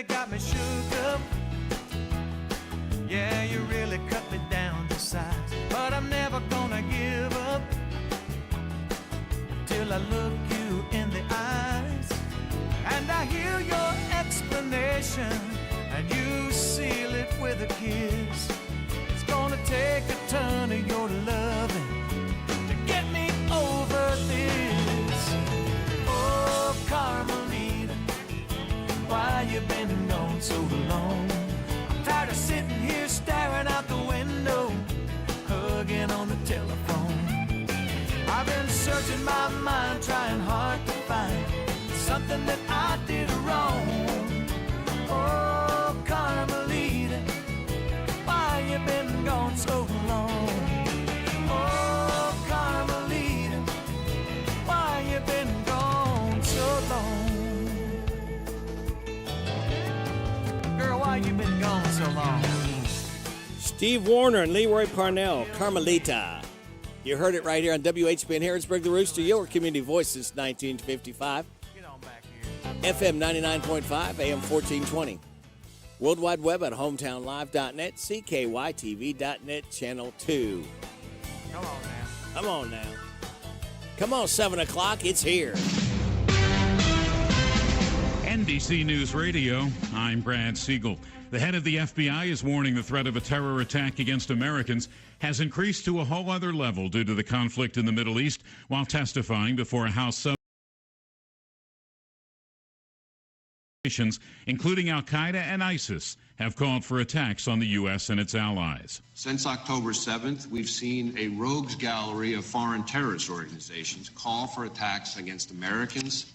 really got me shook up. Yeah, you really cut me down to size. But I'm never gonna give up till I look you in the eyes. And I hear your explanation, and you seal it with a kiss. It's gonna take a ton of your loving to get me over this. Oh, Carmelita, why you been gone so long? I'm tired of sitting here staring out the window, hugging on the telephone. I've been searching my mind, trying hard to find something that I did wrong. Oh, Carmelita, why you been gone so long? Oh, Carmelita, why you been gone so long? Girl, why you been gone so long? Steve Warner and Leroy Parnell, Carmelita. You heard it right here on WHBN Harrisburg, the Rooster, your community voice since 1955. Get on back here. FM 99.5, AM 1420. World Wide Web at hometownlive.net, CKYTV.net, Channel 2. Come on now. Come on now. Come on, 7 o'clock, it's here. NBC News Radio, I'm Brad Siegel. The head of the FBI is warning the threat of a terror attack against Americans has increased to a whole other level due to the conflict in the Middle East, while testifying before a House subcommittee, including Al-Qaeda and ISIS, have called for attacks on the U.S. and its allies. Since October 7th, we've seen a rogues gallery of foreign terrorist organizations call for attacks against Americans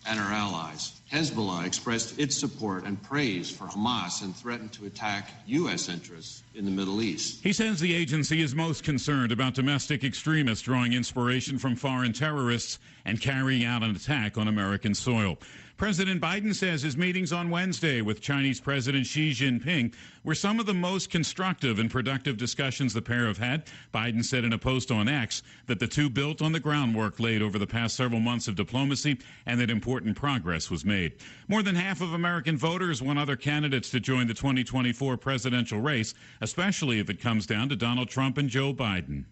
and our allies. Hezbollah expressed its support and praise for Hamas and threatened to attack U.S. interests in the Middle East. He says the agency is most concerned about domestic extremists drawing inspiration from foreign terrorists and carrying out an attack on American soil. President Biden says his meetings on Wednesday with Chinese President Xi Jinping were some of the most constructive and productive discussions the pair have had. Biden said in a post on X that the two built on the groundwork laid over the past several months of diplomacy and that important progress was made. More than half of American voters want other candidates to join the 2024 presidential race, especially if it comes down to Donald Trump and Joe Biden.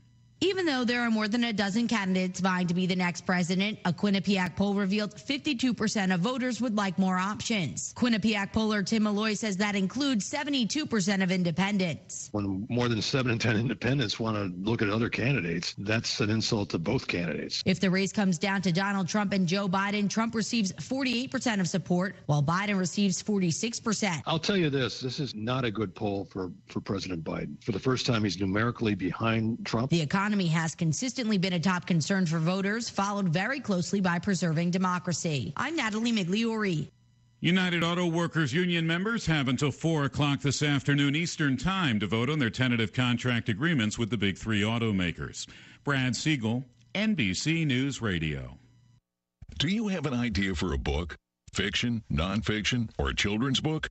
Even though there are more than a dozen candidates vying to be the next president, a Quinnipiac poll revealed 52% of voters would like more options. Quinnipiac poller Tim Malloy says that includes 72% of independents. When more than 7 in 10 independents want to look at other candidates, that's an insult to both candidates. If the race comes down to Donald Trump and Joe Biden, Trump receives 48% of support, while Biden receives 46%. I'll tell you this is not a good poll for President Biden. For the first time, he's numerically behind Trump. The economy has consistently been a top concern for voters, followed very closely by preserving democracy. I'm Natalie Migliori. United Auto Workers Union members have until 4 o'clock this afternoon Eastern Time to vote on their tentative contract agreements with the big three automakers. Brad Siegel, NBC News Radio. Do you have an idea for a book? Fiction, nonfiction, or a children's book?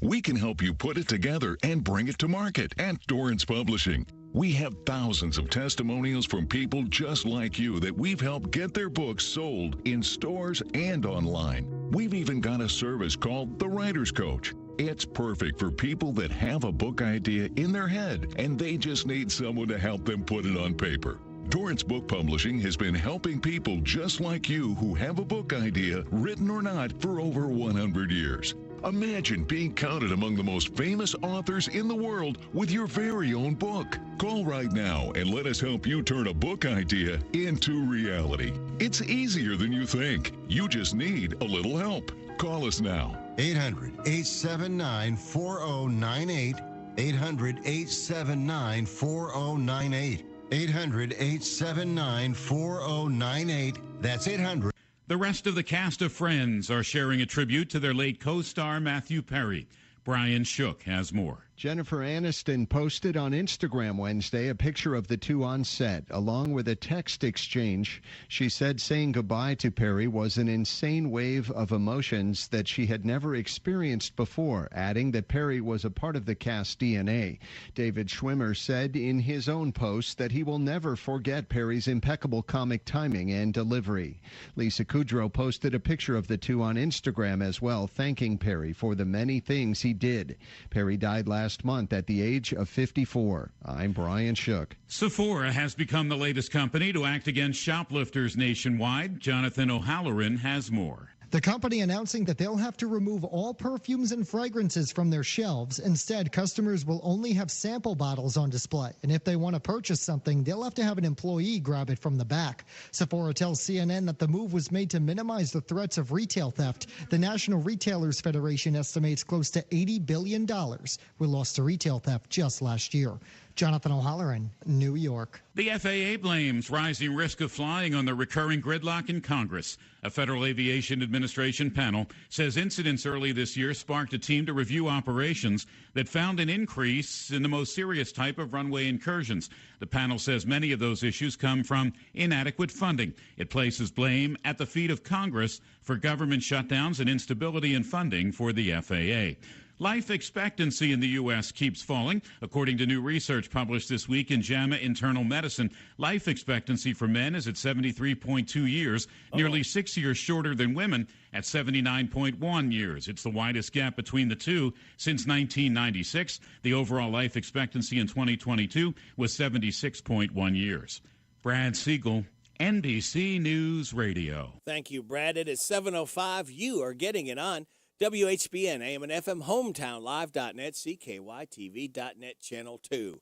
We can help you put it together and bring it to market at Dorrance Publishing. We have thousands of testimonials from people just like you that we've helped get their books sold in stores and online. We've even got a service called the Writer's Coach. It's perfect for people that have a book idea in their head and they just need someone to help them put it on paper. Dorrance Book Publishing has been helping people just like you who have a book idea, written or not, for over 100 years. Imagine being counted among the most famous authors in the world with your very own book. Call right now and let us help you turn a book idea into reality. It's easier than you think. You just need a little help. Call us now. 800-879-4098. 800-879-4098. 800-879-4098. That's 800. The rest of the cast of Friends are sharing a tribute to their late co-star Matthew Perry. Brian Shook has more. Jennifer Aniston posted on Instagram Wednesday a picture of the two on set, along with a text exchange. She said saying goodbye to Perry was an insane wave of emotions that she had never experienced before, adding that Perry was a part of the cast DNA. David Schwimmer said in his own post that he will never forget Perry's impeccable comic timing and delivery. Lisa Kudrow posted a picture of the two on Instagram as well, thanking Perry for the many things he did. Perry died last month at the age of 54. I'm Brian Shook. Sephora has become the latest company to act against shoplifters nationwide. Jonathan O'Halloran has more. The company announcing that they'll have to remove all perfumes and fragrances from their shelves. Instead, customers will only have sample bottles on display. And if they want to purchase something, they'll have to have an employee grab it from the back. Sephora tells CNN that the move was made to minimize the threats of retail theft. The National Retailers Federation estimates close to $80 billion were lost to retail theft just last year. Jonathan O'Halloran, New York. The FAA blames rising risk of flying on the recurring gridlock in Congress. A Federal Aviation Administration panel says incidents early this year sparked a team to review operations that found an increase in the most serious type of runway incursions. The panel says many of those issues come from inadequate funding. It places blame at the feet of Congress for government shutdowns and instability in funding for the FAA. Life expectancy in the U.S. keeps falling. According to new research published this week in JAMA Internal Medicine, life expectancy for men is at 73.2 years, nearly 6 years shorter than women at 79.1 years. It's the widest gap between the two since 1996. The overall life expectancy in 2022 was 76.1 years. Brad Siegel, NBC News Radio. Thank you, Brad. It is 7:05. You are getting it on WHBN, AM and FM, HometownLive.net, CKYTV.net, Channel 2.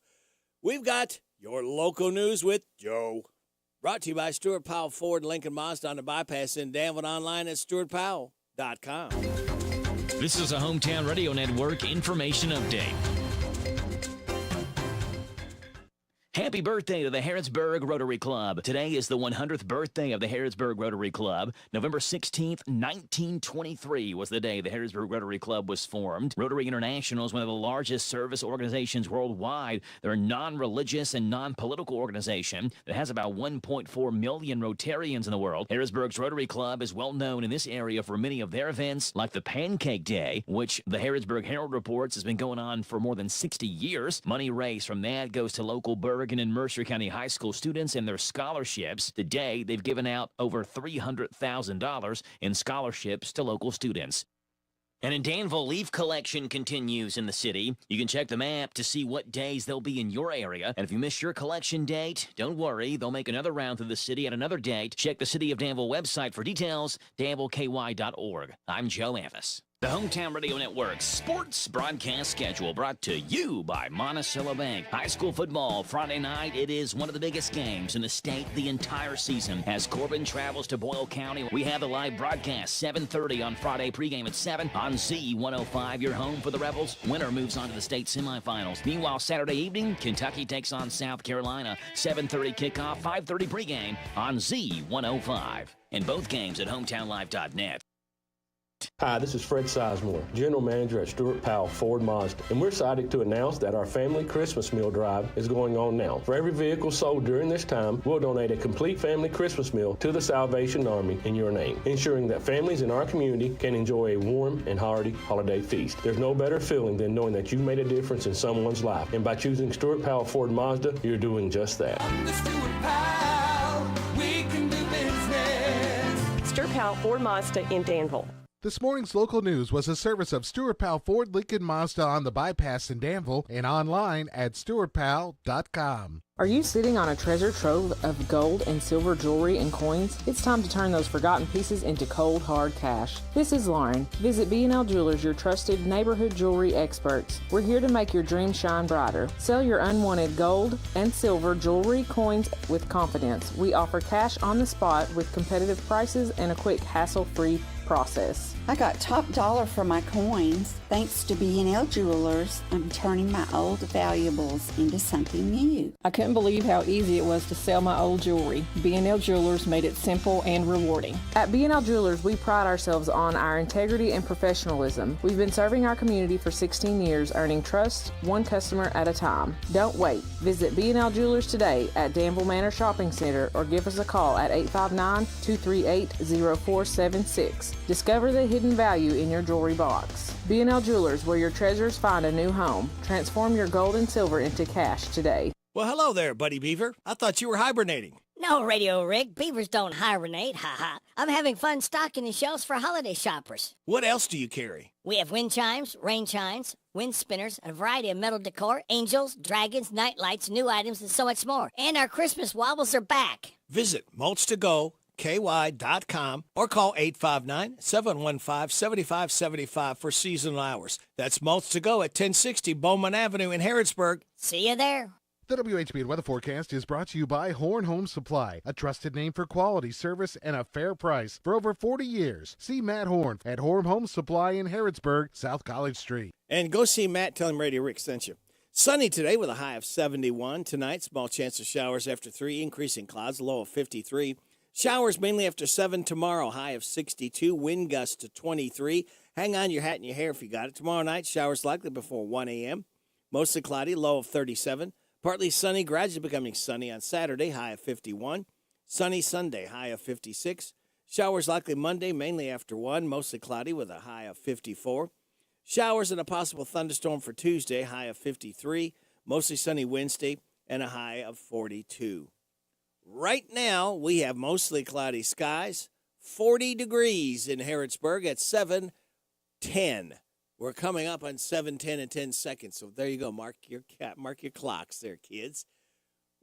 We've got your local news with Joe. Brought to you by Stuart Powell Ford, Lincoln Mazda on the bypass in Danville, online at stuartpowell.com. This is a Hometown Radio Network information update. Happy birthday to the Harrodsburg Rotary Club. Today is the 100th birthday of the Harrodsburg Rotary Club. November 16th, 1923 was the day the Harrodsburg Rotary Club was formed. Rotary International is one of the largest service organizations worldwide. They're a non-religious and non-political organization that has about 1.4 million Rotarians in the world. Harrodsburg's Rotary Club is well known in this area for many of their events, like the Pancake Day, which the Harrodsburg Herald reports has been going on for more than 60 years. Money raised from that goes to local Bergen and Mercer County high school students and their scholarships. Today, they've given out over $300,000 in scholarships to local students. And in Danville, leaf collection continues in the city. You can check the map to see what days they'll be in your area. And if you miss your collection date, don't worry. They'll make another round through the city at another date. Check the City of Danville website for details, danvilleky.org. I'm Joe Avis. The Hometown Radio Network sports broadcast schedule brought to you by Monticello Bank. High school football Friday night. It is one of the biggest games in the state the entire season. As Corbin travels to Boyle County, we have the live broadcast 7:30 on Friday, pregame at 7 on Z105. Your home for the Rebels. Winner moves on to the state semifinals. Meanwhile, Saturday evening, Kentucky takes on South Carolina. 7:30 kickoff, 5:30 pregame on Z105. And both games at hometownlive.net. Hi, this is Fred Sizemore, General Manager at Stuart Powell Ford Mazda, and we're excited to announce that our family Christmas meal drive is going on now. For every vehicle sold during this time, we'll donate a complete family Christmas meal to the Salvation Army in your name, ensuring that families in our community can enjoy a warm and hearty holiday feast. There's no better feeling than knowing that you've made a difference in someone's life, and by choosing Stuart Powell Ford Mazda, you're doing just that. Under Stuart Powell, we can do business. Stuart Powell Ford Mazda in Danville. This morning's local news was a service of Stuart Powell Ford Lincoln Mazda on the bypass in Danville and online at stuartpowell.com. Are you sitting on a treasure trove of gold and silver jewelry and coins? It's time to turn those forgotten pieces into cold, hard cash. This is Lauren. Visit B&L Jewelers, your trusted neighborhood jewelry experts. We're here to make your dreams shine brighter. Sell your unwanted gold and silver jewelry coins with confidence. We offer cash on the spot with competitive prices and a quick, hassle-free process. I got top dollar for my coins. Thanks to B&L Jewelers, I'm turning my old valuables into something new. I couldn't believe how easy it was to sell my old jewelry. B&L Jewelers made it simple and rewarding. At B&L Jewelers, we pride ourselves on our integrity and professionalism. We've been serving our community for 16 years, earning trust one customer at a time. Don't wait. Visit B&L Jewelers today at Danville Manor Shopping Center or give us a call at 859-238-0476. Discover the hidden value in your jewelry box. B&L Jewelers, where your treasures find a new home. Transform your gold and silver into cash today. Well, hello there, Buddy Beaver. I thought you were hibernating. No, Radio Rick. Beavers don't hibernate. Ha ha. I'm having fun stocking the shelves for holiday shoppers. What else do you carry? We have wind chimes, rain chimes, wind spinners, a variety of metal decor, angels, dragons, night lights, new items, and so much more. And our Christmas wobbles are back. Visit mulch2go.ky.com or call 859-715-7575 for seasonal hours. That's Mulch2Go at 1060 Bowman Avenue in Harrodsburg. See you there. The WHBN weather forecast is brought to you by Horn Home Supply, a trusted name for quality service and a fair price for over 40 years. See Matt Horn at Horn Home Supply in Harrodsburg, South College Street. And go see Matt. Tell him Radio Rick sent you. Sunny today with a high of 71. Tonight, small chance of showers after 3, increasing clouds, low of 53. Showers mainly after 7 tomorrow, high of 62. Wind gusts to 23. Hang on your hat and your hair if you got it. Tomorrow night, showers likely before 1 a.m. Mostly cloudy, low of 37. Partly sunny, gradually becoming sunny on Saturday, high of 51. Sunny Sunday, high of 56. Showers likely Monday, mainly after 1, mostly cloudy with a high of 54. Showers and a possible thunderstorm for Tuesday, high of 53. Mostly sunny Wednesday, and a high of 42. Right now, we have mostly cloudy skies, 40 degrees in Harrodsburg at 7:10. We're coming up on 7:10 in 10 seconds. So there you go. Mark your clocks there, kids.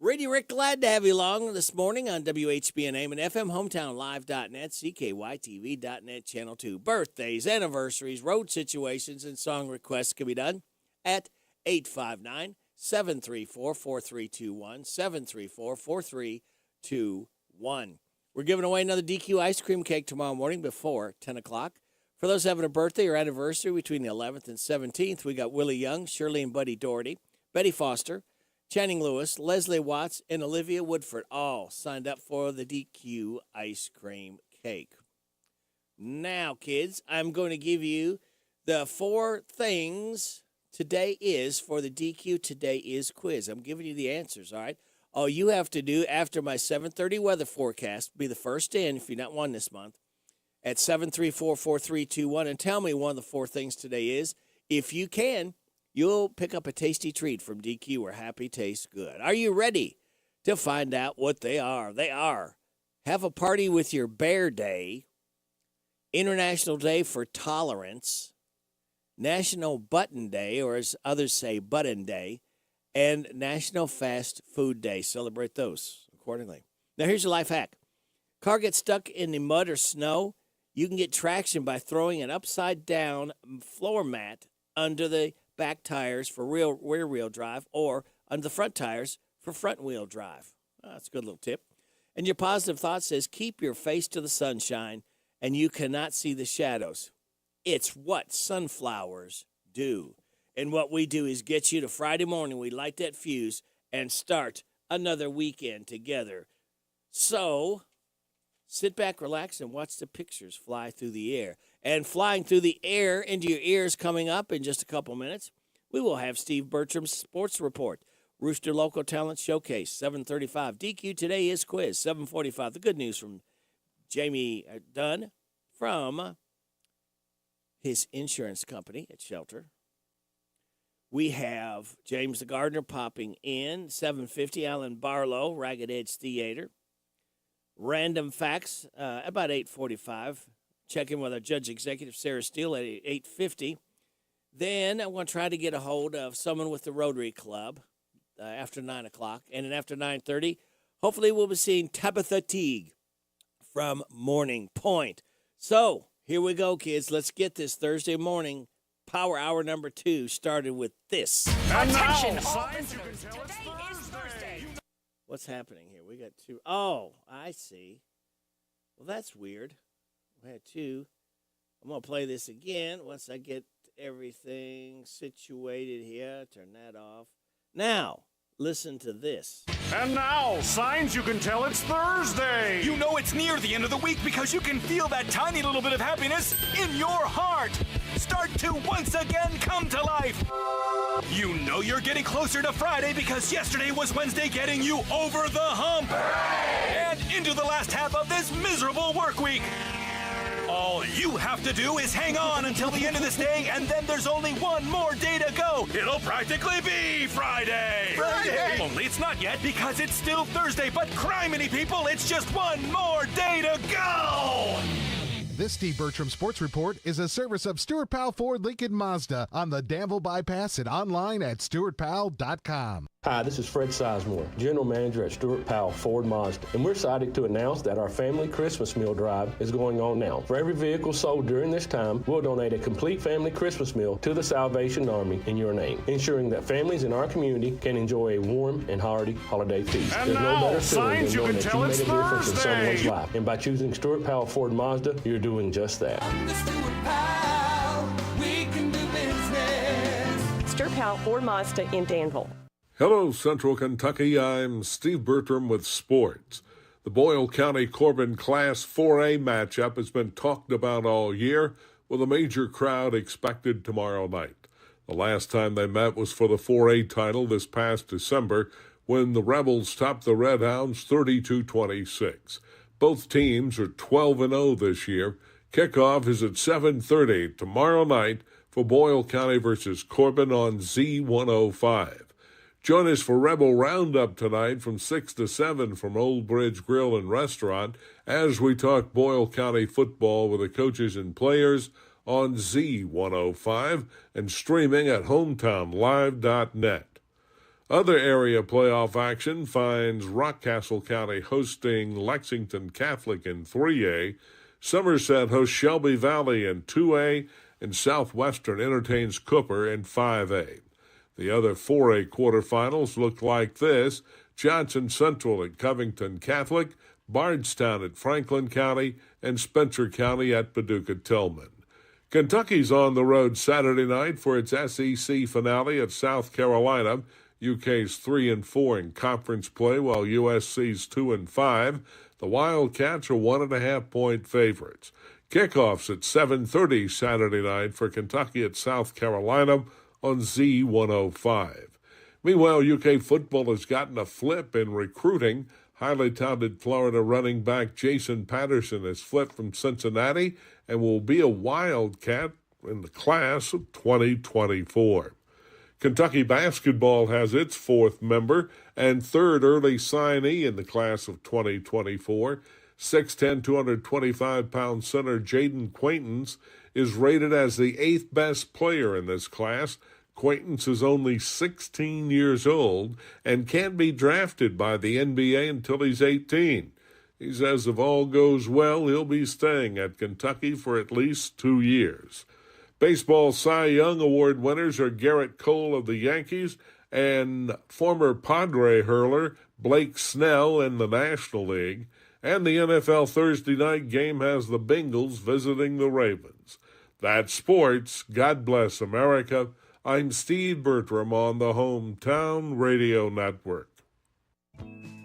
Radio Rick, glad to have you along this morning on WHBN AM and FM, hometownlive.net, CKYTV.net, Channel 2. Birthdays, anniversaries, road situations, and song requests can be done at 859-734-4321, 734-4321. We're giving away another DQ ice cream cake tomorrow morning before 10 o'clock. For those having a birthday or anniversary between the 11th and 17th, we got Willie Young, Shirley and Buddy Doherty, Betty Foster, Channing Lewis, Leslie Watts, and Olivia Woodford all signed up for the DQ ice cream cake. Now, kids, I'm going to give you the 4 things today is for the DQ Today Is quiz. I'm giving you the answers, all right? All you have to do after my 7:30 weather forecast, be the first in if you're not won this month, at 734-4321, and tell me one of the 4 things today is. If you can, you'll pick up a tasty treat from DQ where happy tastes good. Are you ready to find out what they are? They are Have a Party with Your Bear Day, International Day for Tolerance, National Button Day, or as others say, Button Day, and National Fast Food Day. Celebrate those accordingly. Now, here's your life hack. Car gets stuck in the mud or snow. You can get traction by throwing an upside-down floor mat under the back tires for rear-wheel drive or under the front tires for front-wheel drive. That's a good little tip. And your positive thought says, keep your face to the sunshine, and you cannot see the shadows. It's what sunflowers do. And what we do is get you to Friday morning. We light that fuse and start another weekend together. So sit back, relax, and watch the pictures fly through the air. And flying through the air into your ears coming up in just a couple minutes, we will have Steve Bertram's Sports Report. Rooster Local Talent Showcase, 7:35. DQ Today Is quiz, 7:45. The good news from Jamie Dunn from his insurance company at Shelter. We have James the Gardener popping in, 7:50. Alan Barlow, Ragged Edge Theater. Random Facts, about 8:45. Check in with our Judge Executive, Sarah Steele, at 8:50. Then I want to try to get a hold of someone with the Rotary Club after 9 o'clock. And then after 9:30, hopefully we'll be seeing Tabitha Teague from Morning Point. So here we go, kids. Let's get this Thursday morning Power Hour number 2 started with this. Attention, all listeners. Today is Thursday. What's happening here? We got 2. Oh, I see. Well, that's weird. We had 2 I'm going to play this again once I get everything situated here. Turn that off. Now, listen to this. And now, signs you can tell it's Thursday. You know it's near the end of the week because you can feel that tiny little bit of happiness in your heart start to once again come to life. You know you're getting closer to Friday because yesterday was Wednesday, getting you over the hump and into the last half of this miserable work week. All you have to do is hang on until the end of this day, and then there's only one more day to go. It'll practically be Friday. Friday! Only it's not yet because it's still Thursday, but criminy people, it's just one more day to go. This Steve Bertram Sports Report is a service of Stuart Powell Ford Lincoln Mazda on the Danville Bypass and online at stuartpowell.com. Hi, this is Fred Sizemore, General Manager at Stuart Powell Ford Mazda, and we're excited to announce that our family Christmas meal drive is going on now. For every vehicle sold during this time, we'll donate a complete family Christmas meal to the Salvation Army in your name, ensuring that families in our community can enjoy a warm and hearty holiday feast. And There's now, no better feeling than knowing that you made a difference in someone's life, and by choosing Stuart Powell Ford Mazda, you're doing just that. Stuart Powell Ford Mazda in Danville. Hello, Central Kentucky. I'm Steve Bertram with sports. The Boyle County Corbin Class 4A matchup has been talked about all year, with a major crowd expected tomorrow night. The last time they met was for the 4A title this past December, when the Rebels topped the Red Hounds 32-26. Both teams are 12-0 this year. Kickoff is at 7:30 tomorrow night for Boyle County versus Corbin on Z105. Join us for Rebel Roundup tonight from 6 to 7 from Old Bridge Grill and Restaurant as we talk Boyle County football with the coaches and players on Z105 and streaming at hometownlive.net. Other area playoff action finds Rockcastle County hosting Lexington Catholic in 3A, Somerset hosts Shelby Valley in 2A, and Southwestern entertains Cooper in 5A. The other 4A quarterfinals look like this: Johnson Central at Covington Catholic, Bardstown at Franklin County, and Spencer County at Paducah Tillman. Kentucky's on the road Saturday night for its SEC finale at South Carolina. UK's 3-4 in conference play, while USC's 2-5. The Wildcats are 1.5-point favorites. Kickoffs at 7:30 Saturday night for Kentucky at South Carolina on Z105. Meanwhile, UK football has gotten a flip in recruiting. Highly touted Florida running back Jason Patterson has flipped from Cincinnati and will be a Wildcat in the class of 2024. Kentucky basketball has its fourth member and third early signee in the class of 2024. 6'10", 225-pound center Jaden Quaintance is rated as the 8th best player in this class. Quaintance is only 16 years old and can't be drafted by the NBA until he's 18. He says if all goes well, he'll be staying at Kentucky for at least 2 years. Baseball Cy Young Award winners are Garrett Cole of the Yankees and former Padre hurler Blake Snell in the National League. And the NFL Thursday night game has the Bengals visiting the Ravens. That's sports. God bless America. I'm Steve Bertram on the Hometown Radio Network.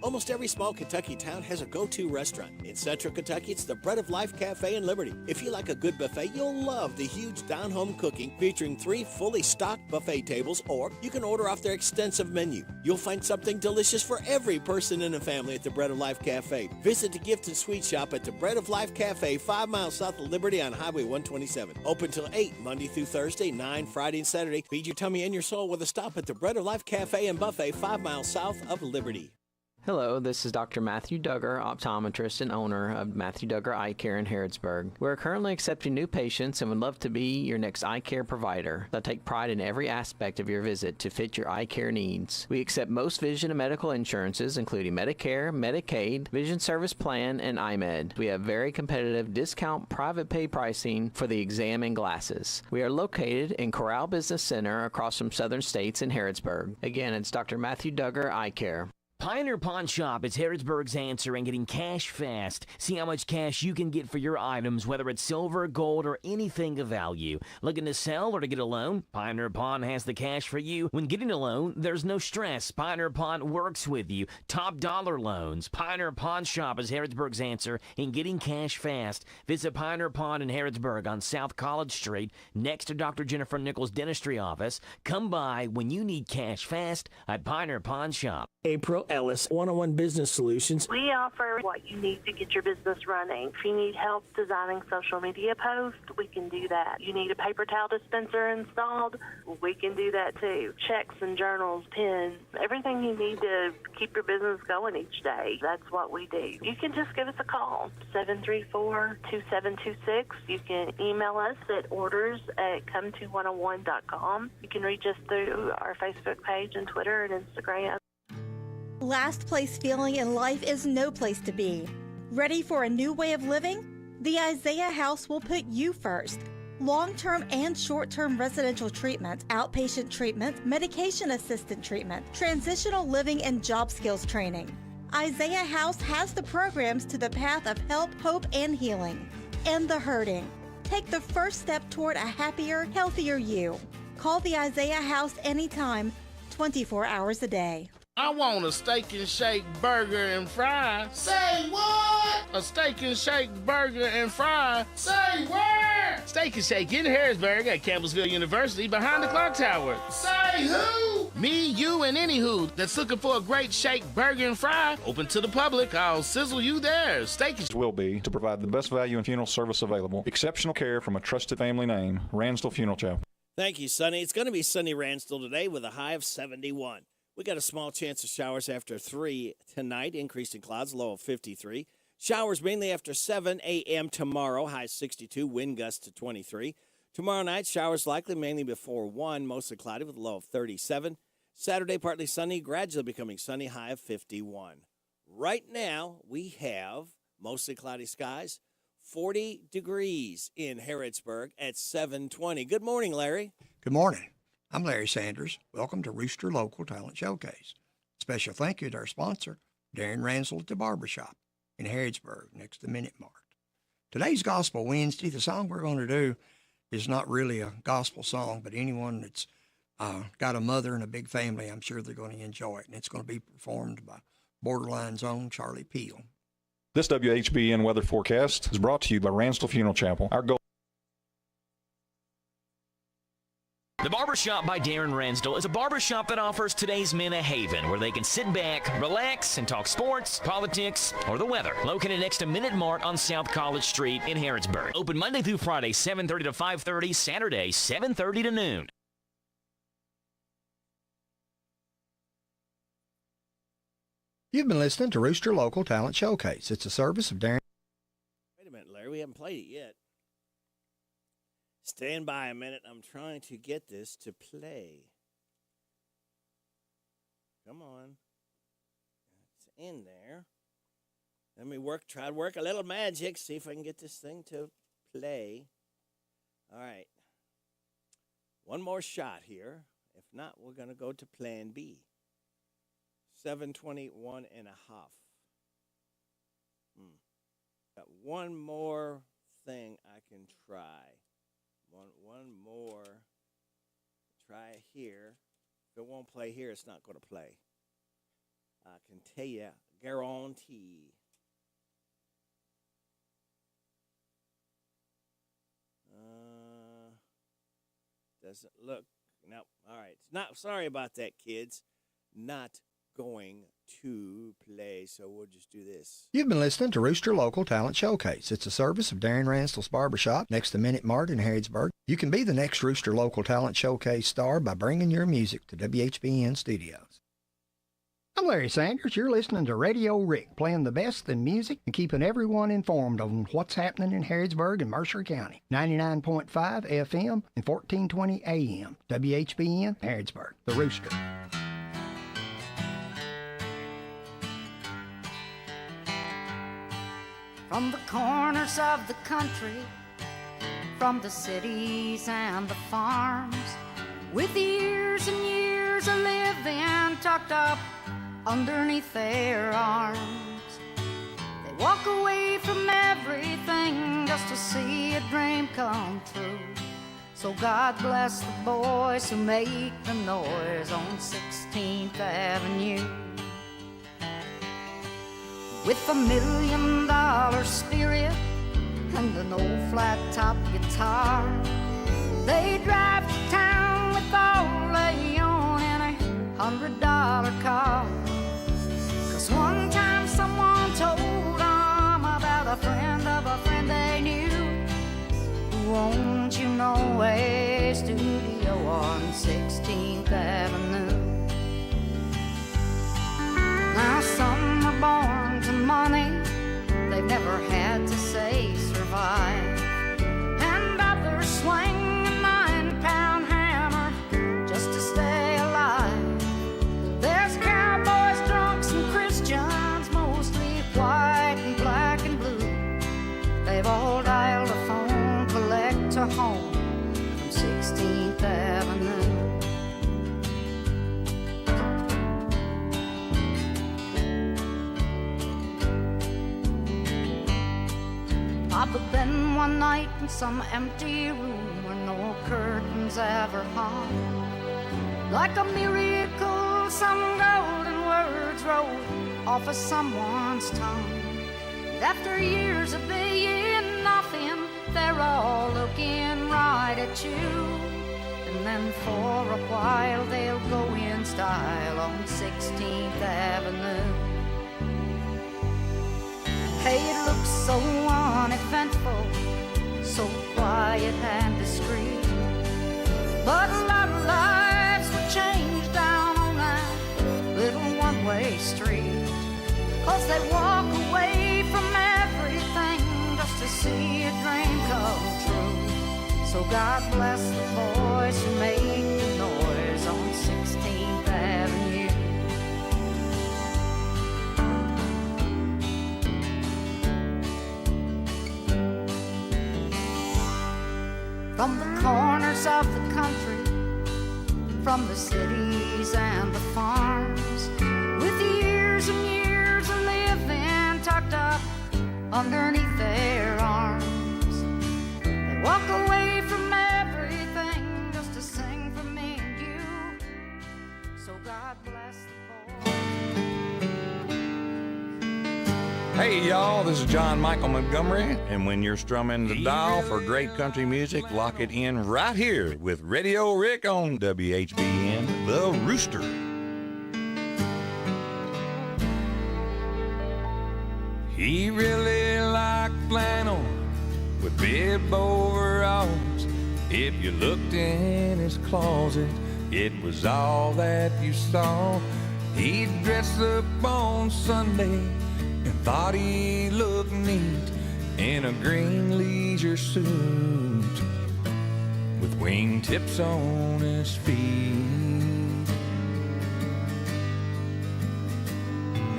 Almost every small Kentucky town has a go-to restaurant. In Central Kentucky, it's the Bread of Life Cafe in Liberty. If you like a good buffet, you'll love the huge down-home cooking featuring 3 fully stocked buffet tables, or you can order off their extensive menu. You'll find something delicious for every person in the family at the Bread of Life Cafe. Visit the gift and sweet shop at the Bread of Life Cafe, 5 miles south of Liberty on Highway 127. Open till 8, Monday through Thursday, 9 Friday and Saturday. Feed your tummy and your soul with a stop at the Bread of Life Cafe and Buffet, 5 miles south of Liberty. Hello, this is Dr. Matthew Duggar, optometrist and owner of Matthew Duggar Eye Care in Harrodsburg. We're currently accepting new patients and would love to be your next eye care provider. They'll take pride in every aspect of your visit to fit your eye care needs. We accept most vision and medical insurances, including Medicare, Medicaid, Vision Service Plan, and IMED. We have very competitive discount private pay pricing for the exam and glasses. We are located in Corral Business Center across from Southern States in Harrodsburg. Again, it's Dr. Matthew Duggar Eye Care. Pioneer Pawn Shop is Harrodsburg's answer in getting cash fast. See how much cash you can get for your items, whether it's silver, gold, or anything of value. Looking to sell or to get a loan? Pioneer Pawn has the cash for you. When getting a loan, there's no stress. Pioneer Pawn works with you. Top dollar loans. Pioneer Pawn Shop is Harrodsburg's answer in getting cash fast. Visit Pioneer Pawn in Harrodsburg on South College Street, next to Dr. Jennifer Nichols' dentistry office. Come by when you need cash fast at Pioneer Pawn Shop. April Ellis, 101 Business Solutions. We offer what you need to get your business running. If you need help designing social media posts, we can do that. You need a paper towel dispenser installed, we can do that too. Checks and journals, pens, everything you need to keep your business going each day. That's what we do. You can just give us a call, 734-2726. You can email us at orders@come2101.com. You can reach us through our Facebook page and Twitter and Instagram. Last place feeling in life is no place to be. Ready for a new way of living? The Isaiah House will put you first. Long-term and short-term residential treatment, outpatient treatment, medication-assisted treatment, transitional living, and job skills training. Isaiah House has the programs to the path of help, hope, and healing. End the hurting. Take the first step toward a happier, healthier you. Call the Isaiah House anytime, 24 hours a day. I want a steak and shake burger and fries. Say what? A steak and shake burger and fries. Say where? Steak and Shake in Harrisburg at Campbellsville University behind the clock tower. Say who? Me, you, and any who that's looking for a great shake burger and fry. Open to the public. I'll sizzle you there. Steak and will be to provide the best value and funeral service available. Exceptional care from a trusted family name, Ransdell Funeral Chapel. Thank you, Sonny. It's going to be sunny Ransdell today with a high of 71. We got a small chance of showers after 3 tonight, increasing clouds, low of 53. Showers mainly after 7 a.m. tomorrow, high 62, wind gusts to 23. Tomorrow night, showers likely mainly before 1, mostly cloudy with a low of 37. Saturday, partly sunny, gradually becoming sunny, high of 51. Right now, we have mostly cloudy skies, 40 degrees in Harrodsburg at 7:20. Good morning, Larry. Good morning. I'm Larry Sanders. Welcome to Rooster Local Talent Showcase. Special thank you to our sponsor, Darren Ransel at the Barbershop in Harrodsburg, next to Minute Mart. Today's Gospel Wednesday, the song we're going to do is not really a gospel song, but anyone that's got a mother and a big family, I'm sure they're going to enjoy it. And it's going to be performed by Borderline's own Charlie Peel. This WHBN weather forecast is brought to you by Ransdell Funeral Chapel. Our goal. The Barbershop by Darren Ransdell is a barbershop that offers today's men a haven where they can sit back, relax, and talk sports, politics, or the weather. Located next to Minute Mart on South College Street in Harrodsburg. Open Monday through Friday, 7:30 to 5:30, Saturday, 7:30 to noon. You've been listening to Rooster Local Talent Showcase. It's a service of Darren. Wait a minute, Larry. We haven't played it yet. Stand by a minute. I'm trying to get this to play. Come on. It's in there. Let me try to work a little magic, see if I can get this thing to play. All right. One more shot here. If not, we're going to go to plan B. 7:21 and a half. Got one more thing I can try. One more. Try here. If it won't play here, it's not going to play. I can tell you, guarantee. Doesn't look. No. All right. It's not. Sorry about that, kids. Not going to play, so we'll just do this. You've been listening to Rooster Local Talent Showcase. It's a service of Darren Ransdell's Barbershop next to Minute Mart in Harrodsburg. You can be the next Rooster Local Talent Showcase star by bringing your music to WHBN Studios. I'm Larry Sanders. You're listening to Radio Rick, playing the best in music and keeping everyone informed on what's happening in Harrodsburg and Mercer County. 99.5 FM and 1420 AM. WHBN, Harrodsburg, the Rooster. From the corners of the country, from the cities and the farms, with years and years of living tucked up underneath their arms. They walk away from everything just to see a dream come true. So God bless the boys who make the noise on 16th Avenue. With $1 million spirit and an old flat-top guitar, they drive to town with all they own in a $100 car. 'Cause one time someone told them about a friend of a friend they knew who owned, you know, a studio on 16th Avenue. Now some are born to money, they've never had to say survive, and others swing a 9-pound hammer just to stay alive. There's cowboys, drunks, and Christians, mostly white and black and blue. They've all dialed a phone, collect a home from 16th Avenue. I've been one night in some empty room where no curtains ever hung. Like a miracle, some golden words rolled off of someone's tongue. And after years of being nothing, they're all looking right at you. And then for a while they'll go in style on 16th Avenue. Hey, it looks so uneventful, so quiet and discreet, but a lot of lives will change down on that little one-way street. 'Cause they walk away from everything just to see a dream come true. So God bless the boys who make the noise on 16th Avenue. From the corners of the country, from the cities and the farms, with years and years of living tucked up underneath their arms, they walk away from everything just to sing for me and you. So God bless the boys. Hey y'all, this is John Michael Montgomery, and when you're strumming the dial for great country music, lock it in right here with Radio Rick on WHBN, The Rooster. He really liked flannel with bib overalls. If you looked in his closet, it was all that you saw. He'd dress up on Sunday and thought he looked neat in a green leisure suit with wingtips on his feet.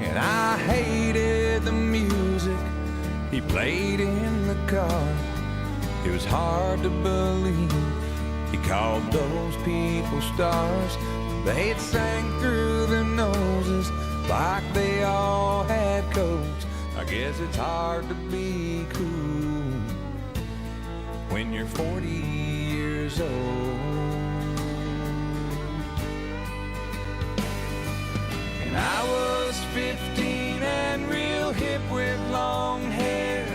And I hated the music he played in the car. It was hard to believe he called those people stars. They'd sang through their noses like they all had coats. I guess it's hard to be cool when you're 40 years old. And I was 15 and real hip with long hair,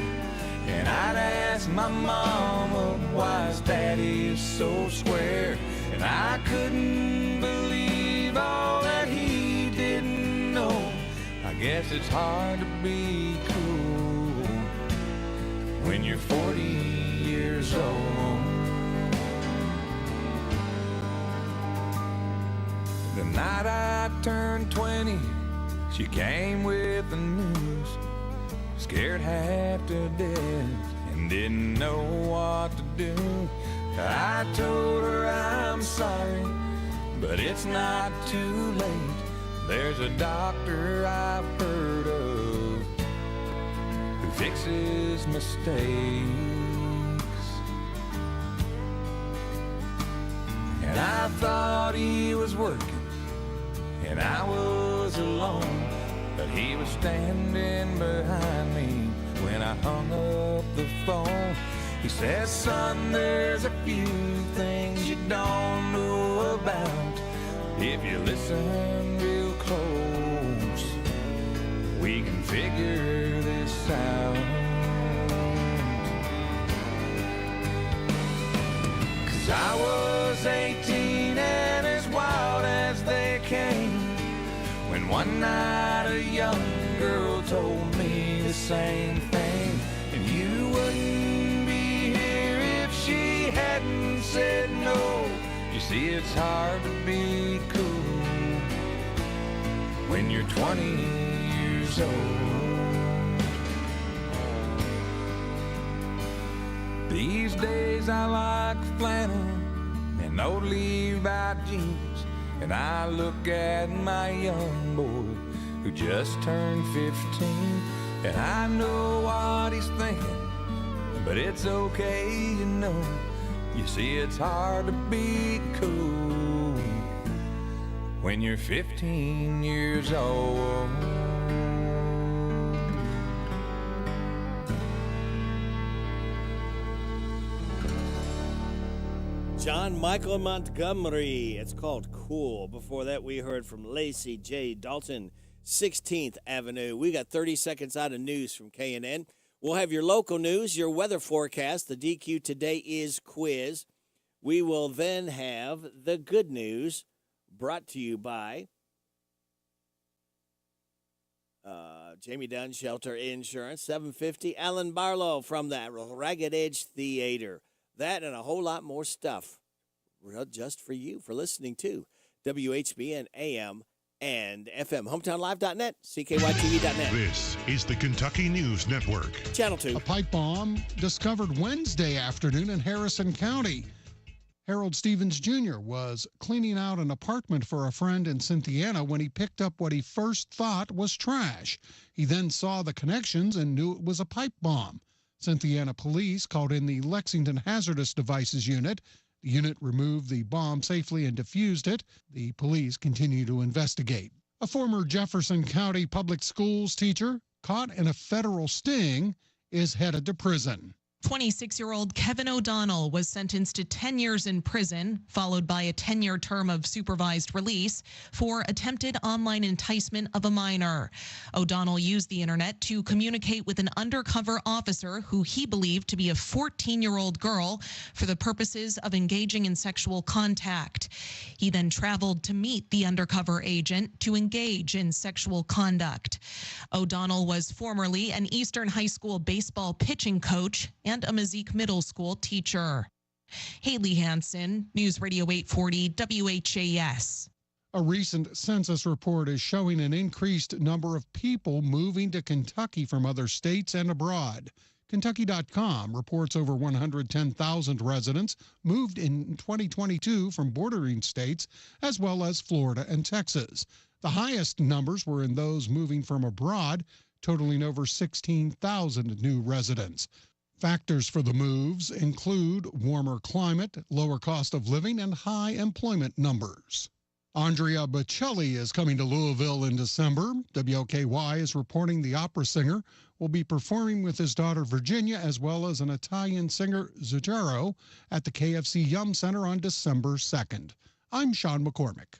and I'd ask my mama, why is daddy so square? And I couldn't believe all that he didn't know. I guess it's hard to be cool when you're 40 years old. The night I turned 20, she came with the news, scared half to death and didn't know what to do. I told her I'm sorry, but it's not too late. There's a doctor I've heard of who fixes mistakes. And I thought he was working, and I was alone, but he was standing behind me when I hung up the phone. He says, son, there's a few things you don't know about. If you listen real close, we can figure this out. 'Cause I was 18 and as wild as they came, when one night a young girl told me the same thing. And you wouldn't be here if she hadn't said no. You see, it's hard to be cool when you're 20 years old. These days I like flannel and no Levi jeans, and I look at my young boy who just turned 15, and I know what he's thinking, but it's okay, you know. You see, it's hard to be cool when you're 15 years old. John Michael Montgomery. It's called Cool. Before that, we heard from Lacey J. Dalton, 16th Avenue. We got 30 seconds out of news from K&N. We'll have your local news, your weather forecast. The DQ Today is quiz. We will then have the good news brought to you by Jamie Dunn Shelter Insurance, 750. Alan Barlow from the Ragged Edge Theater. That and a whole lot more stuff just for you, for listening to WHBN AM and FM. HometownLive.net, CKYTV.net. This is the Kentucky News Network. Channel 2. A pipe bomb discovered Wednesday afternoon in Harrison County. Harold Stevens Jr. was cleaning out an apartment for a friend in Cynthiana when he picked up what he first thought was trash. He then saw the connections and knew it was a pipe bomb. Cynthiana police called in the Lexington Hazardous Devices Unit. The unit removed the bomb safely and defused it. The police continue to investigate. A former Jefferson County Public Schools teacher caught in a federal sting is headed to prison. 26-year-old Kevin O'Donnell was sentenced to 10 years in prison, followed by a 10-year term of supervised release for attempted online enticement of a minor. O'Donnell used the internet to communicate with an undercover officer who he believed to be a 14-year-old girl for the purposes of engaging in sexual contact. He then traveled to meet the undercover agent to engage in sexual conduct. O'Donnell was formerly an Eastern High School baseball pitching coach and a Mazik Middle School teacher. Haley Hansen, News Radio 840 WHAS. A recent census report is showing an increased number of people moving to Kentucky from other states and abroad. Kentucky.com reports over 110,000 residents moved in 2022 from bordering states, as well as Florida and Texas. The highest numbers were in those moving from abroad, totaling over 16,000 new residents. Factors for the moves include warmer climate, lower cost of living, and high employment numbers. Andrea Bocelli is coming to Louisville in December. WOKY is reporting the opera singer will be performing with his daughter Virginia, as well as an Italian singer Zucchero, at the KFC Yum Center on December 2nd. I'm Sean McCormick.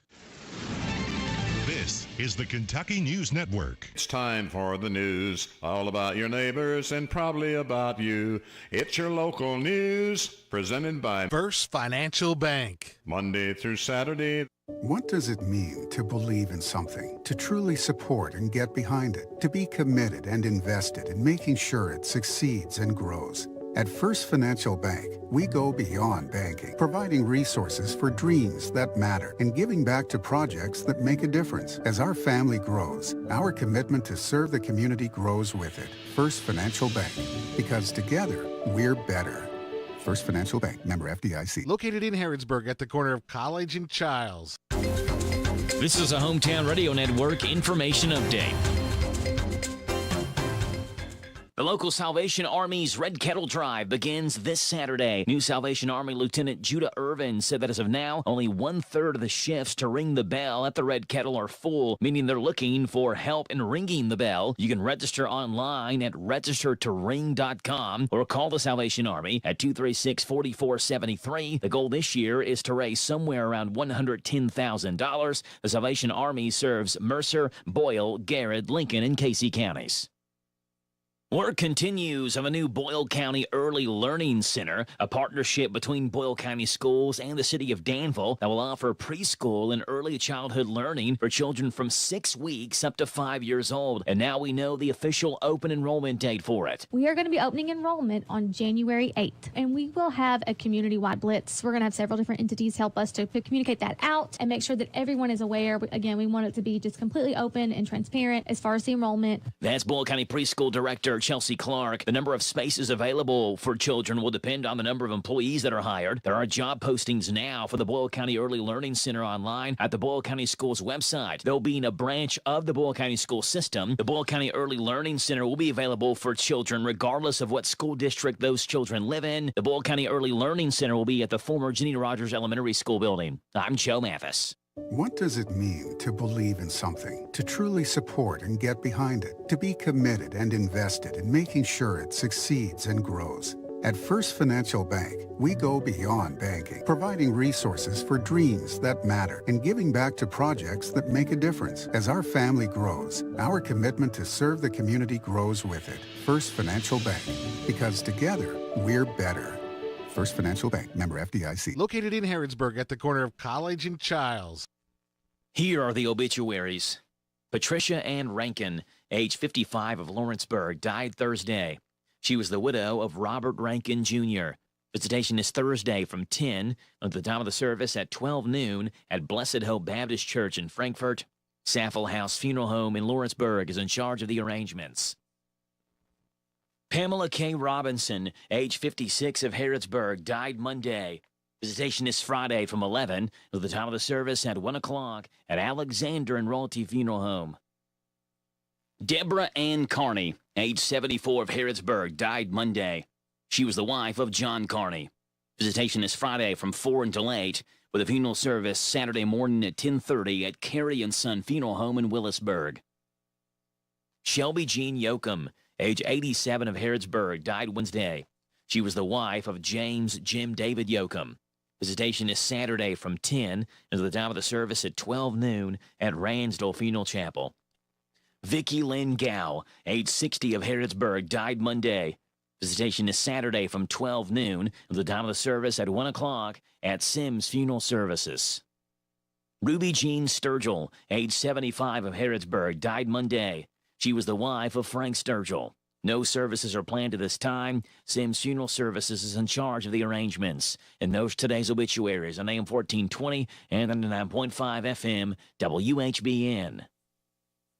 This is the Kentucky News Network. It's time for the news, all about your neighbors and probably about you. It's your local news, presented by First Financial Bank. Monday through Saturday. What does it mean to believe in something, to truly support and get behind it, to be committed and invested in making sure it succeeds and grows? At First Financial Bank, we go beyond banking, providing resources for dreams that matter and giving back to projects that make a difference. As our family grows, our commitment to serve the community grows with it. First Financial Bank, because together, we're better. First Financial Bank, member FDIC. Located in Harrodsburg at the corner of College and Childs. This is a Hometown Radio Network information update. The local Salvation Army's Red Kettle Drive begins this Saturday. New Salvation Army Lieutenant Judah Irvin said that as of now, only 1/3 of the shifts to ring the bell at the Red Kettle are full, meaning they're looking for help in ringing the bell. You can register online at registertoring.com or call the Salvation Army at 236-4473. The goal this year is to raise somewhere around $110,000. The Salvation Army serves Mercer, Boyle, Garrett, Lincoln, and Casey counties. Work continues on a new Boyle County Early Learning Center, a partnership between Boyle County Schools and the city of Danville that will offer preschool and early childhood learning for children from 6 weeks up to 5 years old. And now we know the official open enrollment date for it. We are going to be opening enrollment on January 8th, and we will have a community-wide blitz. We're going to have several different entities help us to communicate that out and make sure that everyone is aware. Again, we want it to be just completely open and transparent as far as the enrollment. That's Boyle County Preschool Director Chelsea Clark. The number of spaces available for children will depend on the number of employees that are hired. There are job postings now for the Boyle County Early Learning Center online at the Boyle County Schools website. They'll be in a branch of the Boyle County School System. The Boyle County Early Learning Center will be available for children regardless of what school district those children live in. The Boyle County Early Learning Center will be at the former Jenny Rogers Elementary School building. I'm Joe Mathis. What does it mean to believe in something, to truly support and get behind it, to be committed and invested in making sure it succeeds and grows? At First Financial Bank, we go beyond banking, providing resources for dreams that matter and giving back to projects that make a difference. As our family grows, our commitment to serve the community grows with it. First Financial Bank, because together, we're better. First Financial Bank, member FDIC. Located in Harrodsburg at the corner of College and Childs. Here are the obituaries. Patricia Ann Rankin, age 55 of Lawrenceburg, died Thursday. She was the widow of Robert Rankin, Jr. Visitation is Thursday from 10 at the time of the service at 12 noon at Blessed Hope Baptist Church in Frankfort. Saffel House Funeral Home in Lawrenceburg is in charge of the arrangements. Pamela K. Robinson, age 56 of Harrodsburg, died Monday. Visitation is Friday from 11 at the time of the service at 1 o'clock at Alexander and Royalty Funeral Home. Deborah Ann Carney, age 74 of Harrodsburg, died Monday. She was the wife of John Carney. Visitation is Friday from 4 until 8 with a funeral service Saturday morning at 10:30 at Carey & Son Funeral Home in Willisburg. Shelby Jean Yoakum, age 87 of Harrodsburg, died Wednesday. She was the wife of James Jim David Yoakum. Visitation is Saturday from 10 until the time of the service at 12 noon at Ransdell Funeral Chapel. Vicki Lynn Gow, age 60 of Harrodsburg, died Monday. Visitation is Saturday from 12 noon until the time of the service at 1 o'clock at Sims Funeral Services. Ruby Jean Sturgill, age 75 of Harrodsburg, died Monday. She was the wife of Frank Sturgill. No services are planned at this time. Sims Funeral Services is in charge of the arrangements. And those today's obituaries on AM 1420 and 99.5 FM WHBN.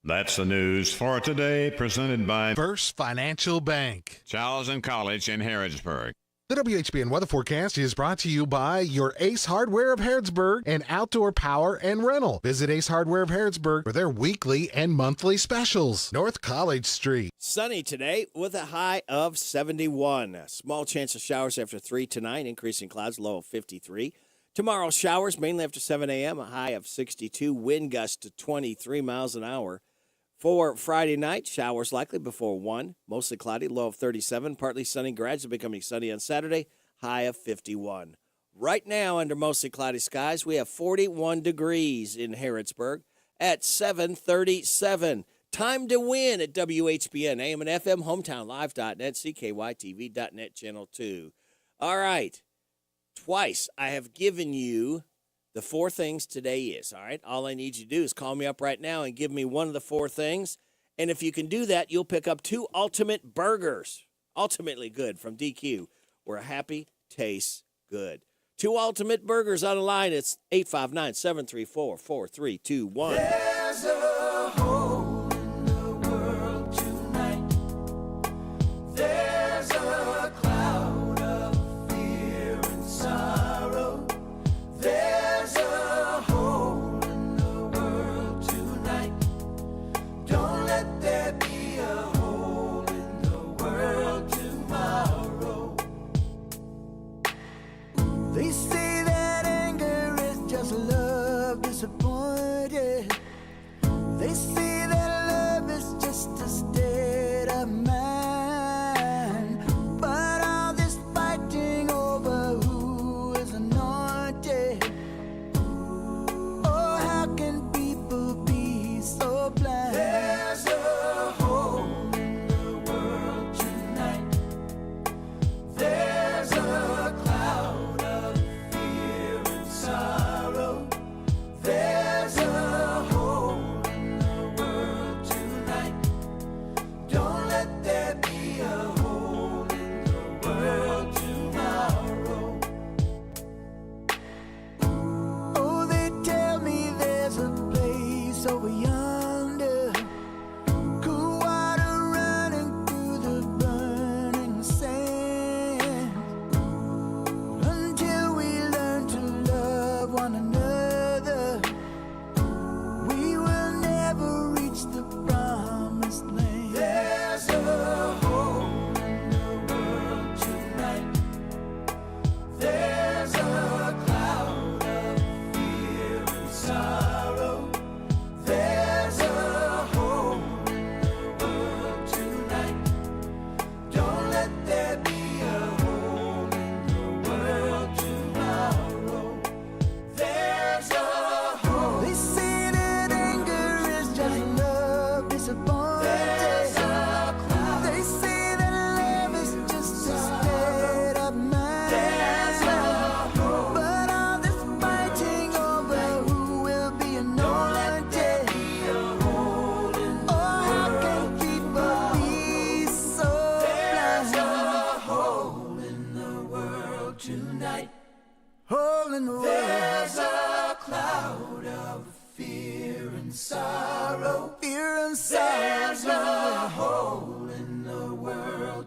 That's the news for today, presented by First Financial Bank. Charles and College in Harrodsburg. The WHBN weather forecast is brought to you by your Ace Hardware of Harrodsburg and Outdoor Power and Rental. Visit Ace Hardware of Harrodsburg for their weekly and monthly specials. North College Street. Sunny today with a high of 71. A small chance of showers after 3 tonight, increasing clouds, low of 53. Tomorrow, showers mainly after 7 a.m., a high of 62. Wind gust to 23 miles an hour. For Friday night, showers likely before 1. Mostly cloudy, low of 37. Partly sunny, gradually becoming sunny on Saturday, high of 51. Right now, under mostly cloudy skies, we have 41 degrees in Harrodsburg at 7:37. Time to win at WHBN, AM and FM, hometownlive.net, CKYTV.net, Channel 2. All right. Twice I have given you the 4 things today is, all right? All I need you to do is call me up right now and give me one of the 4 things. And if you can do that, you'll pick up 2 Ultimate Burgers. Ultimately good from DQ, where happy tastes good. 2 Ultimate Burgers on the line. It's 859-734-4321. There's a hole in the world tonight. There's a cloud of fear and sorrow. There's a hole in the world tonight. Don't let there be a hole in the world.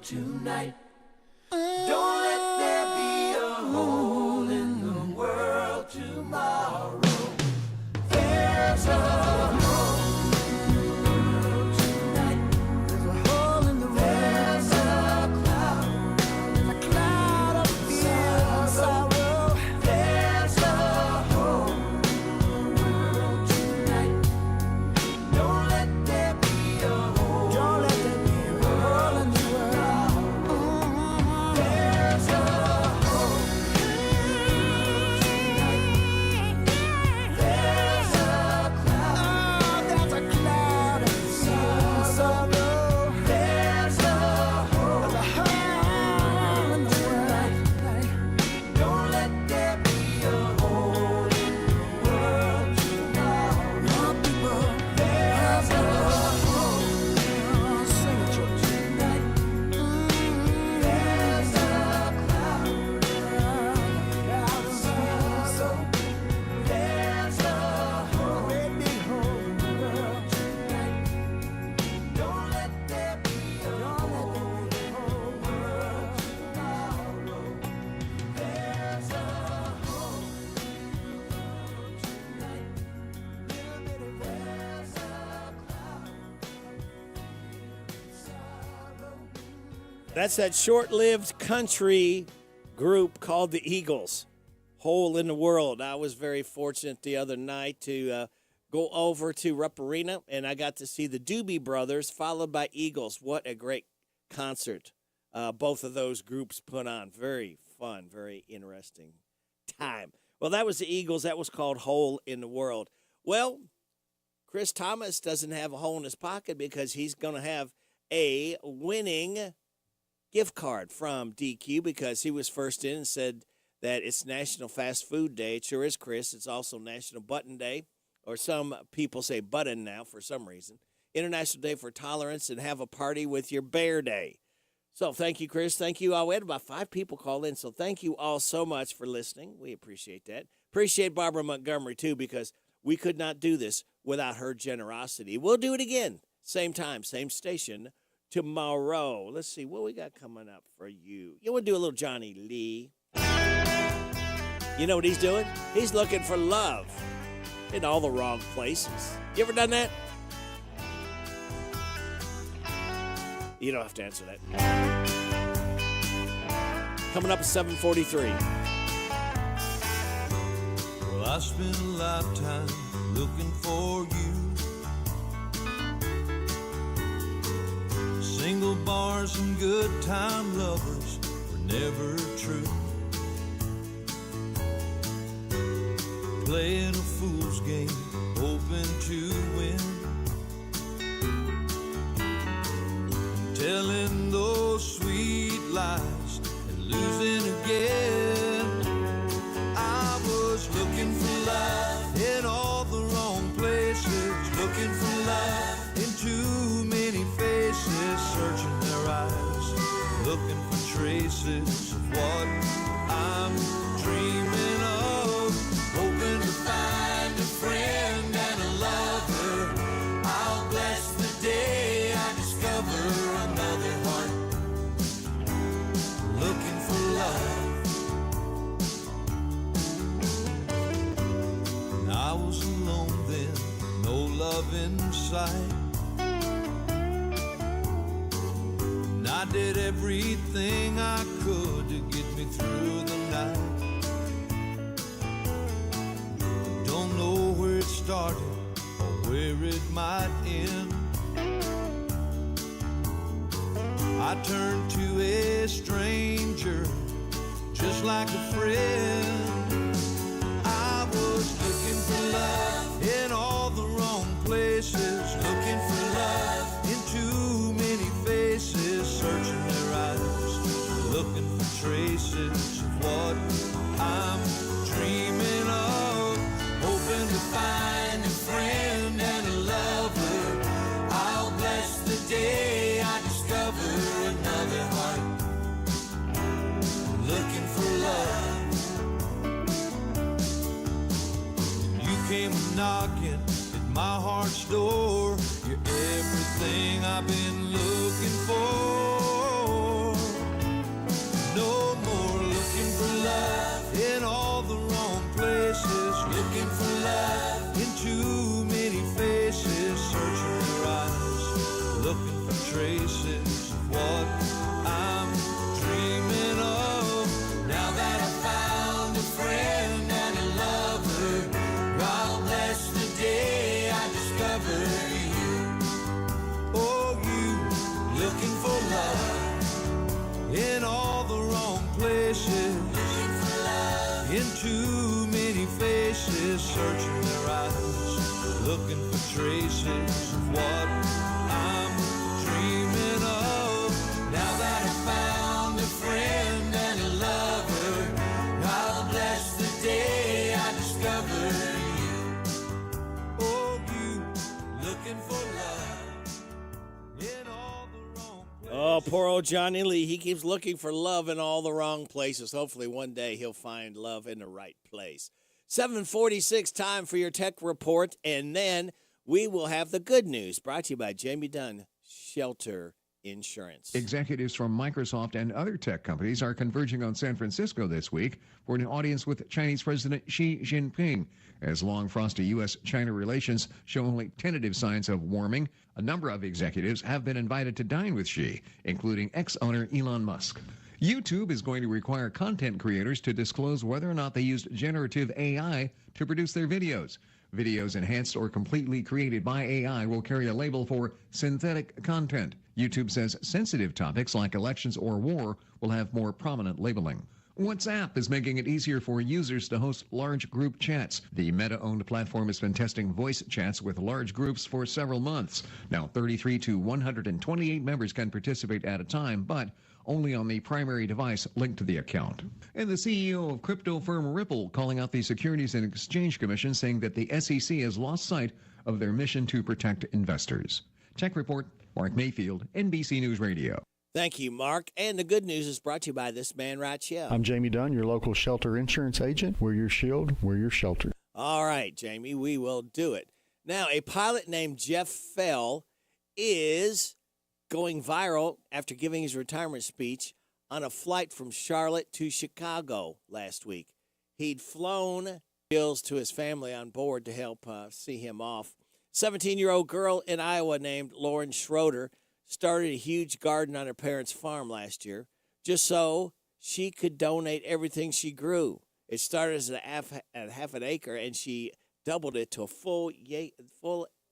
tonight. Don't let there be a hole in the world tomorrow. There's a hole in the world tonight. There's a hole in the world. There's a cloud of fear and sorrow. There's a hole in the world tonight. Don't let there be a hole. Don't let there be a hole in the world. There's a hole in the world tonight. There's a cloud. There's a cloud of sorrow. There's a hole in the world. Don't let there be a hole in the world tomorrow. People, there's a hole. Sing it, church. Tonight. There's a cloud of sorrow. There's a hole, great big hole in the world tonight. Don't let there be a hole in the world tomorrow. There's a hole in the world tonight. Little bitty, there's a cloud of sorrow. That's that short-lived country group called the Eagles. Hole in the World. I was very fortunate the other night to go over to Rupp Arena, and I got to see the Doobie Brothers followed by Eagles. What a great concert both of those groups put on. Very fun, very interesting time. Well, that was the Eagles. That was called Hole in the World. Well, Chris Thomas doesn't have a hole in his pocket because he's going to have a winning gift card from DQ because he was first in and said that it's National Fast Food Day. It sure is, Chris. It's also National Button Day, or some people say button now for some reason. International Day for Tolerance and Have a Party with Your Bear Day. So thank you, Chris. Thank you all. We had about 5 people call in, so thank you all so much for listening. We appreciate that. Appreciate Barbara Montgomery, too, because we could not do this without her generosity. We'll do it again. Same time, same station tomorrow. Let's see what we got coming up for you. You want to do a little Johnny Lee? You know what he's doing? He's looking for love in all the wrong places. You ever done that? You don't have to answer that. Coming up at 7:43. Well, I spent a lifetime looking for you. Single bars and good time lovers were never true. Playing a fool's game, hoping to win. Telling those sweet lies and losing again. I was looking for love in all the wrong places. Looking for love in too many faces. Searching their eyes, looking for traces of what I'm dreaming of. Hoping to find a friend and a lover. I'll bless the day I discover another heart looking for love. And I was alone then, no love in sight. And I did everything I could to get me through the night. Don't know where it started or where it might end. I turned to a stranger just like a friend. I was looking for love in all the wrong places. Looking for love in too many faces. Searching their eyes, looking for traces of what I'm dreaming of. Hoping to find a friend and a lover. I'll bless the day I discover another heart looking for love. You came knocking at my heart's door. You're everything I've been looking for. in too many faces, searching their eyes, looking for traces of what I'm dreaming of. Now that I found a friend and a lover, I'll bless the day I discovered you. Oh, you looking for love in all the wrong places. Oh, poor old Johnny Lee. He keeps looking for love in all the wrong places. Hopefully one day he'll find love in the right place. 7:46, time for your tech report, and then we will have the good news brought to you by Jamie Dunn Shelter Insurance. Executives from Microsoft and other tech companies are converging on San Francisco this week for an audience with Chinese President Xi Jinping. As long, frosty U.S.-China relations show only tentative signs of warming, a number of executives have been invited to dine with Xi, including ex-owner Elon Musk. YouTube is going to require content creators to disclose whether or not they used generative AI to produce their videos. Videos enhanced or completely created by AI will carry a label for synthetic content. YouTube says sensitive topics like elections or war will have more prominent labeling. WhatsApp is making it easier for users to host large group chats. The Meta-owned platform has been testing voice chats with large groups for several months. Now, 33 to 128 members can participate at a time, but only on the primary device linked to the account. And the CEO of crypto firm Ripple calling out the Securities and Exchange Commission, saying that the SEC has lost sight of their mission to protect investors. Tech Report, Mark Mayfield, NBC News Radio. Thank you, Mark. And the good news is brought to you by this man right here. I'm Jamie Dunn, your local shelter insurance agent. We're your shield, we're your shelter. All right, Jamie, we will do it. Now, a pilot named Jeff Fell is going viral after giving his retirement speech on a flight from Charlotte to Chicago last week. He'd flown bills to his family on board to help see him off. 17-year-old girl in Iowa named Lauren Schroeder started a huge garden on her parents' farm last year just so she could donate everything she grew. It started as half an acre, and she doubled it to a full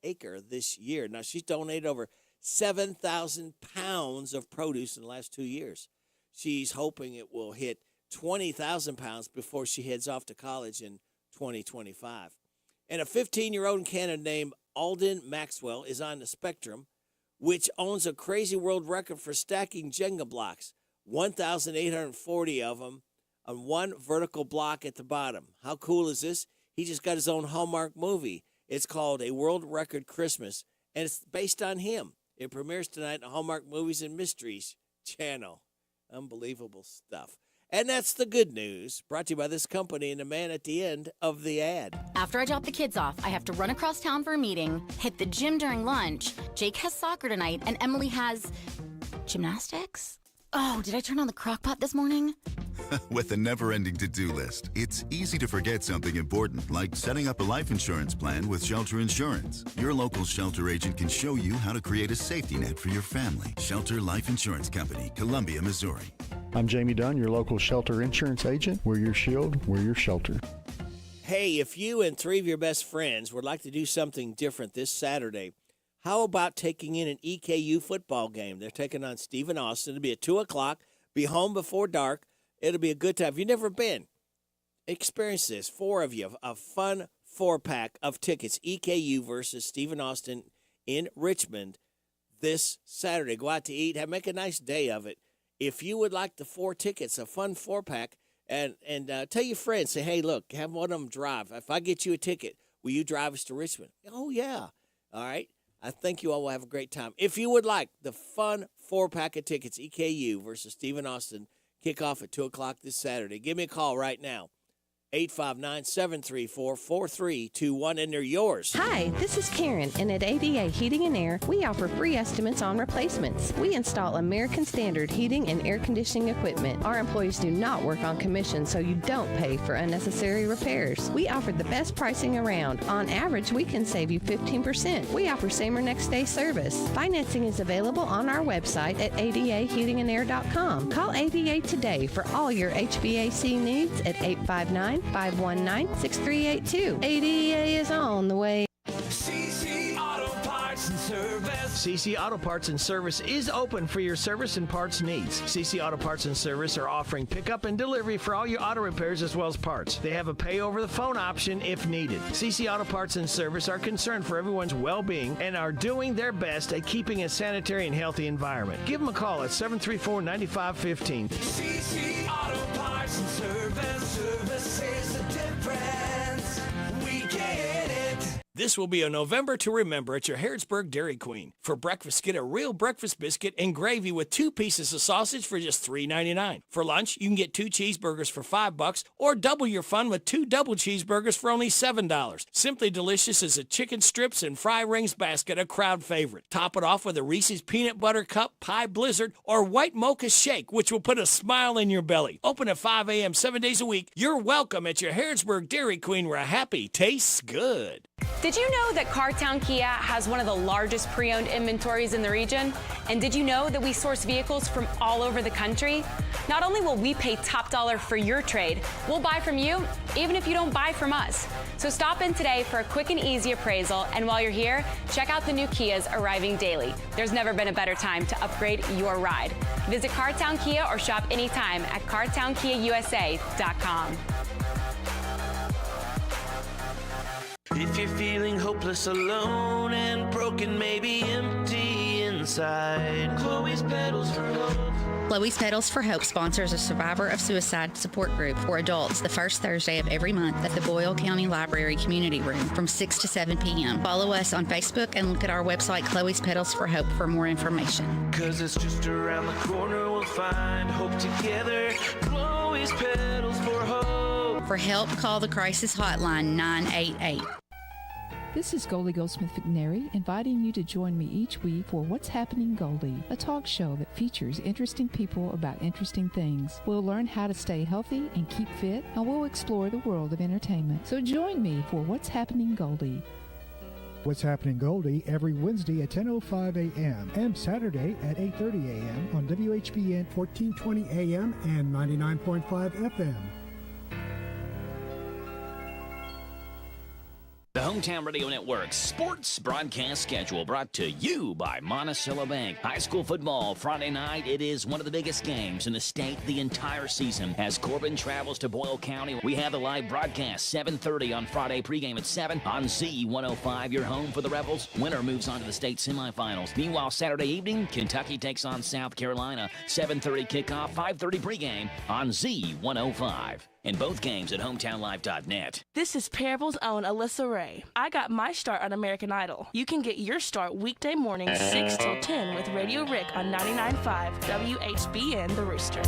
acre this year. Now, she's donated over 7,000 pounds of produce in the last 2 years. She's hoping it will hit 20,000 pounds before she heads off to college in 2025. And a 15-year-old in Canada named Alden Maxwell is on the spectrum, which owns a crazy world record for stacking Jenga blocks, 1,840 of them on one vertical block at the bottom. How cool is this? He just got his own Hallmark movie. It's called A World Record Christmas, and it's based on him. It premieres tonight on Hallmark Movies and Mysteries channel. Unbelievable stuff. And that's the good news, brought to you by this company and the man at the end of the ad. After I drop the kids off, I have to run across town for a meeting, hit the gym during lunch. Jake has soccer tonight, and Emily has gymnastics? Oh, did I turn on the crock pot this morning? With a never-ending to-do list, it's easy to forget something important, like setting up a life insurance plan with Shelter Insurance. Your local Shelter agent can show you how to create a safety net for your family. Shelter Life Insurance Company, Columbia, Missouri. I'm Jamie Dunn, your local shelter insurance agent. We're your shield, we're your shelter. Hey, if you and 3 of your best friends would like to do something different this Saturday, how about taking in an EKU football game? They're taking on Stephen Austin. It'll be at 2 o'clock. Be home before dark. It'll be a good time. If you've never been, experience this. 4 of you, a fun 4-pack of tickets. EKU versus Stephen Austin in Richmond this Saturday. Go out to eat. Make a nice day of it. If you would like the 4 tickets, a fun 4-pack, and tell your friends, say, hey, look, have one of them drive. If I get you a ticket, will you drive us to Richmond? Oh, yeah. All right. I think you all will have a great time. If you would like the fun 4-pack of tickets, EKU versus Stephen Austin, kick off at 2 o'clock this Saturday. Give me a call right now. 859-734-4321, and they're yours. Hi, this is Karen, and at ADA Heating and Air, we offer free estimates on replacements. We install American Standard heating and air conditioning equipment. Our employees do not work on commission, so you don't pay for unnecessary repairs. We offer the best pricing around. On average, we can save you 15%. We offer same or next day service. Financing is available on our website at adaheatingandair.com. Call ADA today for all your HVAC needs at 859-519-6382. ADA is on the way. CC Auto Parts and Service. CC Auto Parts and Service is open for your service and parts needs. CC Auto Parts and Service are offering pickup and delivery for all your auto repairs as well as parts. They have a pay over the phone option if needed. CC Auto Parts and Service are concerned for everyone's well-being and are doing their best at keeping a sanitary and healthy environment. Give them a call at 734-9515. CC Auto Parts and Service is the difference. We get it. This will be a November to remember at your Harrodsburg Dairy Queen. For breakfast, get a real breakfast biscuit and gravy with 2 pieces of sausage for just $3.99. For lunch, you can get 2 cheeseburgers for $5 or double your fun with 2 double cheeseburgers for only $7. Simply Delicious is a chicken strips and fry rings basket, a crowd favorite. Top it off with a Reese's Peanut Butter Cup, Pie Blizzard, or White Mocha Shake, which will put a smile in your belly. Open at 5 a.m. 7 days a week. You're welcome at your Harrodsburg Dairy Queen, where happy tastes good. Did you know that Cartown Kia has one of the largest pre-owned inventories in the region? And did you know that we source vehicles from all over the country? Not only will we pay top dollar for your trade, we'll buy from you even if you don't buy from us. So stop in today for a quick and easy appraisal, and while you're here, check out the new Kias arriving daily. There's never been a better time to upgrade your ride. Visit Cartown Kia or shop anytime at cartownkiausa.com. If you're feeling hopeless, alone, and broken, maybe empty inside, Chloe's Pedals for Hope. Chloe's Pedals for Hope sponsors a survivor of suicide support group for adults the first Thursday of every month at the Boyle County Library Community Room from 6 to 7 p.m. Follow us on Facebook and look at our website, Chloe's Pedals for Hope, for more information. 'Cause it's just around the corner, we'll find hope together. Chloe's Pedals for Hope. For help, call the crisis hotline 988. This is Goldie Goldsmith McNary, inviting you to join me each week for What's Happening Goldie, a talk show that features interesting people about interesting things. We'll learn how to stay healthy and keep fit, and we'll explore the world of entertainment. So join me for What's Happening Goldie. What's Happening Goldie every Wednesday at 10:05 a.m. and Saturday at 8:30 a.m. on WHBN 1420 a.m. and 99.5 FM. The Hometown Radio Network sports broadcast schedule brought to you by Monticello Bank. High school football Friday night. It is one of the biggest games in the state the entire season. As Corbin travels to Boyle County, we have a live broadcast 7:30 on Friday, pregame at 7 on Z105. Your home for the Rebels. Winner moves on to the state semifinals. Meanwhile, Saturday evening, Kentucky takes on South Carolina. 7:30 kickoff, 5:30 pregame on Z105. And both games at hometownlive.net. This is Parable's own Alyssa Ray. I got my start on American Idol. You can get your start weekday mornings 6 till 10 with Radio Rick on 99.5 WHBN The Rooster.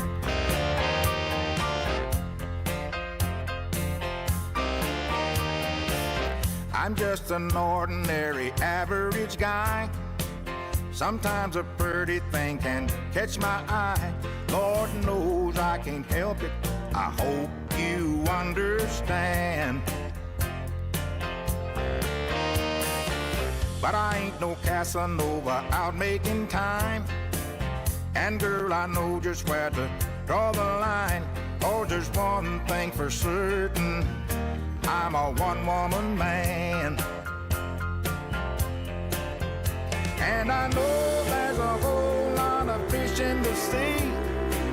I'm just an ordinary, average guy. Sometimes a pretty thing can catch my eye. Lord knows I can't help it. I hope you understand. But I ain't no Casanova out making time. And girl, I know just where to draw the line. Oh, there's one thing for certain. I'm a one-woman man. And I know there's a whole lot of fish in the sea.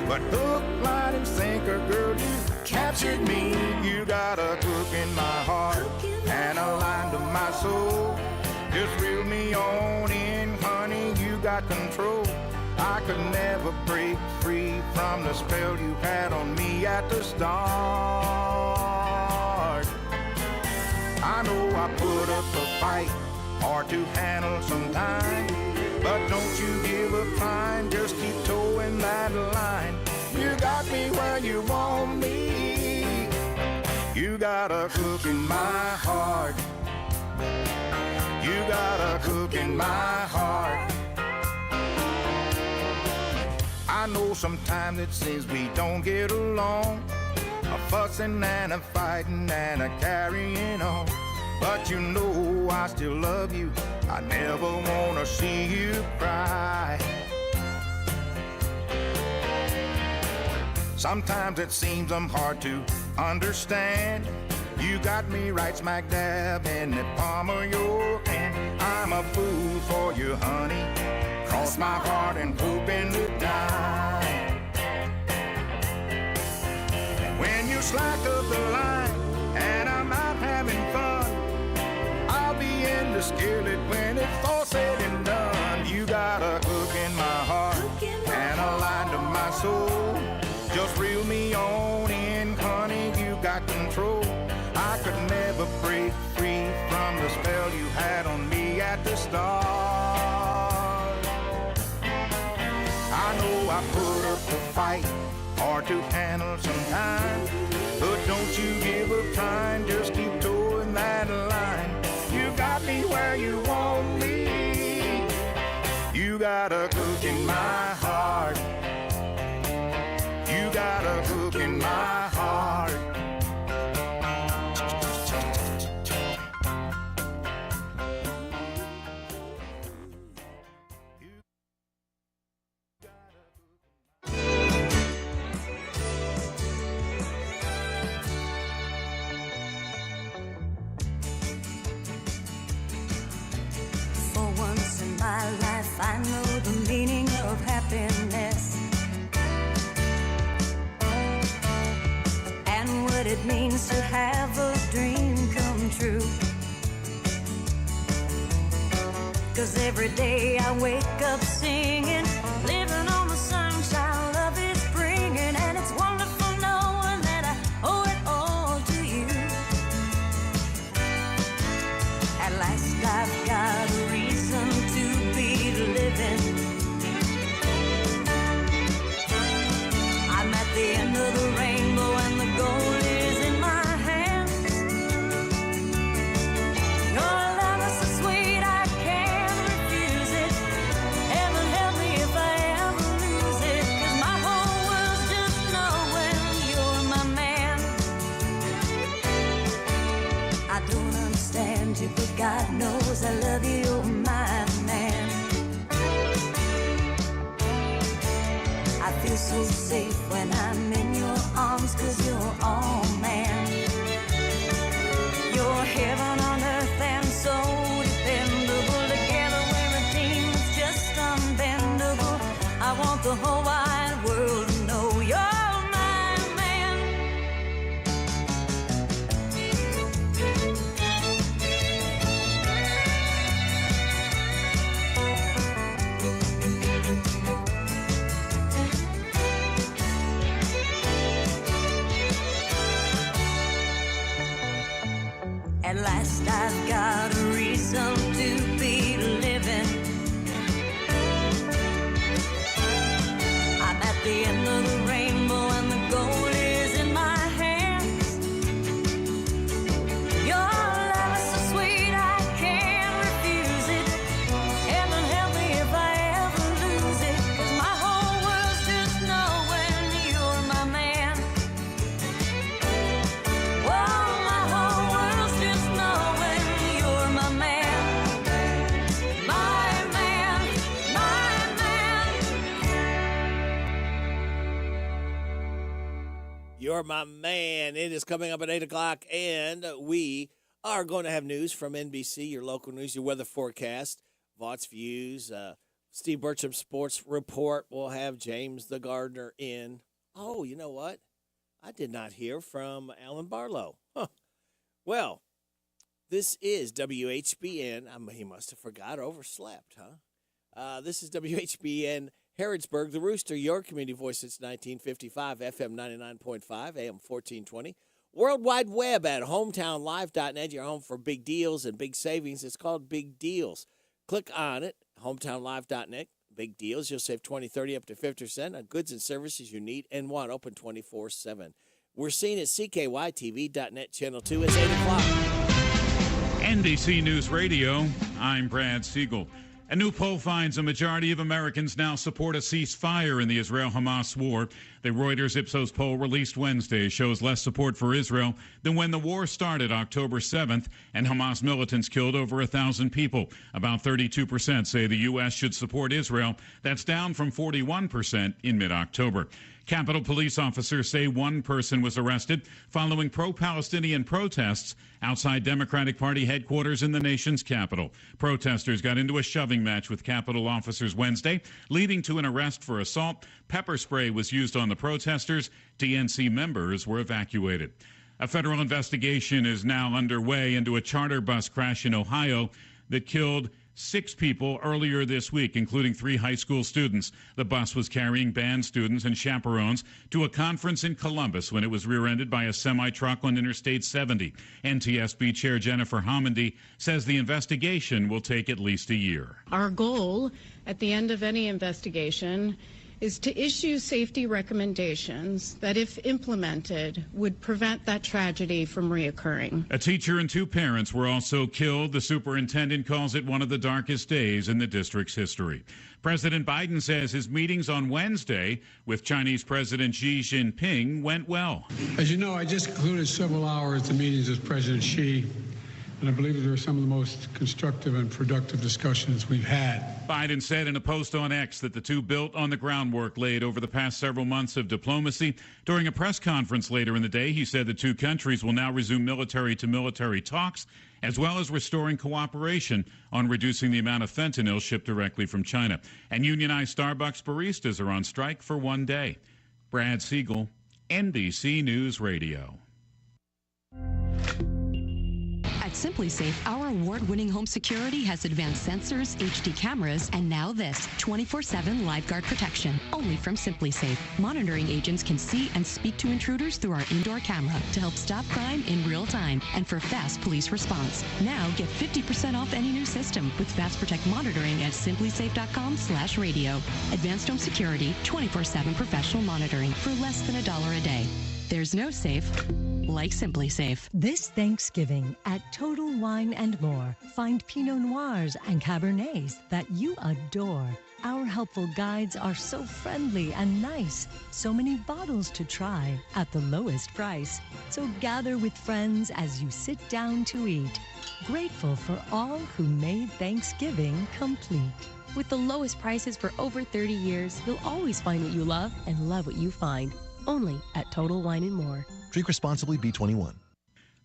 But hook, line, and sinker, girl, you captured me. You got a hook in my heart and a line to my soul. Just reel me on in, honey, you got control. I could never break free from the spell you had on me at the start. I know I put up a fight, hard to handle sometimes. But don't you give up trying, just keep towing that line. You got me where you want me. You got a hook in my heart. You got a hook in my heart. I know sometimes it seems we don't get along. A fussing and a fighting and a carrying on. But you know I still love you. I never wanna see you cry. Sometimes it seems I'm hard to understand. You got me right smack dab in the palm of your hand. I'm a fool for you, honey. Cross my heart and hoping to die. When you slack up the line and I'm out having fun, I'll be in the skillet when it's all said and done. You got a hook in my heart and a line to my soul. Just reel me on in, honey, you got control. I could never break free from the spell you had on me at the start. I know I put up a fight, hard to handle sometimes, but don't you give up trying, just keep towing that line. You got me where you want me. You got a hook in my heart. You got a hook in my heart. For once in my life, I know the meaning of happiness and what it means to have a dream come true. 'Cause every day I wake up singing, living on the sunshine love is bringing, and it's wonderful knowing that I owe it all to you. At last I've got a reason to be living. I'm at the end of the rainbow and the goal is in my hands. Your love is so sweet I can't refuse it. Heaven help me if I ever lose it. 'Cause my whole world's just knowing you're my man. I don't understand you, but God knows I love you, you're my man. I feel so safe when I'm in your arms, 'cause you're all man. You're heaven on earth and so dependable. Together we're a team that's just unbendable. I want the whole wide world to know you're my man. At last I've got a reason to be living. I'm at the end of the rainbow and the goal is in my hands. Your love is so sweet I can't refuse it. Heaven help me if I ever lose it. 'Cause my whole world's just knowing you're my man. Whoa, my whole world's just knowing you're my man. My man, my man. You're my man. It is coming up at 8 o'clock, and we are going to have news from NBC, your local news, your weather forecast, Vaught's Views, Steve Burcham's Sports Report. We'll have James the Gardener in. Oh, you know what? I did not hear from Alan Barlow. Huh. Well, this is WHBN. He must have forgot or overslept, huh? This is WHBN Harrodsburg, the Rooster, your community voice since 1955, FM 99.5, AM 1420. World Wide Web at hometownlive.net, your home for big deals and big savings. It's called Big Deals. Click on it, hometownlive.net. Big deals. You'll save 20, 30, up to 50% on goods and services you need and want. Open 24/7. We're seen at CKYTV.net, Channel 2. It's 8 o'clock. NBC News Radio, I'm Brad Siegel. A new poll finds a majority of Americans now support a ceasefire in the Israel-Hamas war. The Reuters Ipsos poll released Wednesday shows less support for Israel than when the war started October 7th and Hamas militants killed over 1,000 people. About 32% say the U.S. should support Israel. That's down from 41% in mid-October. Capitol police officers say one person was arrested following pro-Palestinian protests outside Democratic Party headquarters in the nation's capital. Protesters got into a shoving match with Capitol officers Wednesday, leading to an arrest for assault. Pepper spray was used on the protesters. DNC members were evacuated. A federal investigation is now underway into a charter bus crash in Ohio that killed 6 people earlier this week, including 3 high school students. The bus was carrying band students and chaperones to a conference in Columbus when it was rear-ended by a semi-truck on Interstate 70. NTSB Chair Jennifer Homendy says the investigation will take at least a year. Our goal at the end of any investigation is to issue safety recommendations that, if implemented, would prevent that tragedy from reoccurring. A teacher and 2 parents were also killed. The superintendent calls it one of the darkest days in the district's history. President Biden says his meetings on Wednesday with Chinese President Xi Jinping went well. As you know, I just concluded several hours of meetings with President Xi, and I believe there are some of the most constructive and productive discussions we've had. Biden said in a post on X that the two built on the groundwork laid over the past several months of diplomacy. During a press conference later in the day, he said the 2 countries will now resume military-to-military talks, as well as restoring cooperation on reducing the amount of fentanyl shipped directly from China. And unionized Starbucks baristas are on strike for 1 day. Brad Siegel, NBC News Radio. At Simply Safe, our award-winning home security has advanced sensors, HD cameras, and now this 24/7 LiveGuard protection, only from Simply Safe. Monitoring agents can see and speak to intruders through our indoor camera to help stop crime in real time and for fast police response. Now get 50% off any new system with Fast Protect monitoring at simplysafe.com/radio. Advanced home security, 24/7 professional monitoring for less than $1 a day. There's no safe like Simply Safe. This Thanksgiving at Total Wine and More, find Pinot Noirs and Cabernets that you adore. Our helpful guides are so friendly and nice. So many bottles to try at the lowest price. So gather with friends as you sit down to eat. Grateful for all who made Thanksgiving complete. With the lowest prices for over 30 years, you'll always find what you love and love what you find. Only at Total Wine & More. Drink responsibly, B21.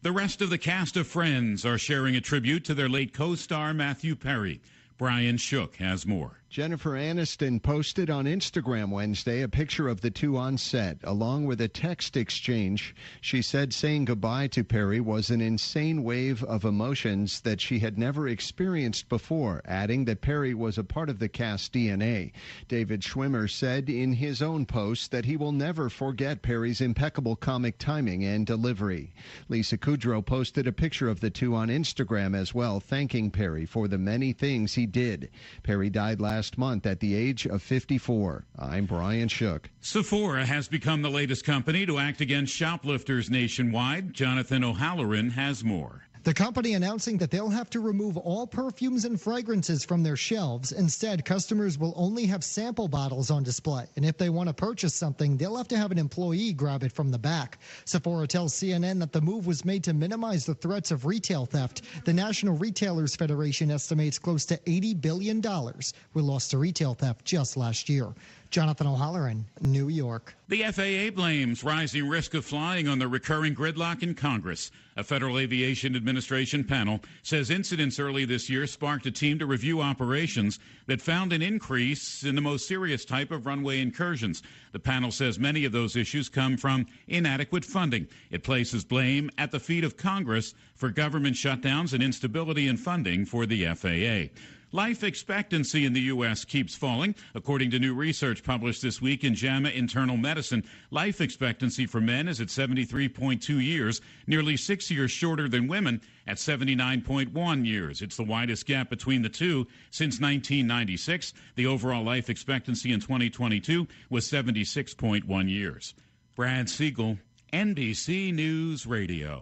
The rest of the cast of Friends are sharing a tribute to their late co-star Matthew Perry. Brian Shook has more. Jennifer Aniston posted on Instagram Wednesday a picture of the two on set, along with a text exchange. She said saying goodbye to Perry was an insane wave of emotions that she had never experienced before, adding that Perry was a part of the cast DNA. David Schwimmer said in his own post that he will never forget Perry's impeccable comic timing and delivery. Lisa Kudrow posted a picture of the two on Instagram as well, thanking Perry for the many things he did. Perry died last month at the age of 54. I'm Brian Shook. Sephora has become the latest company to act against shoplifters nationwide. Jonathan O'Halloran has more. The company announcing that they'll have to remove all perfumes and fragrances from their shelves. Instead, customers will only have sample bottles on display. And if they want to purchase something, they'll have to have an employee grab it from the back. Sephora tells CNN that the move was made to minimize the threats of retail theft. The National Retailers Federation estimates close to $80 billion were lost to retail theft just last year. Jonathan O'Halloran, New York. The FAA blames rising risk of flying on the recurring gridlock in Congress. A Federal Aviation Administration panel says incidents early this year sparked a team to review operations that found an increase in the most serious type of runway incursions. The panel says many of those issues come from inadequate funding. It places blame at the feet of Congress for government shutdowns and instability in funding for the FAA. Life expectancy in the U.S. keeps falling. According to new research published this week in JAMA Internal Medicine, life expectancy for men is at 73.2 years, nearly 6 years shorter than women at 79.1 years. It's the widest gap between the two since 1996. The overall life expectancy in 2022 was 76.1 years. Brad Siegel, NBC News Radio.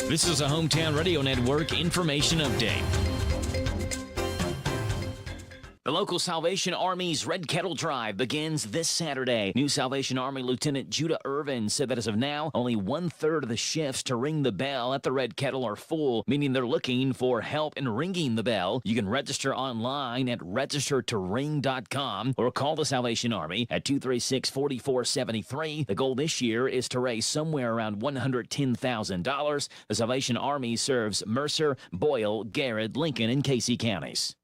This is a Hometown Radio Network information update. The The local Salvation Army's Red Kettle Drive begins this Saturday. New Salvation Army Lieutenant Judah Irvin said that as of now, only 1/3 of the shifts to ring the bell at the Red Kettle are full, meaning they're looking for help in ringing the bell. You can register online at registertoring.com or call the Salvation Army at 236-4473. The goal this year is to raise somewhere around $110,000. The Salvation Army serves Mercer, Boyle, Garrett, Lincoln, and Casey counties.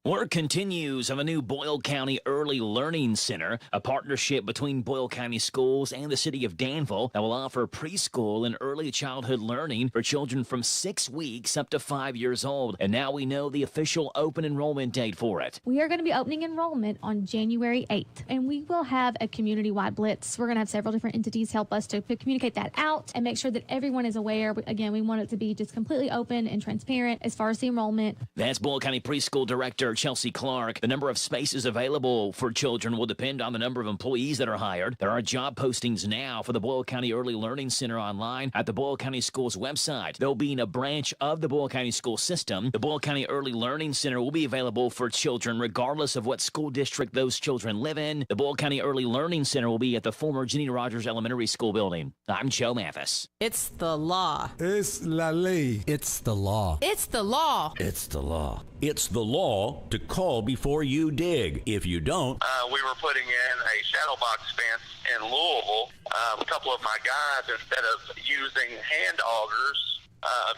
Work continues on a new Boyle County Early Learning Center, a partnership between Boyle County Schools and the city of Danville that will offer preschool and early childhood learning for children from 6 weeks up to 5 years old. And now we know the official open enrollment date for it. We are going to be opening enrollment on January 8th, and we will have a community-wide blitz. We're going to have several different entities help us to communicate that out and make sure that everyone is aware. Again, we want it to be just completely open and transparent as far as the enrollment. That's Boyle County Preschool Director Chelsea Clark. The number of spaces available for children will depend on the number of employees that are hired. There are job postings now for the Boyle County Early Learning Center online at the Boyle County Schools website. They'll be in a branch of the Boyle County School System. The Boyle County Early Learning Center will be available for children regardless of what school district those children live in. The Boyle County Early Learning Center will be at the former Jenny Rogers Elementary School building. I'm Joe Mathis. It's the law. Es la ley. It's the law. It's the law. It's the law. It's the law to call before you dig. If you don't, we were putting in a shadow box fence in Louisville. A couple of my guys, instead of using hand augers,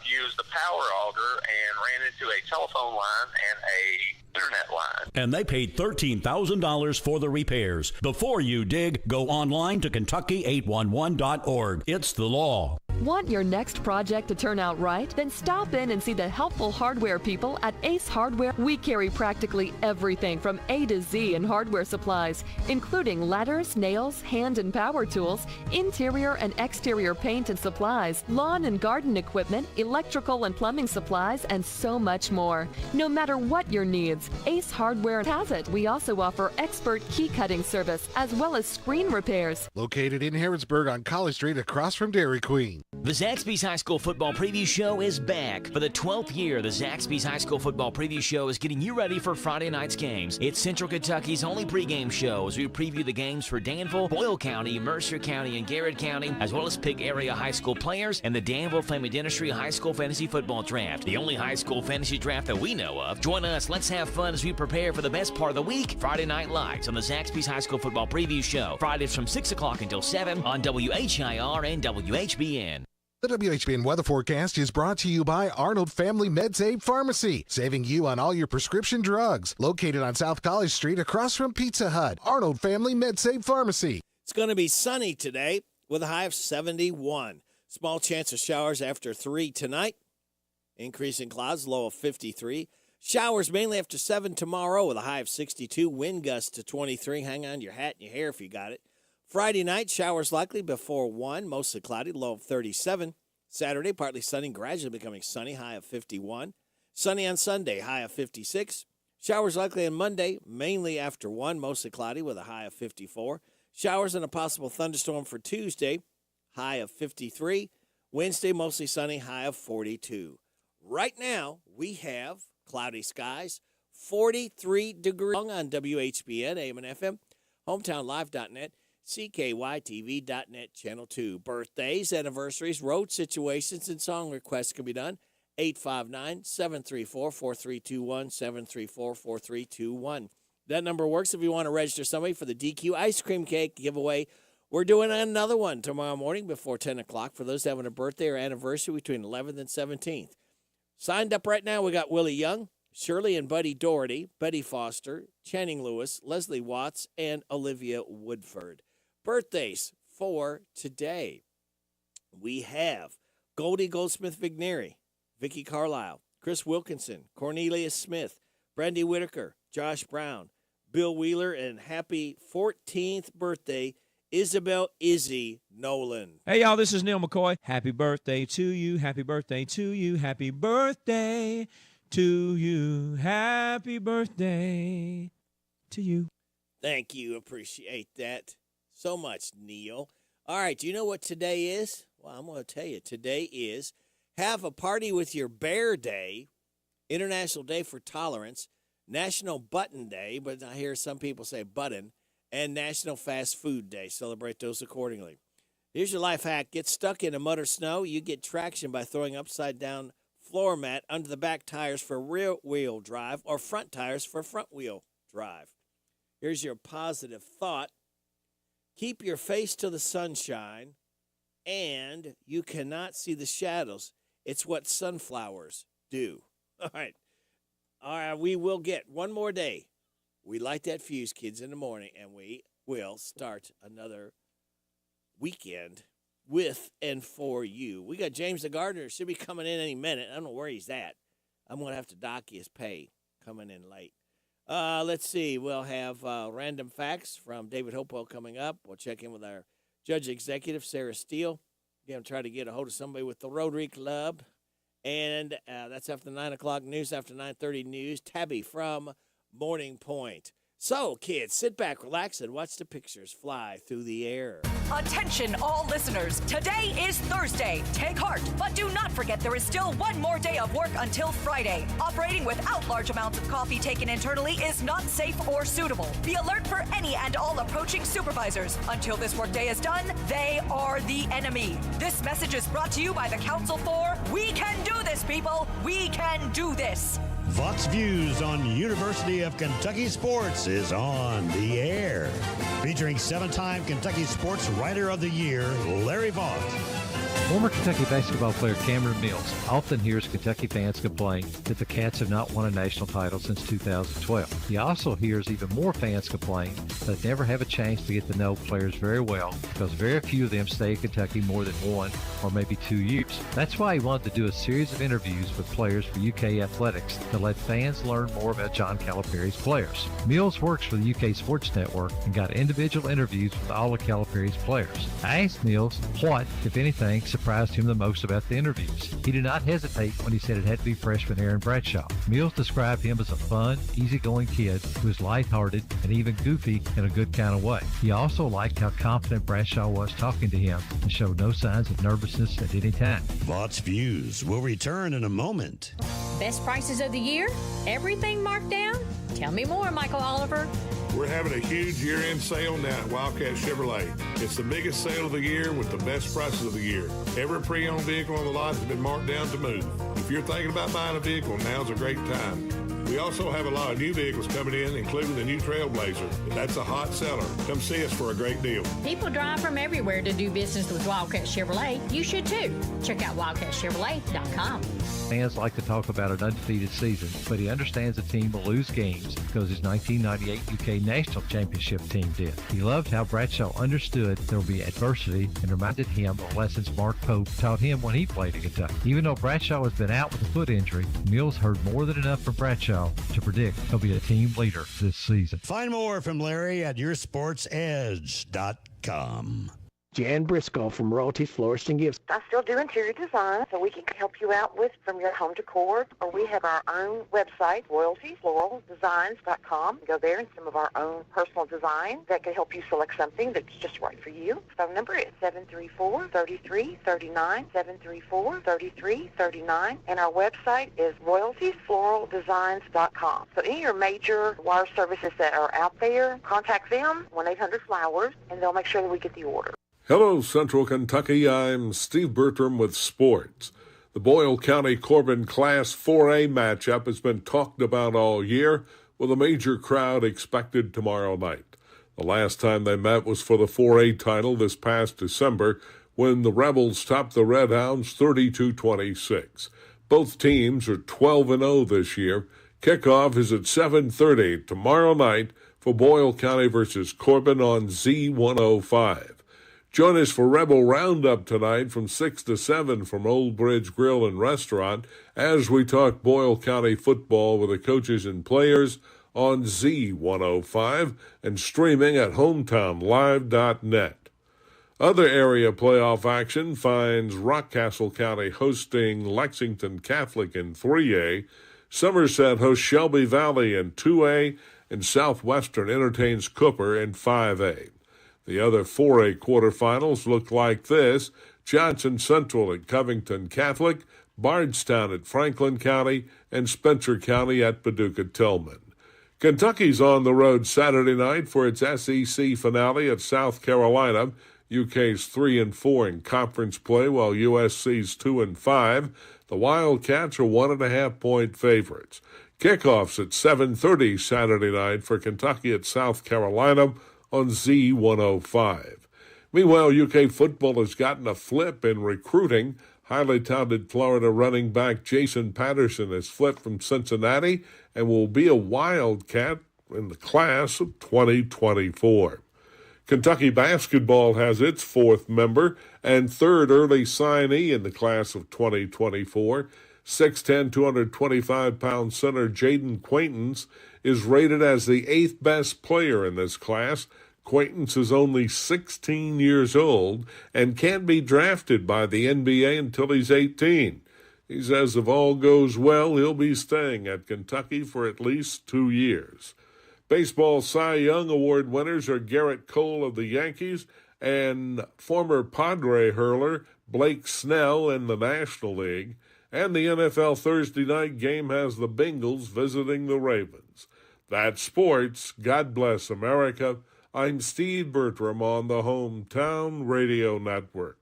used the power auger and ran into a telephone line and a internet line. And they paid $13,000 for the repairs. Before you dig, go online to Kentucky811.org. It's the law. Want your next project to turn out right? Then stop in and see the helpful hardware people at Ace Hardware. We carry practically everything from A to Z in hardware supplies, including ladders, nails, hand and power tools, interior and exterior paint and supplies, lawn and garden equipment, electrical and plumbing supplies, and so much more. No matter what your needs, Ace Hardware has it. We also offer expert key cutting service as well as screen repairs. Located in Harrodsburg on College Street across from Dairy Queen. The Zaxby's High School Football Preview Show is back. For the 12th year, the Zaxby's High School Football Preview Show is getting you ready for Friday night's games. It's Central Kentucky's only pregame show as we preview the games for Danville, Boyle County, Mercer County, and Garrett County, as well as pick area high school players and the Danville Family Dentistry High School Fantasy Football Draft, the only high school fantasy draft that we know of. Join us. Let's have fun as we prepare for the best part of the week, Friday Night Lights, on the Zaxby's High School Football Preview Show. Fridays from 6 o'clock until 7 on WHIR and WHBN. The WHBN weather forecast is brought to you by Arnold Family MedSave Pharmacy, saving you on all your prescription drugs. Located on South College Street across from Pizza Hut. Arnold Family MedSave Pharmacy. It's going to be sunny today with a high of 71. Small chance of showers after 3 tonight. Increasing clouds, low of 53. Showers mainly after 7 tomorrow with a high of 62. Wind gusts to 23. Hang on your hat and your hair if you got it. Friday night, showers likely before 1, mostly cloudy, low of 37. Saturday, partly sunny, gradually becoming sunny, high of 51. Sunny on Sunday, high of 56. Showers likely on Monday, mainly after 1, mostly cloudy with a high of 54. Showers and a possible thunderstorm for Tuesday, high of 53. Wednesday, mostly sunny, high of 42. Right now, we have cloudy skies, 43 degrees on WHBN, AM and FM, hometownlive.net. CKYTV.net, Channel 2. Birthdays, anniversaries, road situations, and song requests can be done. 859-734-4321, 734-4321. That number works if you want to register somebody for the DQ ice cream cake giveaway. We're doing another one tomorrow morning before 10 o'clock for those having a birthday or anniversary between 11th and 17th. Signed up right now, we got Willie Young, Shirley and Buddy Doherty, Betty Foster, Channing Lewis, Leslie Watts, and Olivia Woodford. Birthdays for today. We have Goldie Goldsmith-Vigneri, Vicky Carlisle, Chris Wilkinson, Cornelius Smith, Brandy Whitaker, Josh Brown, Bill Wheeler, and happy 14th birthday, Isabel Izzy Nolan. Hey, y'all, this is Neil McCoy. Happy birthday to you. Happy birthday to you. Happy birthday to you. Happy birthday to you. Thank you. Appreciate that so much, Neil. All right, do you know what today is? Well, I'm going to tell you. Today is Have a Party with Your Bear Day, International Day for Tolerance. National Button Day, but I hear some people say button, and National Fast Food Day. Celebrate those accordingly. Here's your life hack. Get stuck in a mud or snow. You get traction by throwing upside down floor mat under the back tires for rear wheel drive or front tires for front wheel drive. Here's your positive thought. Keep your face to the sunshine, and you cannot see the shadows. It's what sunflowers do. All right. We will get one more day. We light that fuse, kids, in the morning, and we will start another weekend with and for you. We got James the Gardener. Should be coming in any minute. I don't know where he's at. I'm going to have to dock his pay coming in late. Let's see. We'll have random facts from David Hopewell coming up. We'll check in with our judge executive, Sarah Steele. Again, try to get a hold of somebody with the Rotary Club. And that's after the 9 o'clock news, after 9:30 news. Tabby from Morning Point. So, kids, sit back, relax, and watch the pictures fly through the air. Attention, all listeners. Today is Thursday. Take heart, but do not forget there is still one more day of work until Friday. Operating without large amounts of coffee taken internally is not safe or suitable. Be alert for any and all approaching supervisors. Until this workday is done, they are the enemy. This message is brought to you by the Council for We Can Do This, people. We can do this. Vought's Views on University of Kentucky Sports is on the air. Featuring 7-time Kentucky Sports Writer of the Year, Larry Vaught. Former Kentucky basketball player Cameron Mills often hears Kentucky fans complain that the Cats have not won a national title since 2012. He also hears even more fans complain that they never have a chance to get to know players very well because very few of them stay in Kentucky more than 1 or maybe 2 years. That's why he wanted to do a series of interviews with players for UK Athletics to let fans learn more about John Calipari's players. Mills works for the UK Sports Network and got individual interviews with all of Calipari's players. I asked Mills what, if anything, surprised him the most about the interviews. He did not hesitate when he said it had to be freshman Aaron Bradshaw. Mills described him as a fun, easygoing kid who was lighthearted and even goofy in a good kind of way. He also liked how confident Bradshaw was talking to him and showed no signs of nervousness at any time. Vought's Views will return in a moment. Best prices of the year? Everything marked down? Tell me more, Michael Oliver. We're having a huge year-end sale now at Wildcat Chevrolet. It's the biggest sale of the year with the best prices of the year. Every pre-owned vehicle on the lot has been marked down to move. If you're thinking about buying a vehicle, now's a great time. We also have a lot of new vehicles coming in, including the new Trailblazer. That's a hot seller. Come see us for a great deal. People drive from everywhere to do business with Wildcat Chevrolet. You should too. Check out wildcatchevrolet.com. Fans like to talk about an undefeated season, but he understands the team will lose games because his 1998 UK National Championship team did. He loved how Bradshaw understood there would be adversity and reminded him of lessons Mark Pope taught him when he played in Kentucky. Even though Bradshaw has been out with a foot injury, Mills heard more than enough from Bradshaw to predict he'll be a team leader this season. Find more from Larry at yoursportsedge.com. Jan Briscoe from Royalty Florist and Gifts. I still do interior design, so we can help you out with from your home decor. Or we have our own website, royaltyfloraldesigns.com. Go there and some of our own personal design that can help you select something that's just right for you. Phone number is 734-3339, 734-3339. And our website is royaltyfloraldesigns.com. So any of your major wire services that are out there, contact them, 1-800-FLOWERS, and they'll make sure that we get the order. Hello, Central Kentucky. I'm Steve Bertram with sports. The Boyle County Corbin Class 4A matchup has been talked about all year, with a major crowd expected tomorrow night. The last time they met was for the 4A title this past December, when the Rebels topped the Redhounds 32-26. Both teams are 12-0 this year. Kickoff is at 7:30 tomorrow night for Boyle County versus Corbin on Z105. Join us for Rebel Roundup tonight from 6 to 7 from Old Bridge Grill and Restaurant as we talk Boyle County football with the coaches and players on Z105 and streaming at hometownlive.net. Other area playoff action finds Rockcastle County hosting Lexington Catholic in 3A, Somerset hosts Shelby Valley in 2A, and Southwestern entertains Cooper in 5A. The other 4A quarterfinals look like this: Johnson Central at Covington Catholic, Bardstown at Franklin County, and Spencer County at Paducah Tillman. Kentucky's on the road Saturday night for its SEC finale at South Carolina. UK's 3-4 in conference play, while USC's 2-5. The Wildcats are 1.5-point favorites. Kickoffs at 7:30 Saturday night for Kentucky at South Carolina on Z105. Meanwhile, UK football has gotten a flip in recruiting. Highly touted Florida running back Jason Patterson has flipped from Cincinnati and will be a Wildcat in the class of 2024. Kentucky basketball has its fourth member and third early signee in the class of 2024. 6'10", 225-pound center Jaden Quaintance is rated as the eighth best player in this class. Quaintance is only 16 years old and can't be drafted by the NBA until he's 18. He says if all goes well, he'll be staying at Kentucky for at least 2 years. Baseball Cy Young Award winners are Garrett Cole of the Yankees and former Padre hurler Blake Snell in the National League. And the NFL Thursday night game has the Bengals visiting the Ravens. That's sports. God bless America. I'm Steve Bertram on the Hometown Radio Network.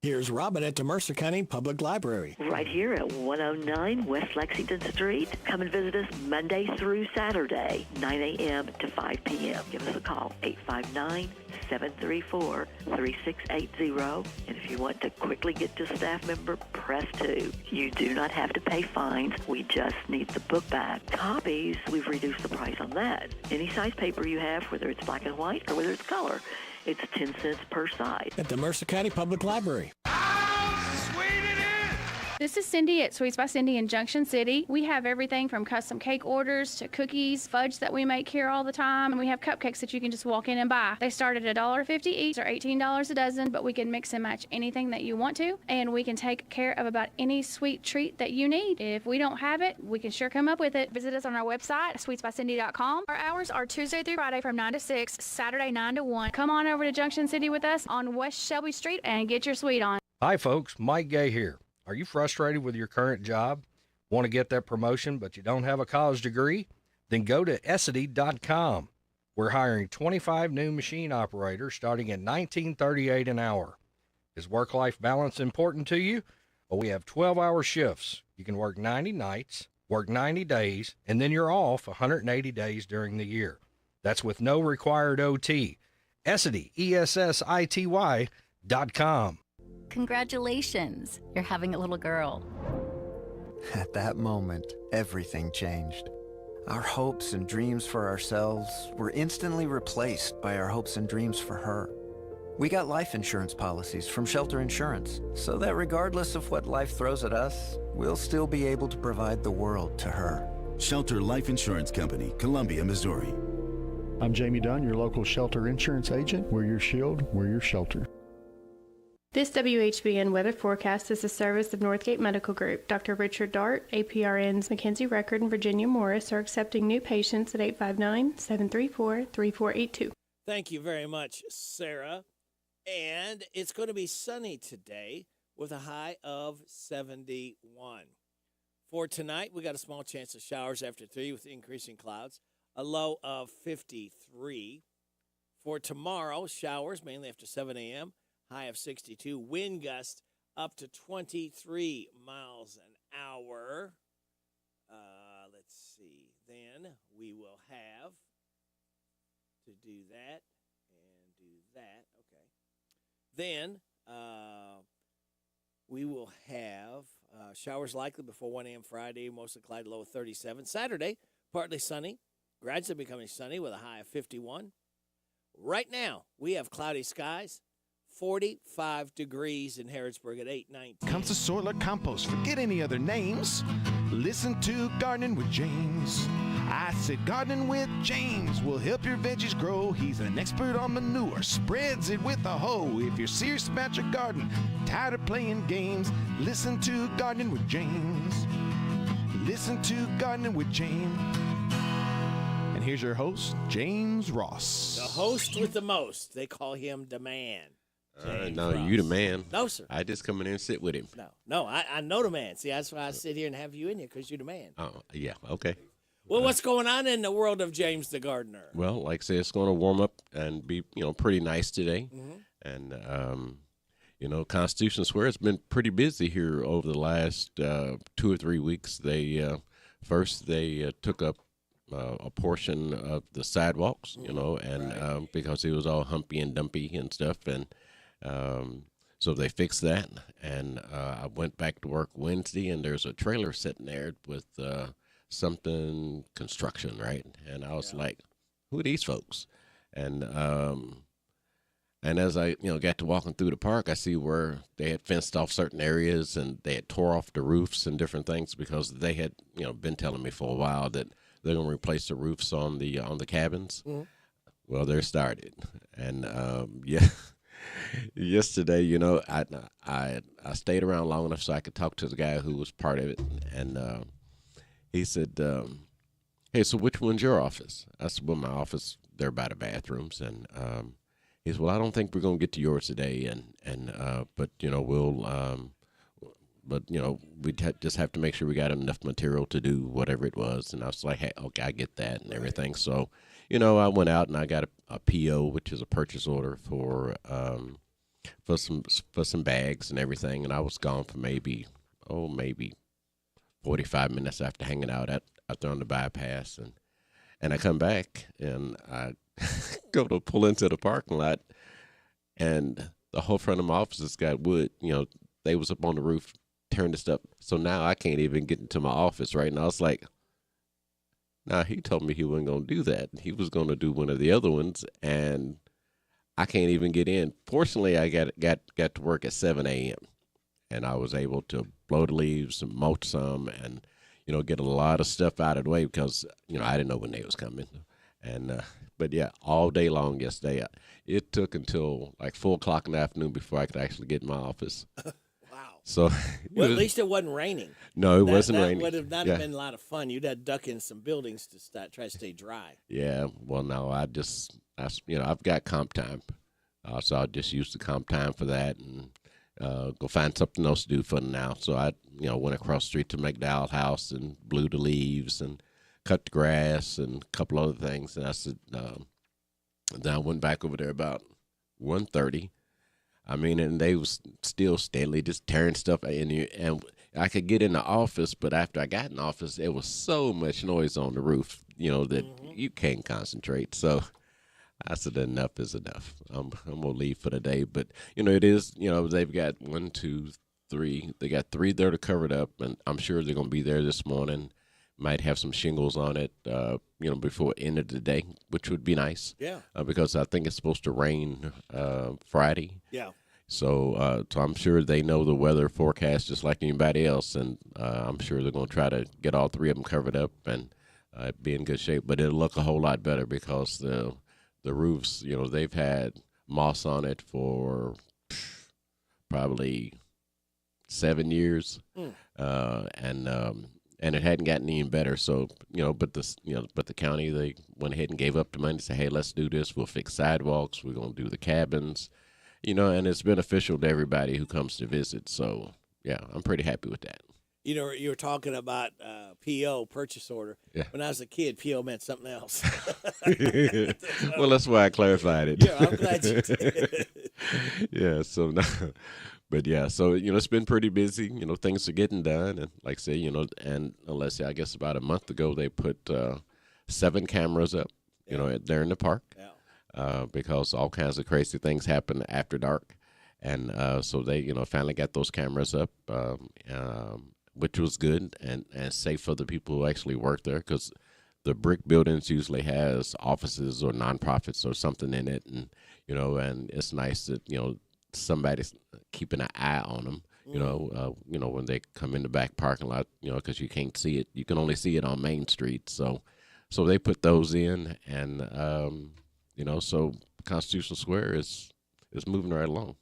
Here's Robin at the Mercer County Public Library. Right here at 109 West Lexington Street. Come and visit us Monday through Saturday, 9 a.m. to 5 p.m. Give us a call, 859-734-3680. And if you want to quickly get to a staff member, press 2. You do not have to pay fines. We just need the book back. Copies, we've reduced the price on that. Any size paper you have, whether it's black and white or whether it's color, it's 10 cents per side. At the Mercer County Public Library. This is Cindy at Sweets by Cindy in Junction City. We have everything from custom cake orders to cookies, fudge that we make here all the time, and we have cupcakes that you can just walk in and buy. They start at $1.50 each or $18 a dozen, but we can mix and match anything that you want to, and we can take care of about any sweet treat that you need. If we don't have it, we can sure come up with it. Visit us on our website, sweetsbycindy.com. Our hours are Tuesday through Friday from 9 to 6, Saturday 9 to 1. Come on over to Junction City with us on West Shelby Street and get your sweet on. Hi, folks. Mike Gay here. Are you frustrated with your current job? Want to get that promotion, but you don't have a college degree? Then go to Essity.com. We're hiring 25 new machine operators starting at $19.38 an hour. Is work-life balance important to you? Well, we have 12-hour shifts. You can work 90 nights, work 90 days, and then you're off 180 days during the year. That's with no required OT. Essity, ESSITY.com. Congratulations, you're having a little girl. At that moment, everything changed. Our hopes and dreams for ourselves were instantly replaced by our hopes and dreams for her. We got life insurance policies from Shelter Insurance, so that regardless of what life throws at us, we'll still be able to provide the world to her. Shelter Life Insurance Company, Columbia, Missouri. I'm Jamie Dunn, your local Shelter Insurance agent. We're your shield, we're your shelter. This WHBN weather forecast is a service of Northgate Medical Group. Dr. Richard Dart, APRN's Mackenzie Record, and Virginia Morris are accepting new patients at 859-734-3482. Thank you very much, Sarah. And it's going to be sunny today with a high of 71. For tonight, we got a small chance of showers after 3 with increasing clouds, a low of 53. For tomorrow, showers mainly after 7 a.m., high of 62, wind gust up to 23 miles an hour. Let's see. Then we will have to do that and do that. Okay. Then we will have showers likely before 1 a.m. Friday, mostly cloudy, low of 37. Saturday, partly sunny, gradually becoming sunny with a high of 51. Right now, we have cloudy skies. 45 degrees in Harrodsburg at 8:19. Comes to soil or compost, forget any other names. Listen to Gardening with James. I said Gardening with James will help your veggies grow. He's an expert on manure, spreads it with a hoe. If you're serious about your garden, tired of playing games, listen to Gardening with James. Listen to Gardening with James. And here's your host, James Ross. The host with the most. They call him the man. No, you the man. No, sir. I just come in there and sit with him. No, I know the man. See, that's why I sit here and have you in here, because you're the man. Oh, yeah, okay. Well, what's going on in the world of James the Gardener? Well, like I say, it's going to warm up and be, pretty nice today. Mm-hmm. And, Constitution Square has been pretty busy here over the last 2 or 3 weeks. They first took up a portion of the sidewalks, and because it was all humpy and dumpy and stuff, and so they fixed that. And I went back to work Wednesday, and there's a trailer sitting there with something construction, right? And I was like, who are these folks? And as I, got to walking through the park, I see where they had fenced off certain areas and they had tore off the roofs and different things because they had, been telling me for a while that they're going to replace the roofs on the cabins. Mm-hmm. Well, they're started. And, yesterday, I stayed around long enough so I could talk to the guy who was part of it. And he said, hey, so which one's your office? I said, well, my office, they're by the bathrooms. And he said, well, I don't think we're going to get to yours today. But we just have to make sure we got enough material to do whatever it was. And I was like, hey, okay, I get that and everything. So, I went out and I got a PO, which is a purchase order for some bags and everything. And I was gone for maybe 45 minutes after hanging out out there on the bypass. And I come back and I go to pull into the parking lot, and the whole front of my office has got wood. They was up on the roof, turned this up. So now I can't even get into my office right now. It's like, nah, he told me he wasn't going to do that. He was going to do one of the other ones, and I can't even get in. Fortunately, I got to work at 7 a.m., and I was able to blow the leaves and mulch some and, get a lot of stuff out of the way because, I didn't know when they was coming. And, but yeah, all day long yesterday, it took until like 4 o'clock in the afternoon before I could actually get in my office. Wow. So, well, at least it wasn't raining. No, it wasn't raining. That would have not been a lot of fun. You'd have to duck in some buildings to try to stay dry. Yeah. Well, no, I've got comp time. So I'll just use the comp time for that and go find something else to do for now. So I, went across the street to McDowell House and blew the leaves and cut the grass and a couple other things. And I said, then I went back over there about 1:30. I mean, and they was still steadily just tearing stuff in here. And I could get in the office, but after I got in the office, there was so much noise on the roof, that you can't concentrate. So I said, enough is enough. I'm going to leave for the day. But, it is, they've got 1, 2, 3. They got 3 that are covered up, and I'm sure they're going to be there this morning. Might have some shingles on it, before the end of the day, which would be nice. Yeah. Because I think it's supposed to rain Friday. Yeah. So I'm sure they know the weather forecast just like anybody else, and I'm sure they're going to try to get all 3 of them covered up and be in good shape. But it'll look a whole lot better because the roofs, they've had moss on it for probably 7 years, and it hadn't gotten any better. So, but the county, they went ahead and gave up the money to say, hey, let's do this. We'll fix sidewalks. We're going to do the cabins, and it's beneficial to everybody who comes to visit. So, yeah, I'm pretty happy with that. You were talking about PO, purchase order. Yeah. When I was a kid, PO meant something else. Well, that's why I clarified it. Yeah, I'm glad you did. Yeah, so now, but yeah, so, it's been pretty busy. Things are getting done. And like I say, and unless I guess about a month ago, they put 7 cameras up, there in the park. Yeah. Because all kinds of crazy things happen after dark. And so they, finally got those cameras up, which was good and safe for the people who actually work there, because the brick buildings usually has offices or nonprofits or something in it, and and it's nice that somebody's keeping an eye on them. When they come in the back parking lot, because you can't see it, you can only see it on Main Street. So they put those in, and so Constitution Square is moving right along.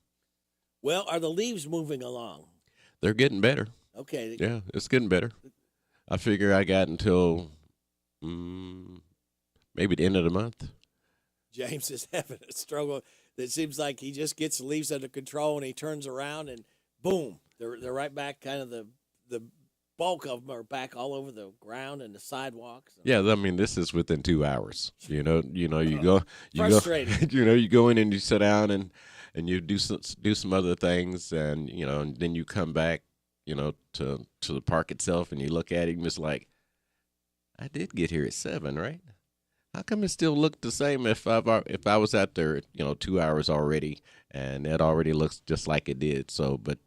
Well, are the leaves moving along? They're getting better. Okay. Yeah, it's getting better. I figure I got until maybe the end of the month. James is having a struggle. It seems like he just gets the leaves under control and he turns around and boom, they're right back, kind of the bulk of them are back all over the ground and the sidewalks. Yeah, I mean, this is within 2 hours. You go, Frustrating. you go in and you sit down and you do some other things, and and then you come back, to the park itself, and you look at it and it's like, I did get here at 7, right? How come it still looked the same if I was out there, 2 hours already, and it already looks just like it did. So, but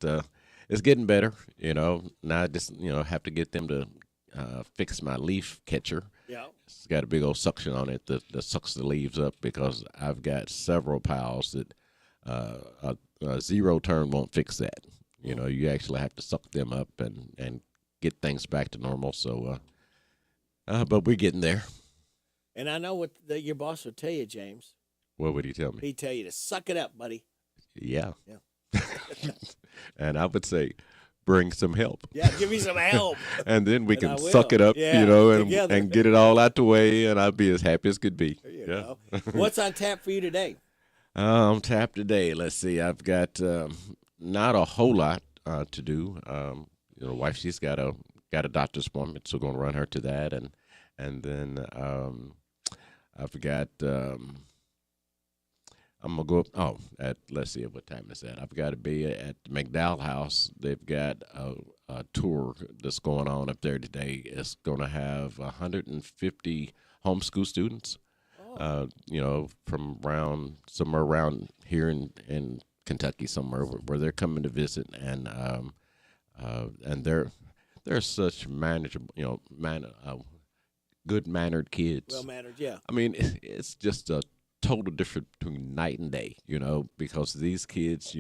it's getting better. Now I just have to get them to fix my leaf catcher. Yeah, it's got a big old suction on it that sucks the leaves up, because I've got several piles that a zero turn won't fix that. You actually have to suck them up and get things back to normal. So, but we're getting there. And I know what your boss would tell you, James. What would he tell me? He'd tell you to suck it up, buddy. Yeah. Yeah. And I would say, bring some help. Yeah, give me some help. And then we And I can will. suck it up, Yeah, and get it all out the way, and I'd be as happy as could be. There you go. What's on tap for you today? On tap today, let's see. I've got not a whole lot to do. Wife, she's got a doctor's appointment, so going to run her to that, and then I've got. I'm gonna go up. Oh, let's see what time is that. I've got to be at the McDowell House. They've got a tour that's going on up there today. It's going to have 150 homeschool students. From somewhere around here in Kentucky, somewhere where they're coming to visit, and they're such manageable, good mannered kids. Well mannered, yeah. I mean, it's just a total difference between night and day, because these kids,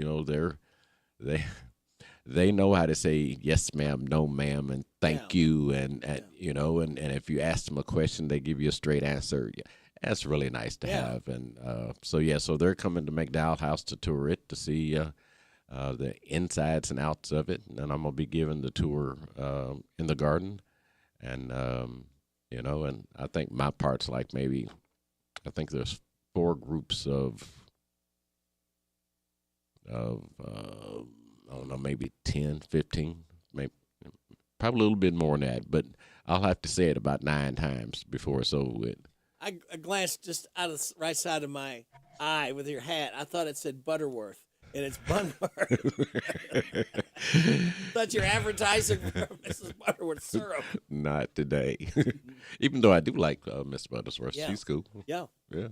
they know how to say yes, ma'am, no, ma'am, and thank you, and if you ask them a question, they give you a straight answer. That's really nice to have, and so they're coming to McDowell House to tour it, to see the insides and outs of it, and I'm gonna be giving the tour in the garden, and and I think my part's like I think there's 4 groups of I don't know, maybe 10, 15, maybe probably a little bit more than that, but I'll have to say it about 9 times before it's over with. I glanced just out of the right side of my eye with your hat. I thought it said Butterworth, and it's Bunworth. Thought you're advertising for Mrs. Butterworth syrup. Not today. Even though I do like Miss Butterworth. Yeah. She's cool. Yeah. Yeah.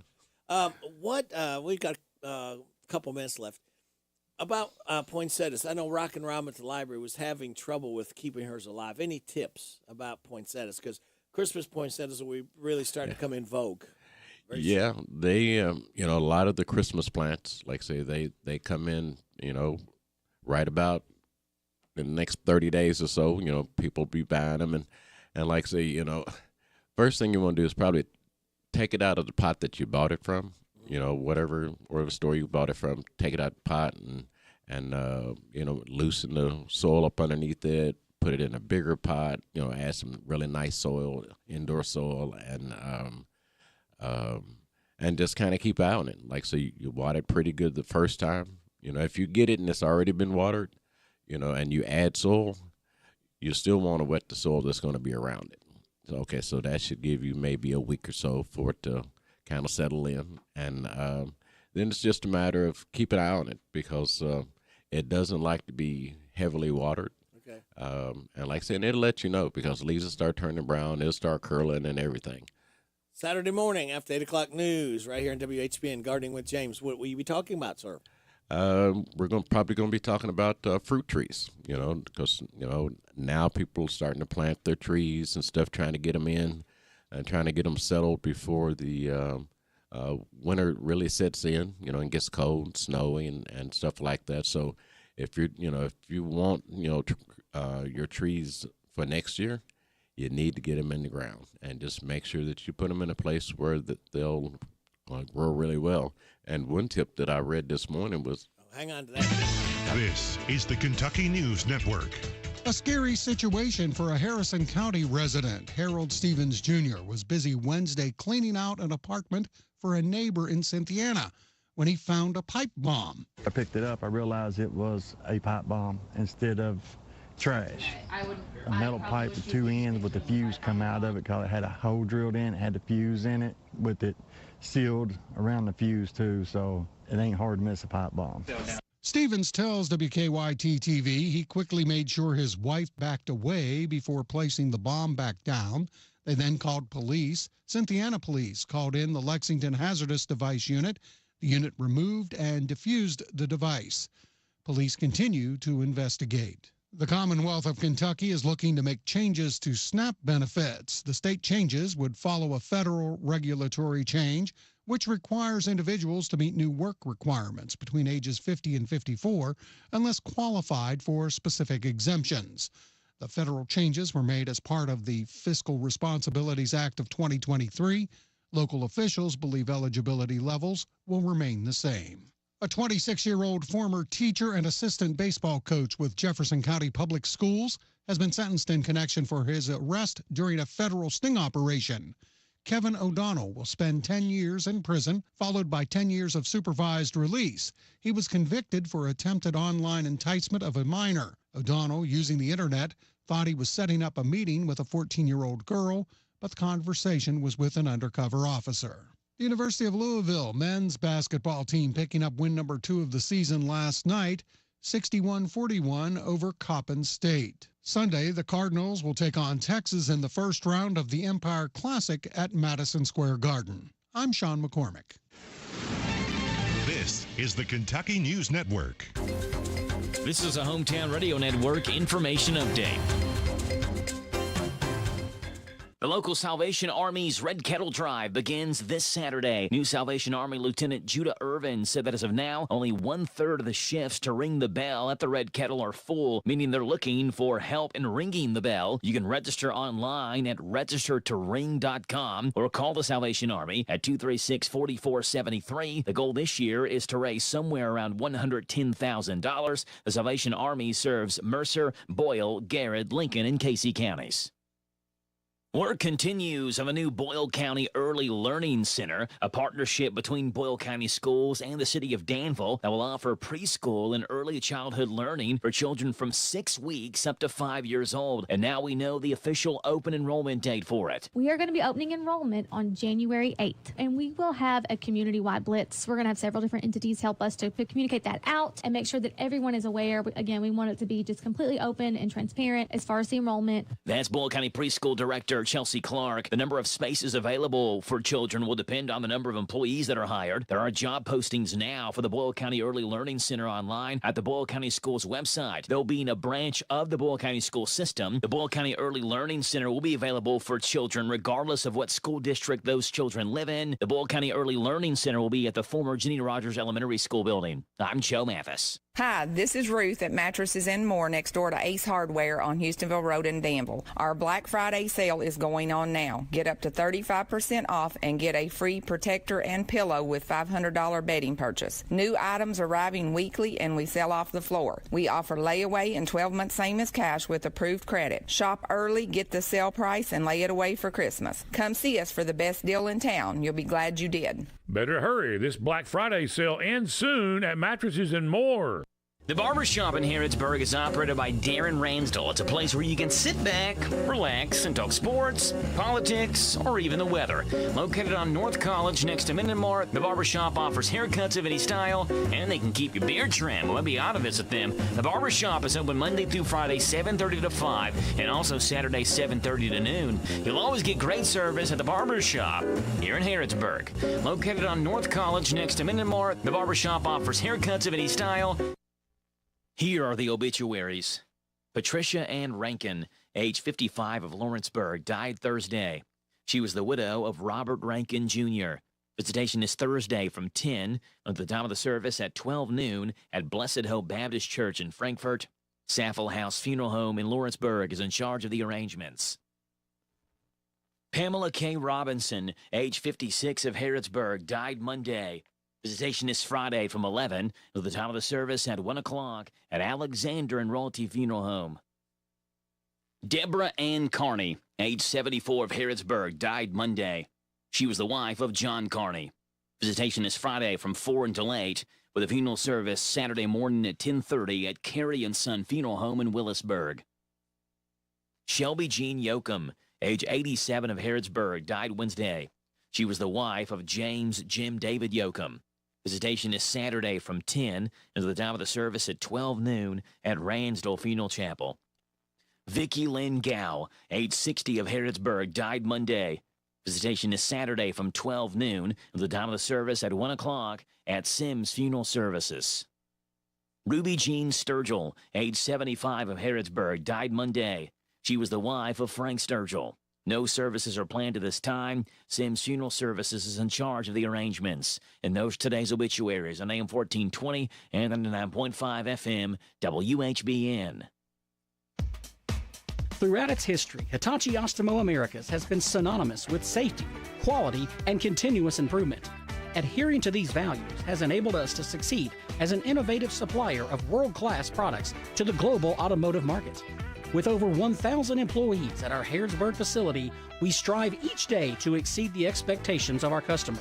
We've got a couple minutes left. About poinsettias, I know Rockin' Robin at the library was having trouble with keeping hers alive. Any tips about poinsettias? Because Christmas poinsettias are really starting to come in vogue. Yeah, they, a lot of the Christmas plants, like say, they come in, right about in the next 30 days or so, people be buying them. And like say, first thing you want to do is probably take it out of the pot that you bought it from, whatever store you bought it from, take it out of the pot and loosen the soil up underneath it, put it in a bigger pot, add some really nice soil, indoor soil, and just kind of keep eye on it. Like, so you water it pretty good the first time. If you get it and it's already been watered, and you add soil, you still want to wet the soil that's going to be around it. So that should give you maybe a week or so for it to kind of settle in. And then it's just a matter of keeping an eye on it, because it doesn't like to be heavily watered. Okay. And like I said, it'll let you know, because leaves will start turning brown, it'll start curling and everything. Saturday morning after 8 o'clock news, right here on WHBN, Gardening with James. What will you be talking about, sir? We're probably going to be talking about fruit trees, because, now people are starting to plant their trees and stuff, trying to get them in and trying to get them settled before the winter really sets in, and gets cold, snowy, and stuff like that. So if you want, your trees for next year, you need to get them in the ground and just make sure that you put them in a place where they'll grow really well. And one tip that I read this morning was... hang on to that. This is the Kentucky News Network. A scary situation for a Harrison County resident. Harold Stevens Jr. was busy Wednesday cleaning out an apartment for a neighbor in Cynthiana when he found a pipe bomb. I picked it up. I realized it was a pipe bomb instead of trash. A metal pipe with two ends with the fuse come out of it because it had a hole drilled in. It had the fuse in it with it sealed around the fuse too, so it ain't hard to miss a pipe bomb. Stevens tells WKYT-TV he quickly made sure his wife backed away before placing the bomb back down. They then called police. Cynthiana police called in the Lexington Hazardous Device Unit. The unit removed and defused the device. Police continue to investigate. The Commonwealth of Kentucky is looking to make changes to SNAP benefits. The state changes would follow a federal regulatory change, which requires individuals to meet new work requirements between ages 50 and 54 unless qualified for specific exemptions. The federal changes were made as part of the Fiscal Responsibilities Act of 2023. Local officials believe eligibility levels will remain the same. A 26-year-old former teacher and assistant baseball coach with Jefferson County Public Schools has been sentenced in connection for his arrest during a federal sting operation. Kevin O'Donnell will spend 10 years in prison, followed by 10 years of supervised release. He was convicted for attempted online enticement of a minor. O'Donnell, using the internet, thought he was setting up a meeting with a 14-year-old girl, but the conversation was with an undercover officer. The University of Louisville men's basketball team picking up win number 2 of the season last night, 61-41 over Coppin State. Sunday, the Cardinals will take on Texas in the first round of the Empire Classic at Madison Square Garden. I'm Sean McCormick. This is the Kentucky News Network. This is a Hometown Radio Network information update. The local Salvation Army's Red Kettle Drive begins this Saturday. New Salvation Army Lieutenant Judah Irvin said that as of now, only 1/3 of the shifts to ring the bell at the Red Kettle are full, meaning they're looking for help in ringing the bell. You can register online at registertoring.com or call the Salvation Army at 236-4473. The goal this year is to raise somewhere around $110,000. The Salvation Army serves Mercer, Boyle, Garrett, Lincoln, and Casey counties. Work continues on a new Boyle County Early Learning Center, a partnership between Boyle County Schools and the city of Danville that will offer preschool and early childhood learning for children from 6 weeks up to 5 years old. And now we know the official open enrollment date for it. We are going to be opening enrollment on January 8th, and we will have a community-wide blitz. We're going to have several different entities help us to communicate that out and make sure that everyone is aware. Again, we want it to be just completely open and transparent as far as the enrollment. That's Boyle County Preschool Director Chelsea Clark. The number of spaces available for children will depend on the number of employees that are hired. There are job postings now for the Boyle County Early Learning Center online at the Boyle County Schools website. They'll be in a branch of the Boyle County School System. The Boyle County Early Learning Center will be available for children regardless of what school district those children live in. The Boyle County Early Learning Center will be at the former Jenny Rogers Elementary School building. I'm Joe Mathis. Hi, this is Ruth at Mattresses and More next door to Ace Hardware on Houstonville Road in Danville. Our Black Friday sale is going on now. Get up to 35% off and get a free protector and pillow with $500 bedding purchase. New items arriving weekly and we sell off the floor. We offer layaway and 12 months same as cash with approved credit. Shop early, get the sale price, and lay it away for Christmas. Come see us for the best deal in town. You'll be glad you did. Better hurry. This Black Friday sale ends soon at Mattresses and More. The Barbershop in Harrodsburg is operated by Darren Ransdell. It's a place where you can sit back, relax, and talk sports, politics, or even the weather. Located on North College next to Minden-Mart, the Barbershop offers haircuts of any style, and they can keep your beard trimmed. Well, be out to visit them. The Barbershop is open Monday through Friday, 7:30 to 5, and also Saturday, 7:30 to noon. You'll always get great service at the Barbershop here in Harrodsburg. Located on North College next to Minden-Mart, the Barbershop offers haircuts of any style. Here are the obituaries. Patricia Ann Rankin, age 55 of Lawrenceburg, died Thursday. She was the widow of Robert Rankin, Jr. Visitation is Thursday from 10 at the time of the service at 12 noon at Blessed Hope Baptist Church in Frankfort. Saffel House Funeral Home in Lawrenceburg is in charge of the arrangements. Pamela K. Robinson, age 56 of Harrodsburg, died Monday. Visitation is Friday from 11 at the time of the service at 1 o'clock at Alexander and Royalty Funeral Home. Deborah Ann Carney, age 74 of Harrodsburg, died Monday. She was the wife of John Carney. Visitation is Friday from 4 until 8 with a funeral service Saturday morning at 10:30 at Carey & Son Funeral Home in Willisburg. Shelby Jean Yoakum, age 87 of Harrodsburg, died Wednesday. She was the wife of James Jim David Yoakum. Visitation is Saturday from 10 until the time of the service at 12 noon at Ransdell Funeral Chapel. Vicki Lynn Gow, age 60 of Harrodsburg, died Monday. Visitation is Saturday from 12 noon until the time of the service at 1 o'clock at Sims Funeral Services. Ruby Jean Sturgill, age 75 of Harrodsburg, died Monday. She was the wife of Frank Sturgill. No services are planned at this time. Sims Funeral Services is in charge of the arrangements. And those today's obituaries on AM 1420 and 99.5 FM WHBN. Throughout its history, Hitachi Astemo Americas has been synonymous with safety, quality, and continuous improvement. Adhering to these values has enabled us to succeed as an innovative supplier of world-class products to the global automotive market. With over 1,000 employees at our Harrodsburg facility, we strive each day to exceed the expectations of our customers.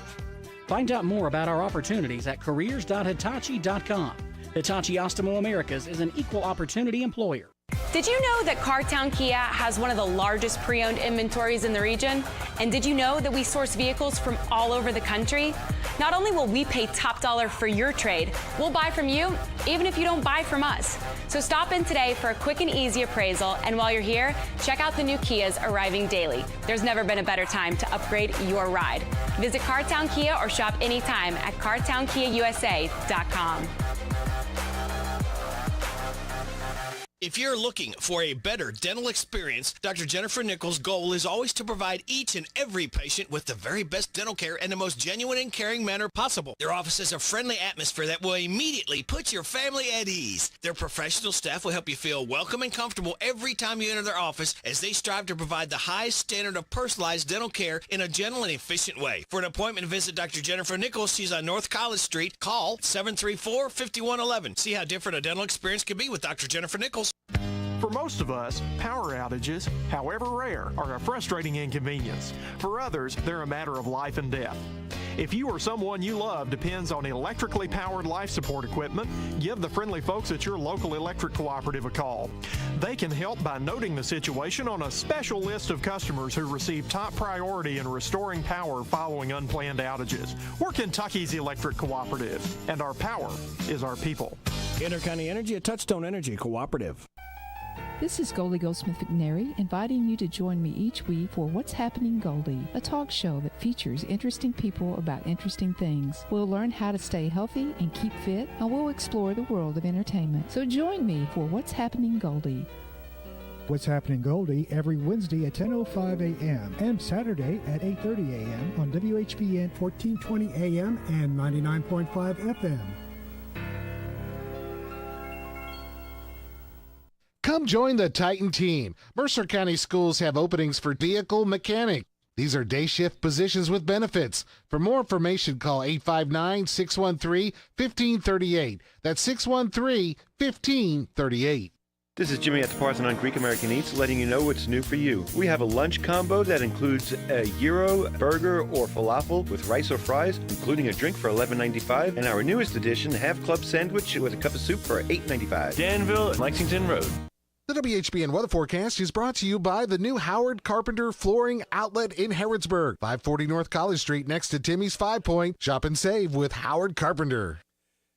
Find out more about our opportunities at careers.hitachi.com. Hitachi Astemo Americas is an equal opportunity employer. Did you know that Cartown Kia has one of the largest pre-owned inventories in the region? And did you know that we source vehicles from all over the country? Not only will we pay top dollar for your trade, we'll buy from you even if you don't buy from us. So stop in today for a quick and easy appraisal, and while you're here, check out the new Kias arriving daily. There's never been a better time to upgrade your ride. Visit Cartown Kia or shop anytime at cartownkiausa.com. If you're looking for a better dental experience, Dr. Jennifer Nichols' goal is always to provide each and every patient with the very best dental care in the most genuine and caring manner possible. Their office has a friendly atmosphere that will immediately put your family at ease. Their professional staff will help you feel welcome and comfortable every time you enter their office as they strive to provide the highest standard of personalized dental care in a gentle and efficient way. For an appointment, visit Dr. Jennifer Nichols. She's on North College Street. Call 734-5111. See how different a dental experience can be with Dr. Jennifer Nichols. For most of us, power outages, however rare, are a frustrating inconvenience. For others, they're a matter of life and death. If you or someone you love depends on electrically powered life support equipment, give the friendly folks at your local electric cooperative a call. They can help by noting the situation on a special list of customers who receive top priority in restoring power following unplanned outages. We're Kentucky's electric cooperative, and our power is our people. Intercounty Energy, a Touchstone Energy cooperative. This is Goldie Goldsmith McNary, inviting you to join me each week for What's Happening Goldie, a talk show that features interesting people about interesting things. We'll learn how to stay healthy and keep fit, and we'll explore the world of entertainment. So join me for What's Happening Goldie. What's Happening Goldie every Wednesday at 10:05 a.m. and Saturday at 8:30 a.m. on WHBN 1420 a.m. and 99.5 FM. Come join the Titan team. Mercer County schools have openings for vehicle mechanic. These are day shift positions with benefits. For more information, call 859-613-1538. That's 613-1538. This is Jimmy at the Parthenon Greek American Eats, letting you know what's new for you. We have a lunch combo that includes a gyro, burger, or falafel with rice or fries, including a drink for $11.95, and our newest addition, half club sandwich with a cup of soup for $8.95. Danville, Lexington Road. The WHBN weather forecast is brought to you by the new Howard Carpenter Flooring Outlet in Harrodsburg, 540 North College Street, next to Timmy's 5 Point. Shop and save with Howard Carpenter.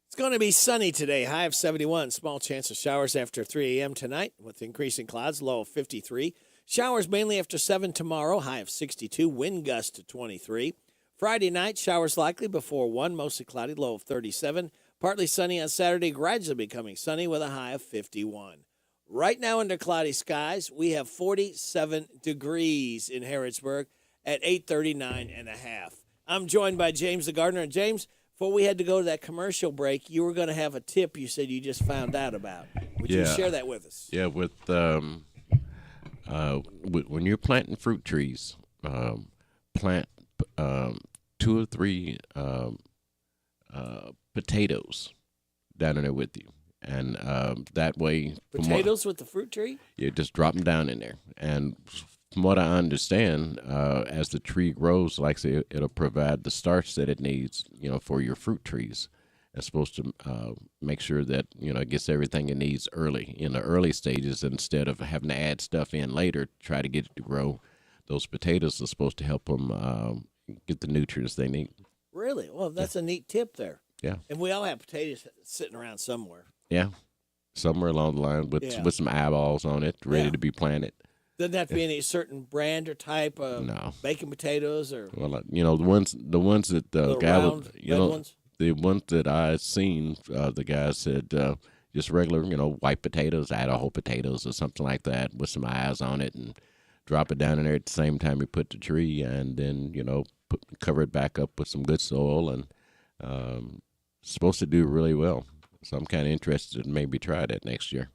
It's going to be sunny today, high of 71. Small chance of showers after 3 a.m. tonight with increasing clouds, low of 53. Showers mainly after 7 tomorrow, high of 62. Wind gust to 23. Friday night, showers likely before 1, mostly cloudy, low of 37. Partly sunny on Saturday, gradually becoming sunny with a high of 51. Right now under cloudy skies, we have 47 degrees in Harrodsburg at 8:39 and a half. I'm joined by James the Gardener. And James, before we had to go to that commercial break, you were going to have a tip you said you just found out about. Would you share that with us? Yeah, when you're planting fruit trees, plant 2 or 3 potatoes down in there with you. And that way... Potatoes with the fruit tree? Yeah, just drop them down in there. And from what I understand, as the tree grows, like I say, it'll provide the starch that it needs, for your fruit trees. and supposed to make sure that, it gets everything it needs early, in the early stages, instead of having to add stuff in later to try to get it to grow. Those potatoes are supposed to help them get the nutrients they need. Really? Well, that's a neat tip there. Yeah. And we all have potatoes sitting around somewhere. Yeah. Somewhere along the line with some eyeballs on it, ready to be planted. Doesn't have to be any certain brand or type of baking potatoes or. Well, the ones that the guy round, ones? The ones that I seen, the guy said just regular, white potatoes, Idaho potatoes or something like that with some eyes on it, and drop it down in there at the same time you put the tree, and then cover it back up with some good soil, and supposed to do really well. So I'm kind of interested in maybe try that next year.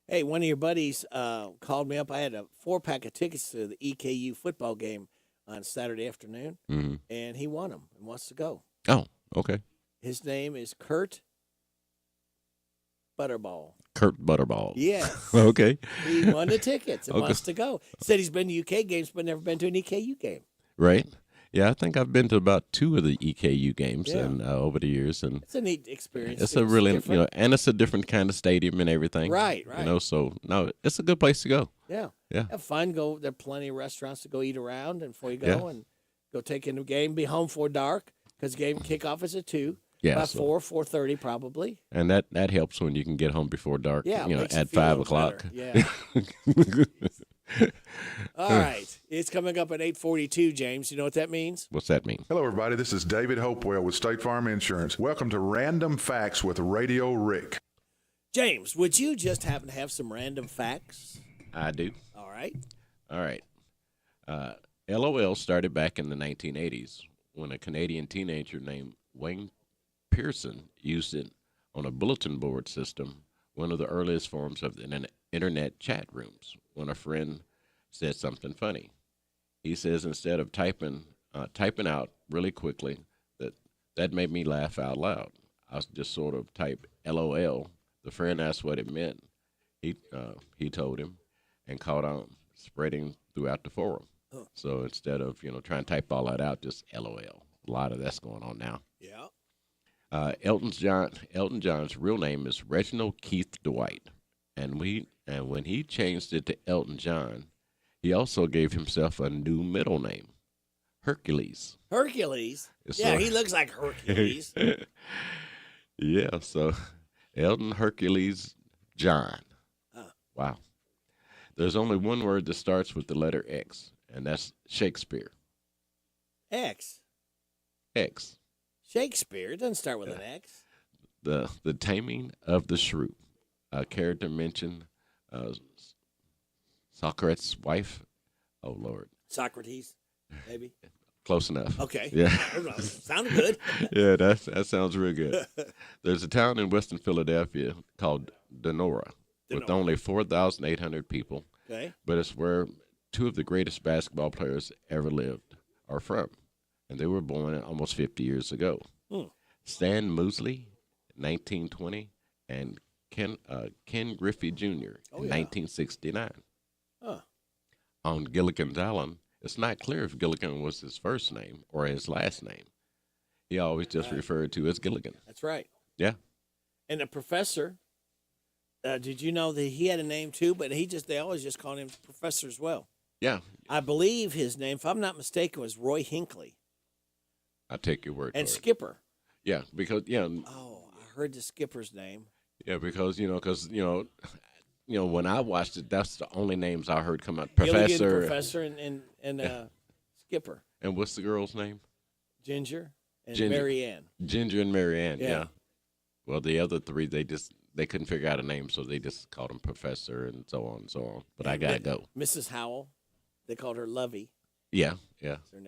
Hey, one of your buddies called me up. I had a 4-pack of tickets to the EKU football game on Saturday afternoon, and he won them and wants to go. Oh, okay. His name is Kurt Butterball. Kurt Butterball. Yes. Okay. He won the tickets and wants to go. He said he's been to UK games but never been to an EKU game. Right. Yeah, I think I've been to about 2 of the EKU games and over the years, and it's a neat experience. It's a really and it's a different kind of stadium and everything. Right. So no, it's a good place to go. Yeah. Yeah. Have fun. Go. There are plenty of restaurants to go eat around, and before you go and go take in the game. Be home for dark because game kickoff is at 2. Yeah. About 4:30 probably. And that helps when you can get home before dark. Yeah. At 5 o'clock. Yeah. All right. It's coming up at 8:42, James. You know what that means? What's that mean? Hello, everybody. This is David Hopewell with State Farm Insurance. Welcome to Random Facts with Radio Rick. James, would you just happen to have some random facts? I do. All right. LOL started back in the 1980s when a Canadian teenager named Wayne Pearson used it on a bulletin board system, one of the earliest forms of the internet chat rooms, when a friend said something funny. He says instead of typing out really quickly, that made me laugh out loud. I just sort of type LOL. The friend asked what it meant. He told him, and caught on, spreading throughout the forum. So instead of trying to type all that out, just LOL. A lot of that's going on now. Yeah. Elton John's real name is Reginald Keith Dwight, and when he changed it to Elton John, he also gave himself a new middle name, Hercules. Hercules? So, yeah, he looks like Hercules. Yeah, so Elton Hercules John. Wow. There's only one word that starts with the letter X, and that's Shakespeare. X? X. Shakespeare. It doesn't start with an X. The Taming of the Shrew. A character mentioned Socrates' wife. Oh, Lord. Socrates, maybe? Close enough. Okay. Yeah. Sounded good. Yeah, that sounds real good. There's a town in western Philadelphia called Donora with only 4,800 people. Okay. But it's where 2 of the greatest basketball players ever lived are from. And they were born almost 50 years ago. Stan Mosley, 1920, and Ken Griffey Jr., in 1969. On Gilligan's Island, it's not clear if Gilligan was his first name or his last name. He always just referred to as Gilligan. That's right. Yeah. And the professor, did you know that he had a name too? But they always just called him Professor as well. Yeah. I believe his name, if I'm not mistaken, was Roy Hinckley. I take your word for it. And Skipper. Yeah, because Oh, I heard the Skipper's name. Yeah, because when I watched it, that's the only names I heard come out. Gilligan, Professor, and Skipper. And what's the girl's name? Ginger and Mary Ann. Ginger and Mary Ann. Yeah. Well, the other 3, they couldn't figure out a name, so they just called him Professor and so on and so on. But I gotta go. Mrs. Howell, they called her Lovey. Yeah.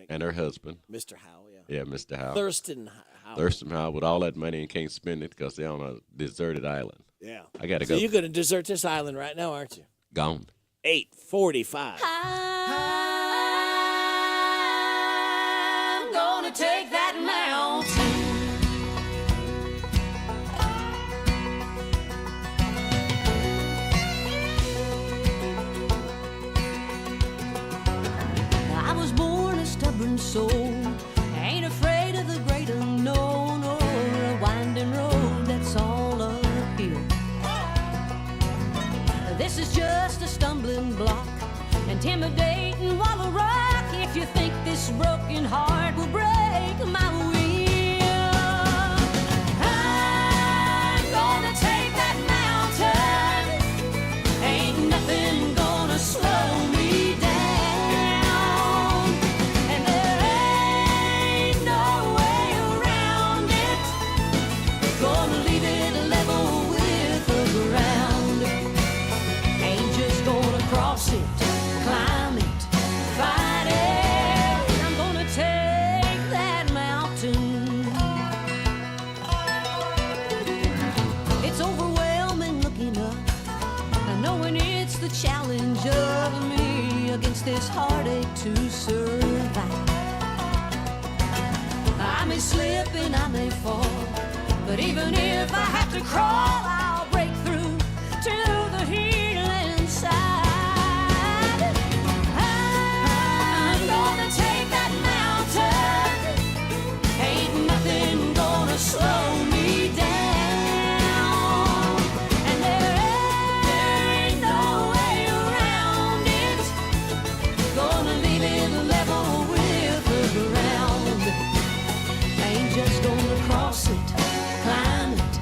And her husband. Mr. Howell, yeah. Yeah, Mr. Howell. Thurston Howell. Thurston Howell with all that money and can't spend it because they're on a deserted island. Yeah. I got to so go. You're going to desert this island right now, aren't you? Gone. 8:45. I'm going to take that mountain. I was born a stubborn soul, ain't afraid of the great unknown or a winding road. intimidating wall of rock. If you think this broken heart will break my will, I'm gonna take that mountain. Ain't nothing gonna slow me down, and there ain't no way around it. Gonna leave it level with the ground. Ain't just gonna cross it, climb it, fight it. I'm gonna take that mountain. It's overwhelming looking up, knowing it's the challenge of me against this heartache to survive. I may slip and I may fall, but even if I have to crawl, I'll break through to the healing side. I'm gonna take that mountain. Ain't nothing gonna slow me down, and there ain't no way around it. Gonna leave it level with the ground. Ain't just gonna cross it, climb it,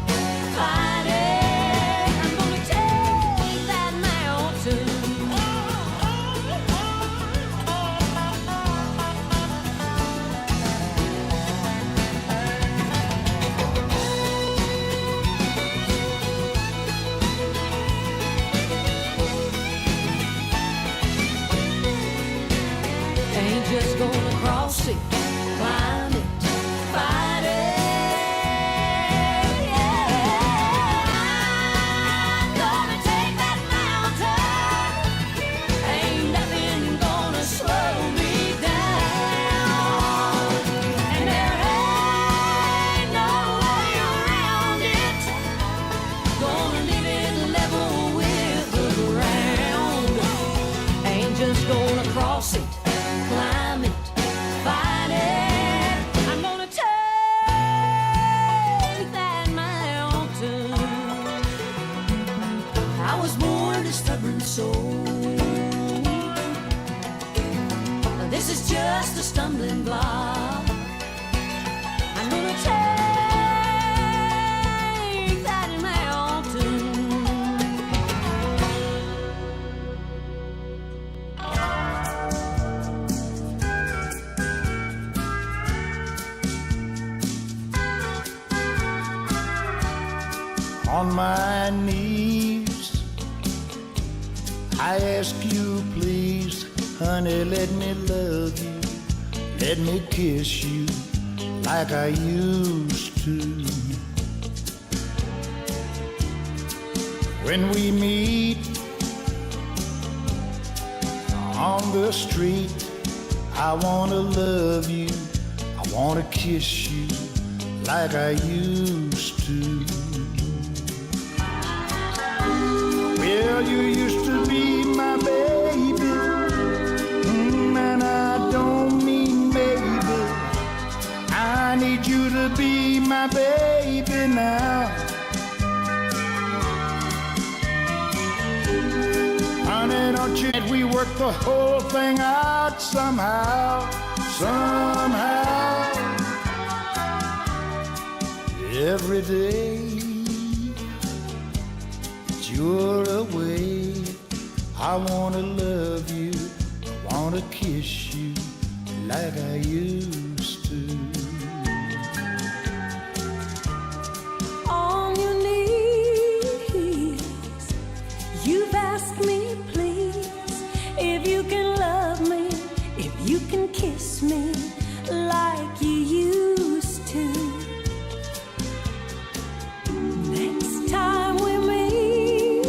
fight it. I'm gonna take that mountain. Ain't just gonna cross it, climb it, fight it. I'm gonna take that mountain. Ain't nothing gonna slow me down, and there ain't no way around it. Gonna leave it level with the ground. Ain't just gonna cross it, climb it, fight it. I'm gonna take that mountain. I was born a stubborn soul. This is just a stumbling block. I'm gonna take that mountain. On my knees, I ask you please, honey, let me love you. Let me kiss you like I used to. When we meet on the street, I wanna love you, I wanna kiss you like I used to. Well, you used to be my baby, and I don't mean maybe. I need you to be my baby now. Honey, don't you? We work the whole thing out somehow, somehow. Every day you're away, I wanna love you, I wanna kiss you like I used to. On your knees, you've asked me, please, if you can love me, if you can kiss me like you used to. Next time we meet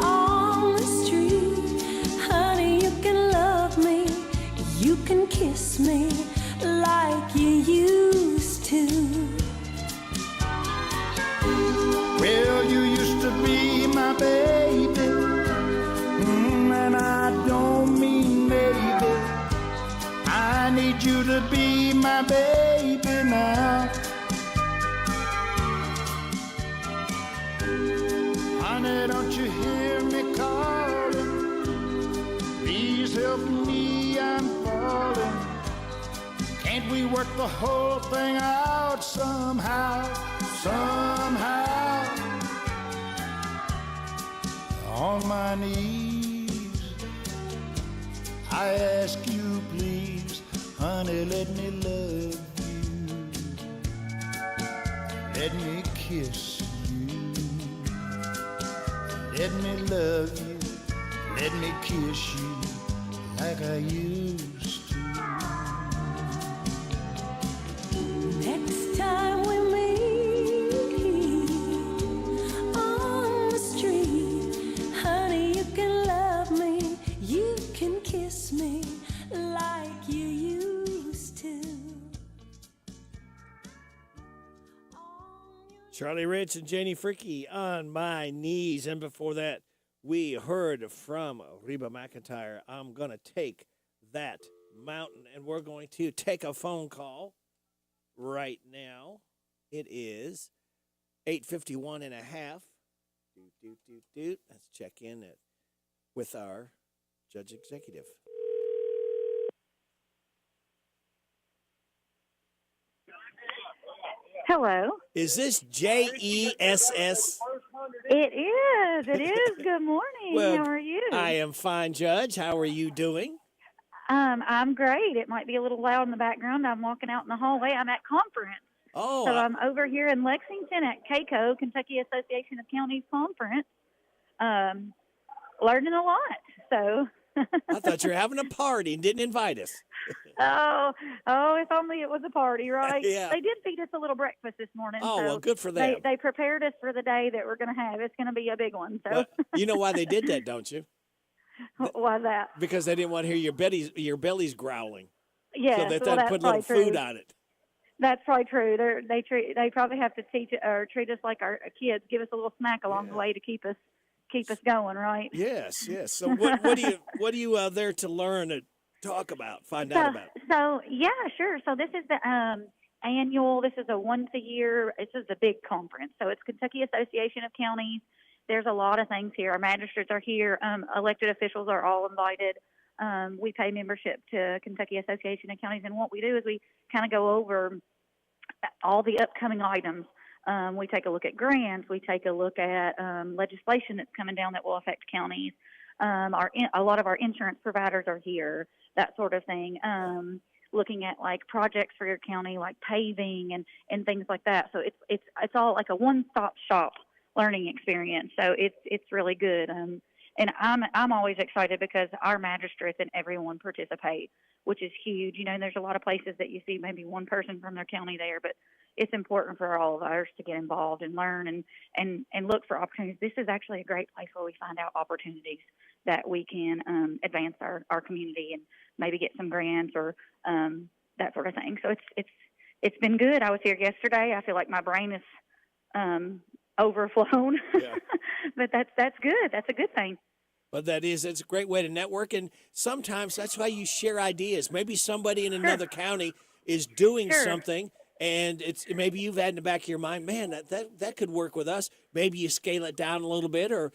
on the street, honey, you can love me, you can kiss we work the whole thing out somehow, somehow. On my knees, I ask you please, honey, let me love you. Let me kiss you. Let me love you. Let me kiss you like I used to. Next time we meet on the street, honey, you can love me, you can kiss me like you used to. Charlie Rich and Janie Fricky, On My Knees. And before that, we heard from Reba McEntire, I'm going to Take That Mountain. And we're going to take a phone call right now. It is 8:51 and a half. Let's check in with our judge executive. Hello. Is this JESS? It is. It is. Good morning. Well, How are you? I am fine, Judge. How are you doing? I'm great. It might be a little loud in the background. I'm walking out in the hallway. I'm at conference. Oh. So I'm over here in Lexington at KCO, Kentucky Association of Counties Conference, learning a lot. So. I thought you were having a party and didn't invite us. Oh, if only it was a party, right? Yeah. They did feed us a little breakfast this morning. Oh, so well, good for them. They prepared us for the day that we're going to have. It's going to be a big one. So. Well, you know why they did that, don't you? Why that? Because they didn't want to hear your bellies growling. Yeah, so they thought that's put a little probably food true. on it. That's probably true. They probably have to teach or treat us like our kids. Give us a little snack along the way to keep us going, right? Yes. So what do you there to learn and talk about? Find out about. So yeah, sure. So this is the annual. This is a once a year. This is a big conference. So it's Kentucky Association of Counties. There's a lot of things here. Our magistrates are here. Elected officials are all invited. We pay membership to Kentucky Association of Counties, and what we do is we kind of go over all the upcoming items. We take a look at grants. We take a look at legislation that's coming down that will affect counties. A lot of our insurance providers are here, that sort of thing. Looking at like projects for your county, like paving and things like that. So it's all like a one-stop shop learning experience. So it's really good. And I'm always excited because our magistrates and everyone participate, which is huge. You know, there's a lot of places that you see maybe one person from their county there, but it's important for all of ours to get involved and learn and look for opportunities. This is actually a great place where we find out opportunities that we can advance our community and maybe get some grants or that sort of thing. So it's been good. I was here yesterday. I feel like my brain is overflown, Yeah. but that's good. That's a good thing. But it's a great way to network, and sometimes that's why you share ideas. Maybe somebody in another county is doing something, and maybe you've had in the back of your mind, man, that could work with us. Maybe you scale it down a little bit, or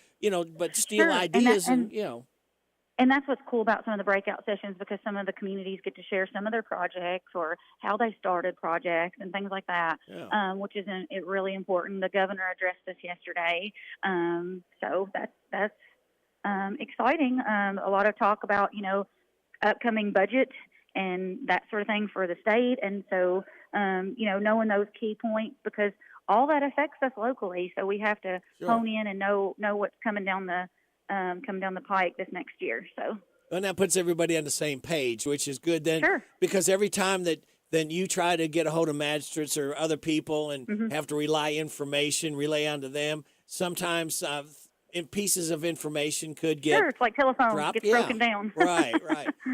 but steal ideas and. And that's what's cool about some of the breakout sessions, because some of the communities get to share some of their projects or how they started projects and things like that, which is really important. The governor addressed us yesterday, so that's exciting. A lot of talk about upcoming budget and that sort of thing for the state, and so knowing those key points, because all that affects us locally. So we have to hone in and know what's coming down the pike this next year. So, and that puts everybody on the same page, which is good then, because every time that then you try to get a hold of magistrates or other people and have to relay onto them, sometimes in pieces of information could get it's like telephone dropped. gets broken down. Right.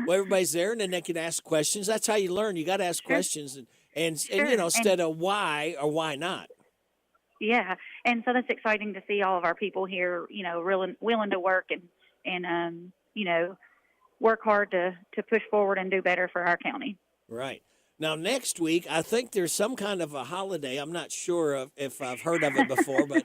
Well, everybody's there, and then they can ask questions. That's how you learn. You got to ask questions, and instead of why or why not. Yeah, and so that's exciting to see all of our people here, willing to work and work hard to push forward and do better for our county. Right. Now, next week, I think there's some kind of a holiday. I'm not sure if I've heard of it before, but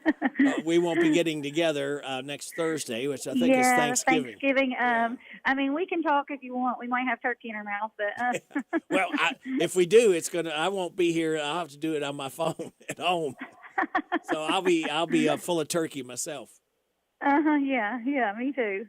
we won't be getting together next Thursday, which I think is Thanksgiving. I mean, we can talk if you want. We might have turkey in our mouth, but Well, if we do, I won't be here. I'll have to do it on my phone at home. So I'll be full of turkey myself. Yeah, me too.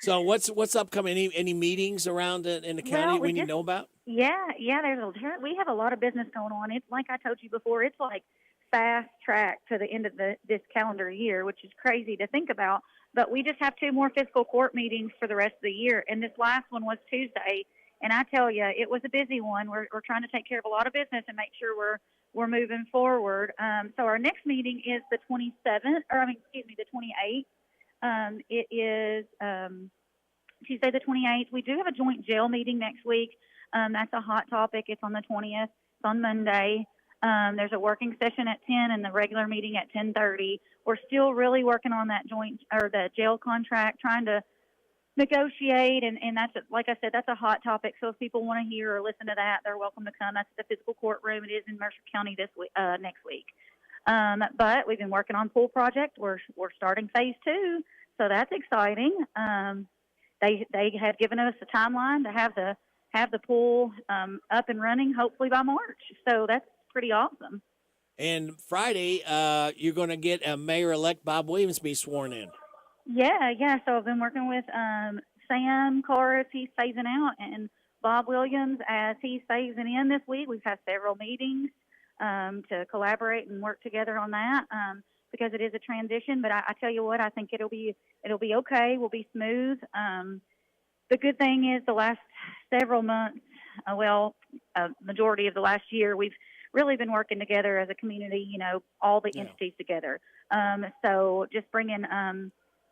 So what's upcoming? Any meetings around in the county we need to know about? Yeah. We have a lot of business going on. It's like I told you before. It's like fast track to the end of this calendar year, which is crazy to think about. But we just have 2 more fiscal court meetings for the rest of the year, and this last one was Tuesday. And I tell you, it was a busy one. We're trying to take care of a lot of business and make sure we're moving forward. So our next meeting is the 27th, the 28th. It is Tuesday the 28th. We do have a joint jail meeting next week. That's a hot topic. It's on the 20th. It's on Monday. There's a working session at 10 and the regular meeting at 10:30. We're still really working on that the jail contract, trying to negotiate, and that's, like I said, that's a hot topic. So if people want to hear or listen to that, they're welcome to come. That's at the physical courtroom. It is in Mercer County next week. But we've been working on pool project. We're starting phase 2, so that's exciting. They have given us a timeline to have the pool up and running, hopefully by March. So that's pretty awesome. And Friday, you're going to get Mayor-elect Bob Williams be sworn in. Yeah. So I've been working with Sam Corris. He's phasing out, and Bob Williams as he's phasing in this week. We've had several meetings to collaborate and work together on that because it is a transition. But I tell you what, I think it'll be okay. We'll be smooth. The good thing is the last several months, majority of the last year, we've really been working together as a community, all the entities together. So just bringing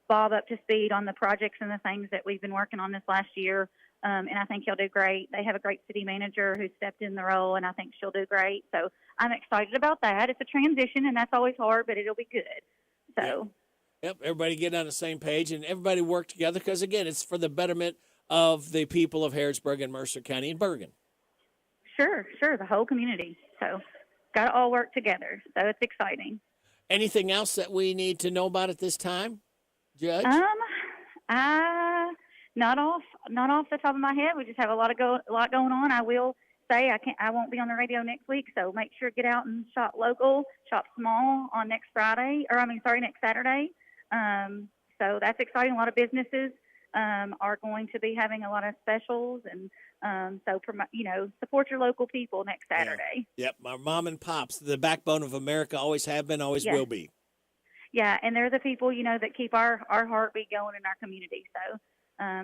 Bob up to speed on the projects and the things that we've been working on this last year, and I think he'll do great. They have a great city manager who stepped in the role, and I think she'll do great. So I'm excited about that. It's a transition, and that's always hard, but it'll be good. So. Yep, everybody get on the same page, and everybody work together because, again, it's for the betterment of the people of Harrodsburg and Mercer County and Bergen. Sure, the whole community. So got to all work together. So it's exciting. Anything else that we need to know about at this time, Judge? Not off the top of my head. We just have a lot going on. I will say I won't be on the radio next week, so make sure to get out and shop local, shop small on next Saturday. So that's exciting. A lot of businesses are going to be having a lot of specials, and support your local people next Saturday. Yeah. Yep, my mom and pops, the backbone of America, always have been, always will be. Yeah, and they're the people, that keep our heartbeat going in our community. So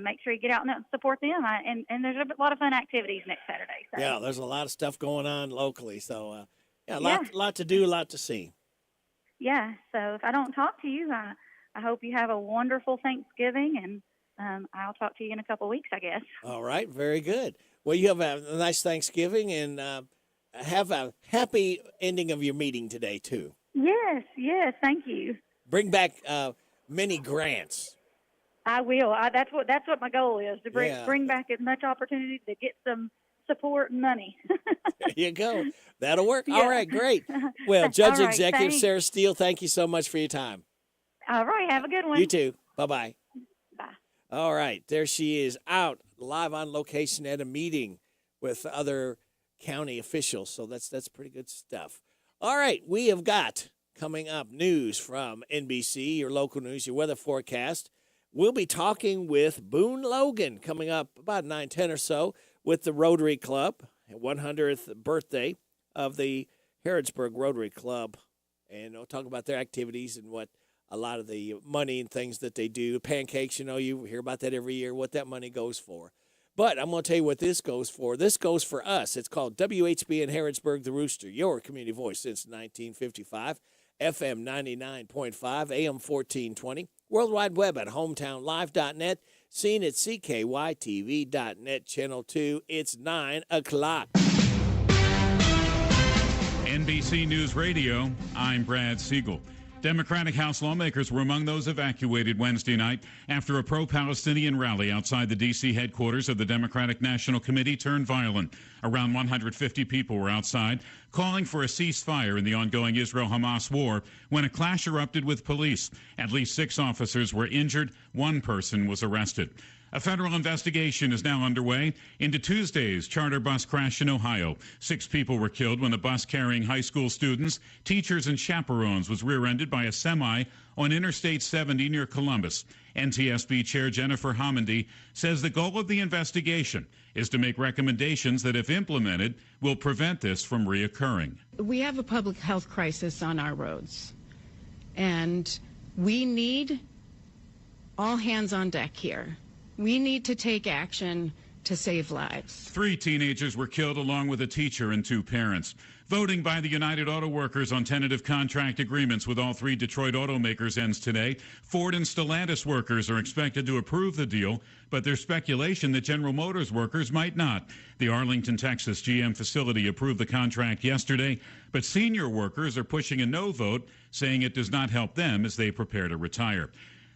make sure you get out and support them. And there's a lot of fun activities next Saturday. So. Yeah, there's a lot of stuff going on locally. So, a lot to do, a lot to see. Yeah, so if I don't talk to you, I hope you have a wonderful Thanksgiving, and I'll talk to you in a couple of weeks, I guess. All right, very good. Well, you have a nice Thanksgiving, and have a happy ending of your meeting today, too. Yes, thank you. Bring back many grants. I will. That's what my goal is, to bring back as much opportunity to get some support and money. There you go. That'll work. Yeah. All right, great. Well, Judge Executive thanks. Sarah Steele, thank you so much for your time. All right, have a good one. You too. Bye-bye. Bye. All right, there she is, out live on location at a meeting with other county officials. So that's pretty good stuff. All right, we have got coming up news from NBC, your local news, your weather forecast. We'll be talking with Boone Logan coming up about 9:10 or so with the Rotary Club, 100th birthday of the Harrodsburg Rotary Club. And we'll talk about their activities and what a lot of the money and things that they do. Pancakes, you hear about that every year, what that money goes for. But I'm going to tell you what this goes for. This goes for us. It's called WHBN Harrodsburg The Rooster, your community voice since 1955, FM 99.5, AM 1420, World Wide Web at hometownlive.net, seen at CKYTV.net, Channel 2. It's 9 o'clock. NBC News Radio, I'm Brad Siegel. Democratic House lawmakers were among those evacuated Wednesday night after a pro-Palestinian rally outside the D.C. headquarters of the Democratic National Committee turned violent. Around 150 people were outside, calling for a ceasefire in the ongoing Israel-Hamas war when a clash erupted with police. At least 6 officers were injured. 1 person was arrested. A federal investigation is now underway into Tuesday's charter bus crash in Ohio. 6 people were killed when the bus carrying high school students, teachers, and chaperones was rear-ended by a semi on Interstate 70 near Columbus. NTSB Chair Jennifer Homendy says the goal of the investigation is to make recommendations that, if implemented, will prevent this from reoccurring. We have a public health crisis on our roads, and we need all hands on deck here. We need to take action to save lives. 3 teenagers were killed along with a teacher and 2 parents. Voting by the United Auto Workers on tentative contract agreements with all 3 Detroit automakers ends today. Ford and Stellantis workers are expected to approve the deal, but there's speculation that General Motors workers might not. The Arlington, Texas GM facility approved the contract yesterday, but senior workers are pushing a no vote, saying it does not help them as they prepare to retire.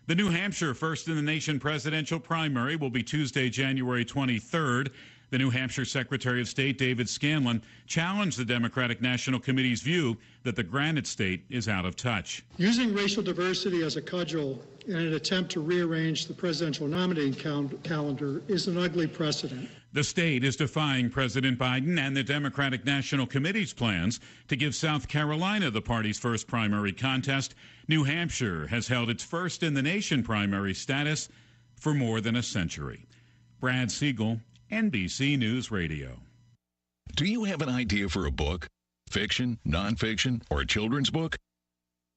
The New Hampshire first-in-the-nation presidential primary will be Tuesday, January 23rd. The New Hampshire Secretary of State, David Scanlon, challenged the Democratic National Committee's view that the Granite State is out of touch. Using racial diversity as a cudgel in an attempt to rearrange the presidential nominating calendar is an ugly precedent. The state is defying President Biden and the Democratic National Committee's plans to give South Carolina the party's first primary contest. New Hampshire has held its first-in-the-nation primary status for more than a century. Brad Siegel, NBC News Radio. Do you have an idea for a book? Fiction, nonfiction, or a children's book?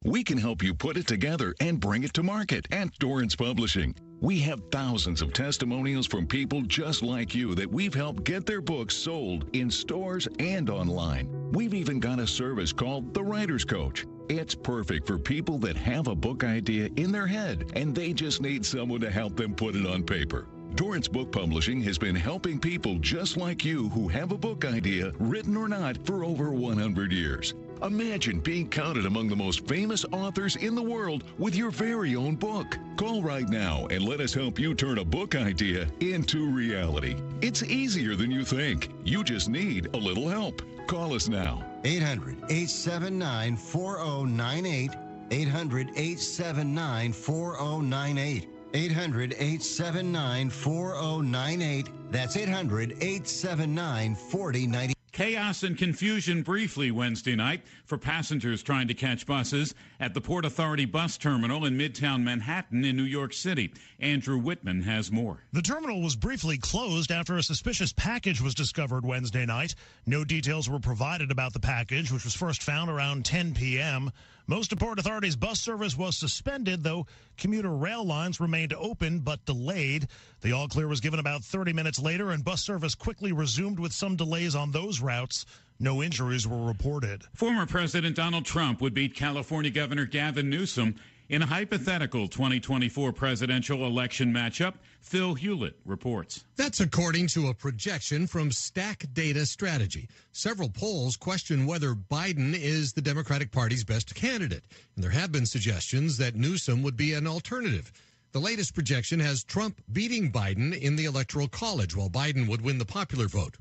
We can help you put it together and bring it to market at Dorrance Publishing. We have thousands of testimonials from people just like you that we've helped get their books sold in stores and online. We've even got a service called The Writer's Coach. It's perfect for people that have a book idea in their head and they just need someone to help them put it on paper. Dorrance Book Publishing has been helping people just like you who have a book idea, written or not, for over 100 years. Imagine being counted among the most famous authors in the world with your very own book. Call right now and let us help you turn a book idea into reality. It's easier than you think. You just need a little help. Call us now. 800-879-4098. 800-879-4098. 800-879-4098. That's 800-879-4098. Chaos and confusion briefly Wednesday night for passengers trying to catch buses at the Port Authority bus terminal in Midtown Manhattan in New York City. Andrew Whitman has more. The terminal was briefly closed after a suspicious package was discovered Wednesday night. No details were provided about the package, which was first found around 10 p.m. Most of Port Authority's bus service was suspended, though commuter rail lines remained open but delayed. The all-clear was given about 30 minutes later, and bus service quickly resumed with some delays on those routes. No injuries were reported. Former President Donald Trump would beat California Governor Gavin Newsom in a hypothetical 2024 presidential election matchup. Phil Hewlett reports. That's according to a projection from Stack Data Strategy. Several polls question whether Biden is the Democratic Party's best candidate, and there have been suggestions that Newsom would be an alternative. The latest projection has Trump beating Biden in the Electoral College, while Biden would win the popular vote.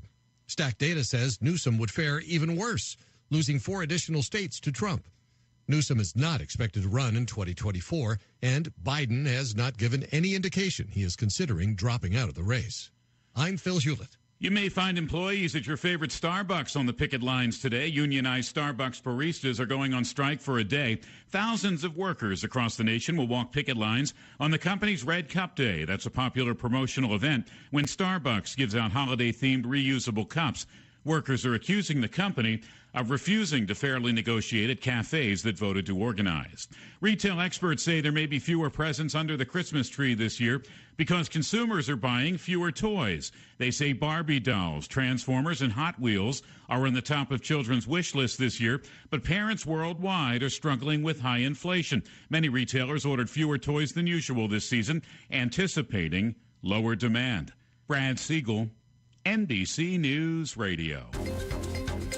Stack Data says Newsom would fare even worse, losing 4 additional states to Trump. Newsom is not expected to run in 2024, and Biden has not given any indication he is considering dropping out of the race. I'm Phil Hewlett. You may find employees at your favorite Starbucks on the picket lines today. Unionized Starbucks baristas are going on strike for a day. Thousands of workers across the nation will walk picket lines on the company's Red Cup Day. That's a popular promotional event when Starbucks gives out holiday-themed reusable cups. Workers are accusing the company of refusing to fairly negotiate at cafes that voted to organize. Retail experts say there may be fewer presents under the Christmas tree this year because consumers are buying fewer toys. They say Barbie dolls, Transformers, and Hot Wheels are on the top of children's wish lists this year, but parents worldwide are struggling with high inflation. Many retailers ordered fewer toys than usual this season, anticipating lower demand. Brad Siegel, NBC News Radio.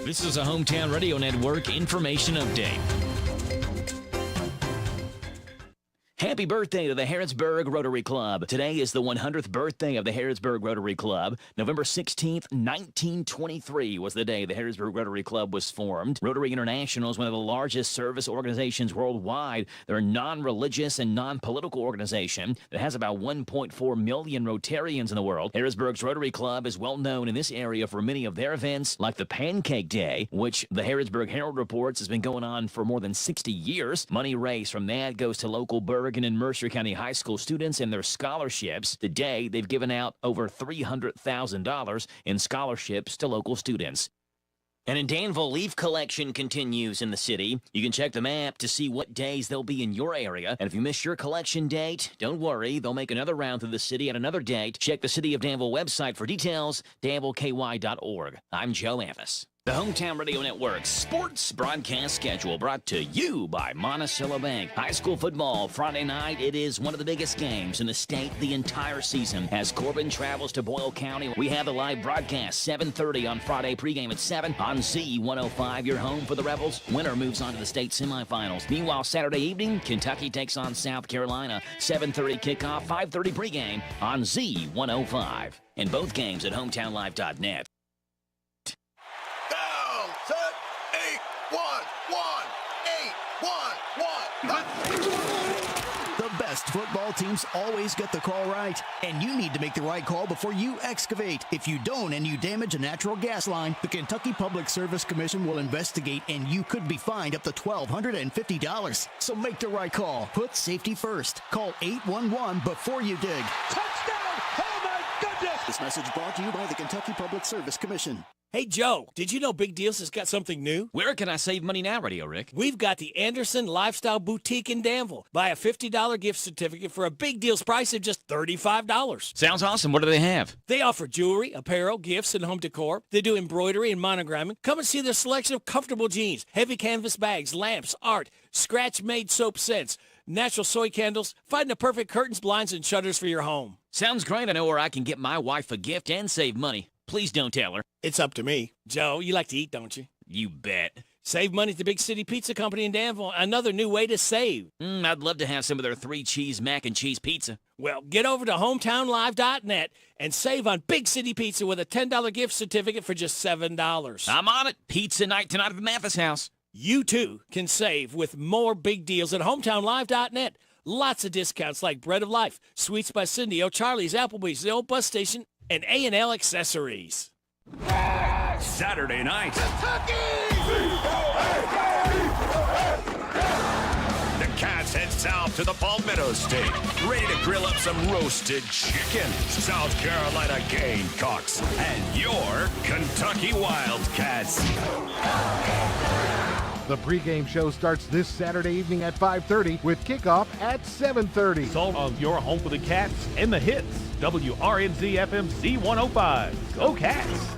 This is a Hometown Radio Network information update. Happy birthday to the Harrodsburg Rotary Club. Today is the 100th birthday of the Harrodsburg Rotary Club. November 16th, 1923 was the day the Harrodsburg Rotary Club was formed. Rotary International is one of the largest service organizations worldwide. They're a non-religious and non-political organization that has about 1.4 million Rotarians in the world. Harrodsburg's Rotary Club is well known in this area for many of their events, like the Pancake Day, which the Harrodsburg Herald reports has been going on for more than 60 years. Money raised from that goes to local Bergen and Mercer County high school students and their scholarships. Today, they've given out over $300,000 in scholarships to local students. And in Danville, leaf collection continues in the city. You can check the map to see what days they'll be in your area. And if you miss your collection date, don't worry. They'll make another round through the city at another date. Check the City of Danville website for details, danvilleky.org. I'm Joe Avis. The Hometown Radio Network's sports broadcast schedule brought to you by Monticello Bank. High school football Friday night. It is one of the biggest games in the state the entire season. As Corbin travels to Boyle County, we have the live broadcast 7:30 on Friday, pregame at 7 on Z105. Your home for the Rebels. Winner moves on to the state semifinals. Meanwhile, Saturday evening, Kentucky takes on South Carolina. 7:30 kickoff, 5:30 pregame on Z105. And both games at hometownlive.net. The best football teams always get the call right, and you need to make the right call before you excavate. If you don't and you damage a natural gas line, the Kentucky Public Service Commission will investigate, and you could be fined up to $1,250. So make the right call. Put safety first. Call 811 before you dig. Touchdown! Oh my goodness! This message brought to you by the Kentucky Public Service Commission. Hey, Joe, did you know Big Deals has got something new? Where can I save money now, Radio Rick? We've got the Anderson Lifestyle Boutique in Danville. Buy a $50 gift certificate for a Big Deals price of just $35. Sounds awesome. What do they have? They offer jewelry, apparel, gifts, and home decor. They do embroidery and monogramming. Come and see their selection of comfortable jeans, heavy canvas bags, lamps, art, scratch-made soap scents, natural soy candles. Find the perfect curtains, blinds, and shutters for your home. Sounds great. I know where I can get my wife a gift and save money. Please don't tell her. It's up to me. Joe, you like to eat, don't you? You bet. Save money at the Big City Pizza Company in Danville. Another new way to save. I'd love to have some of their 3-cheese mac and cheese pizza. Well, get over to hometownlive.net and save on Big City Pizza with a $10 gift certificate for just $7. I'm on it. Pizza night tonight at the Mathis house. You, too, can save with more big deals at hometownlive.net. Lots of discounts like Bread of Life, Sweets by Cindy, O'Charlie's, Applebee's, the Old Bus Station, and A&L Accessories. Saturday night. The Cats head south to the Palmetto State, ready to grill up some roasted chicken. South Carolina Gamecocks and your Kentucky Wildcats. The pregame show starts this Saturday evening at 5:30 with kickoff at 7:30. Salt of your home for the Cats and the hits. WRNZ FM Z105. Go Cats!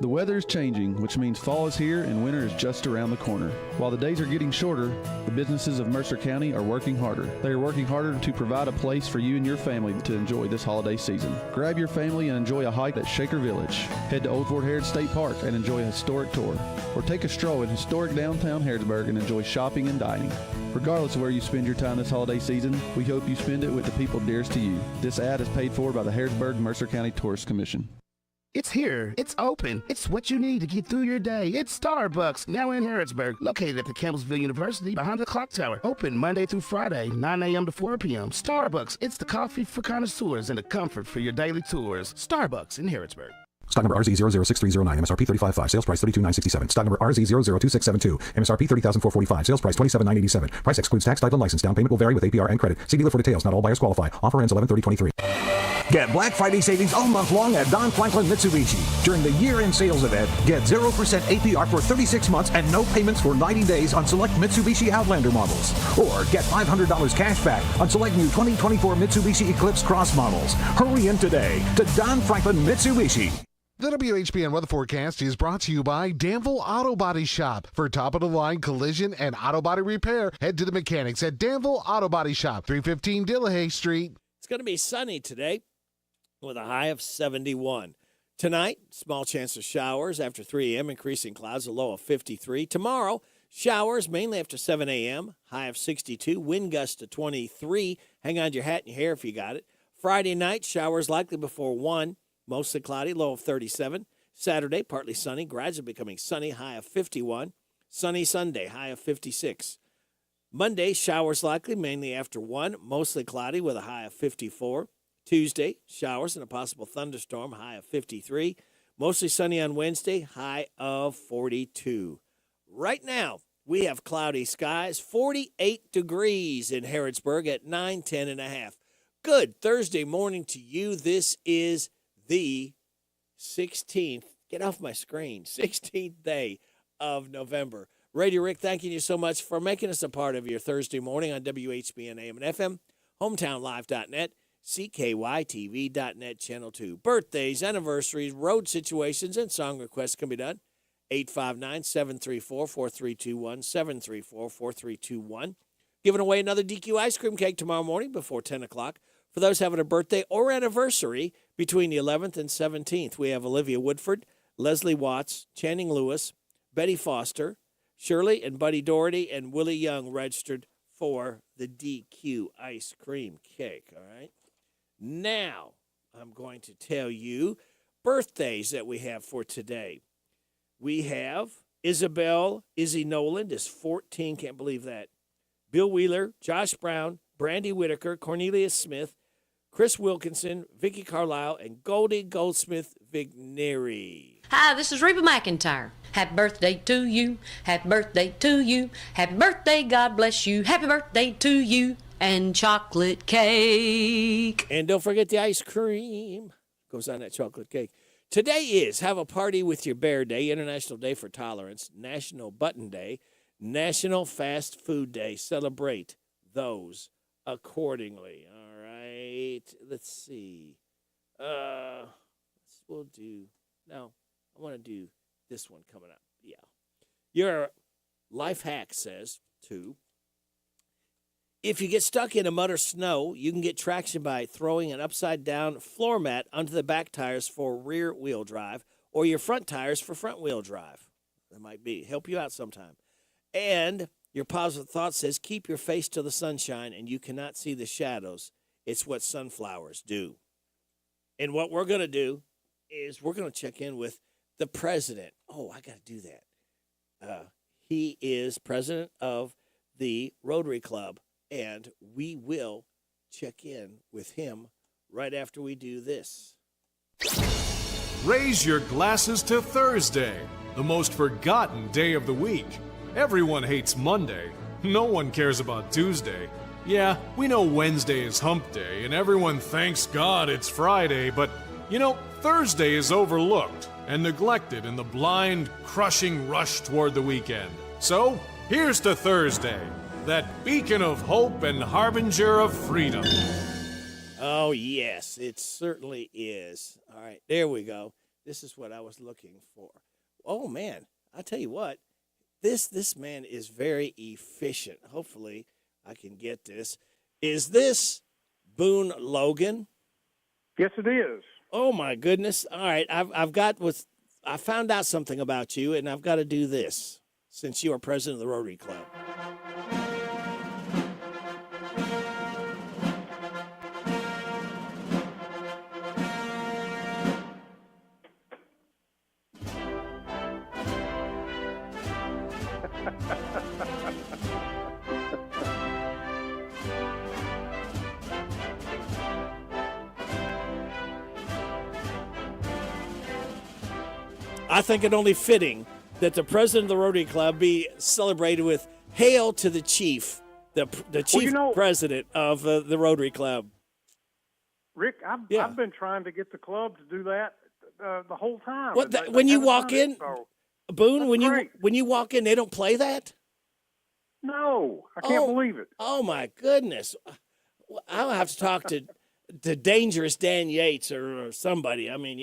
The weather is changing, which means fall is here and winter is just around the corner. While the days are getting shorter, the businesses of Mercer County are working harder. They are working harder to provide a place for you and your family to enjoy this holiday season. Grab your family and enjoy a hike at Shaker Village. Head to Old Fort Harrods State Park and enjoy a historic tour. Or take a stroll in historic downtown Harrodsburg and enjoy shopping and dining. Regardless of where you spend your time this holiday season, we hope you spend it with the people dearest to you. This ad is paid for by the Harrodsburg Mercer County Tourist Commission. It's here. It's open. It's what you need to get through your day. It's Starbucks, now in Harrodsburg, located at the Campbellsville University behind the clock tower. Open Monday through Friday, 9 a.m. to 4 p.m. Starbucks, it's the coffee for connoisseurs and the comfort for your daily tours. Starbucks in Harrodsburg. Stock number RZ006309, MSRP 35.5, sales price 32,967. Stock number RZ002672, MSRP 30,445, sales price 27,987. Price excludes tax, title, and license. Down payment will vary with APR and credit. See dealer for details. Not all buyers qualify. Offer ends 11/30/23. Get Black Friday savings all month long at Don Franklin Mitsubishi. During the year-end sales event, get 0% APR for 36 months and no payments for 90 days on select Mitsubishi Outlander models. Or get $500 cash back on select new 2024 Mitsubishi Eclipse Cross models. Hurry in today to Don Franklin Mitsubishi. The WHBN weather forecast is brought to you by Danville Auto Body Shop. For top-of-the-line collision and auto body repair, head to the mechanics at Danville Auto Body Shop, 315 Dillahay Street. It's going to be sunny today with a high of 71. Tonight, small chance of showers after 3 a.m., increasing clouds, a low of 53. Tomorrow, Showers mainly after 7 a.m., high of 62. Wind gusts to 23. Hang on to your hat and your hair if you got it. Friday night, showers likely before 1. Mostly cloudy, low of 37. Saturday, partly sunny, gradually becoming sunny, high of 51. Sunny Sunday, high of 56. Monday, showers likely, mainly after 1. Mostly cloudy with a high of 54. Tuesday, showers and a possible thunderstorm, high of 53. Mostly sunny on Wednesday, high of 42. Right now, we have cloudy skies, 48 degrees in Harrodsburg at 9:10 and a half. Good Thursday morning to you. This is the 16th, get off my screen, 16th day of November. Radio Rick, thanking you so much for making us a part of your Thursday morning on WHBN AM and FM, hometownlive.net, CKYTV.net, Channel 2. Birthdays, anniversaries, road situations, and song requests can be done. 859-734-4321, 734-4321. Giving away another DQ ice cream cake tomorrow morning before 10 o'clock. For those having a birthday or anniversary between the 11th and 17th, we have Olivia Woodford, Leslie Watts, Channing Lewis, Betty Foster, Shirley and Buddy Doherty, and Willie Young registered for the DQ ice cream cake, all right? Now, I'm going to tell you birthdays that we have for today. We have Izzy Noland is 14, can't believe that. Bill Wheeler, Josh Brown, Brandy Whitaker, Cornelius Smith, Chris Wilkinson, Vicky Carlisle, and Goldie Goldsmith Vigneri. Hi, this is Reba McEntire. Happy birthday to you. Happy birthday to you. Happy birthday, God bless you. Happy birthday to you. And chocolate cake. And don't forget the ice cream. Goes on that chocolate cake. Today is Have a Party with Your Bear Day, International Day for Tolerance, National Button Day, National Fast Food Day. Celebrate those accordingly. All right. Let's see. I want to do this one coming up. Yeah. Your life hack says, too, if you get stuck in a mud or snow, you can get traction by throwing an upside-down floor mat onto the back tires for rear-wheel drive or your front tires for front-wheel drive. That might help you out sometime. And your positive thought says, keep your face to the sunshine and you cannot see the shadows. It's what sunflowers do. And what we're going to do is we're going to check in with the president. Oh, I got to do that. He is president of the Rotary Club. And we will check in with him right after we do this. Raise your glasses to Thursday, the most forgotten day of the week. Everyone hates Monday. No one cares about Tuesday. Yeah, we know Wednesday is hump day, and everyone thanks God it's Friday, but, Thursday is overlooked and neglected in the blind, crushing rush toward the weekend. So, here's to Thursday. That beacon of hope and harbinger of freedom. Oh, yes, it certainly is. All right, there we go. This is what I was looking for. Oh, man, I tell you what, this man is very efficient. Hopefully, I can get this. Is this Boone Logan? Yes, it is. Oh, my goodness. All right, I found out something about you, and I've got to do this since you are president of the Rotary Club. I think it only fitting that the president of the Rotary Club be celebrated with "Hail to the Chief," the chief president of the Rotary Club. Rick, I've been trying to get the club to do that the whole time. When you walk in, Boone, when you walk in, they don't play that? No, I can't believe it. Oh, my goodness. I'll have to talk to Dangerous Dan Yates or somebody. I mean,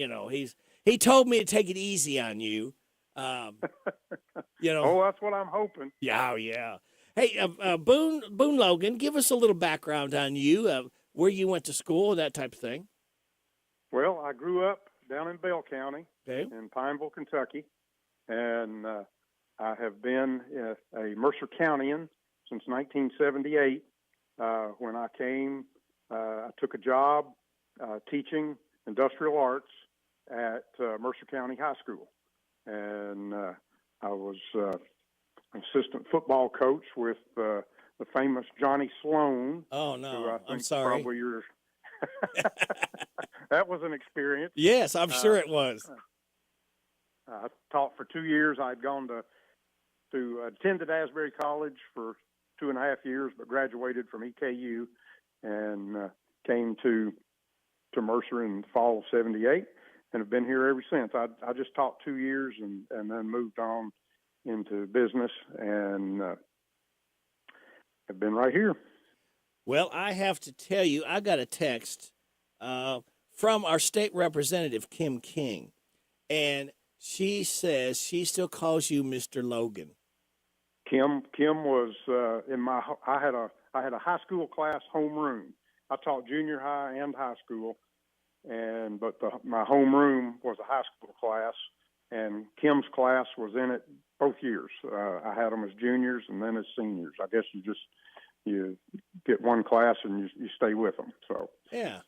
he told me to take it easy on you. Oh, that's what I'm hoping. Yeah. Hey, Boone Logan, give us a little background on you, where you went to school, that type of thing. Well, I grew up down in Bell County in Pineville, Kentucky, and I have been a Mercer Countyan since 1978. When I came, I took a job teaching industrial arts at Mercer County High School. And I was assistant football coach with the famous Johnny Sloan. Oh, no, who I think I'm sorry. Probably that was an experience. Yes, I'm sure it was. I taught for 2 years. I'd gone to attended Asbury College for 2.5 years, but graduated from EKU and came to Mercer in the fall of '78, and have been here ever since. I just taught 2 years and then moved on into business, and have been right here. Well, I have to tell you, I got a text from our state representative, Kim King, and she says she still calls you Mr. Logan. Kim was in my. I had a high school class homeroom. I taught junior high and high school, but my homeroom was a high school class, and Kim's class was in it both years. I had them as juniors and then as seniors. I guess you get one class and you stay with them. So yeah.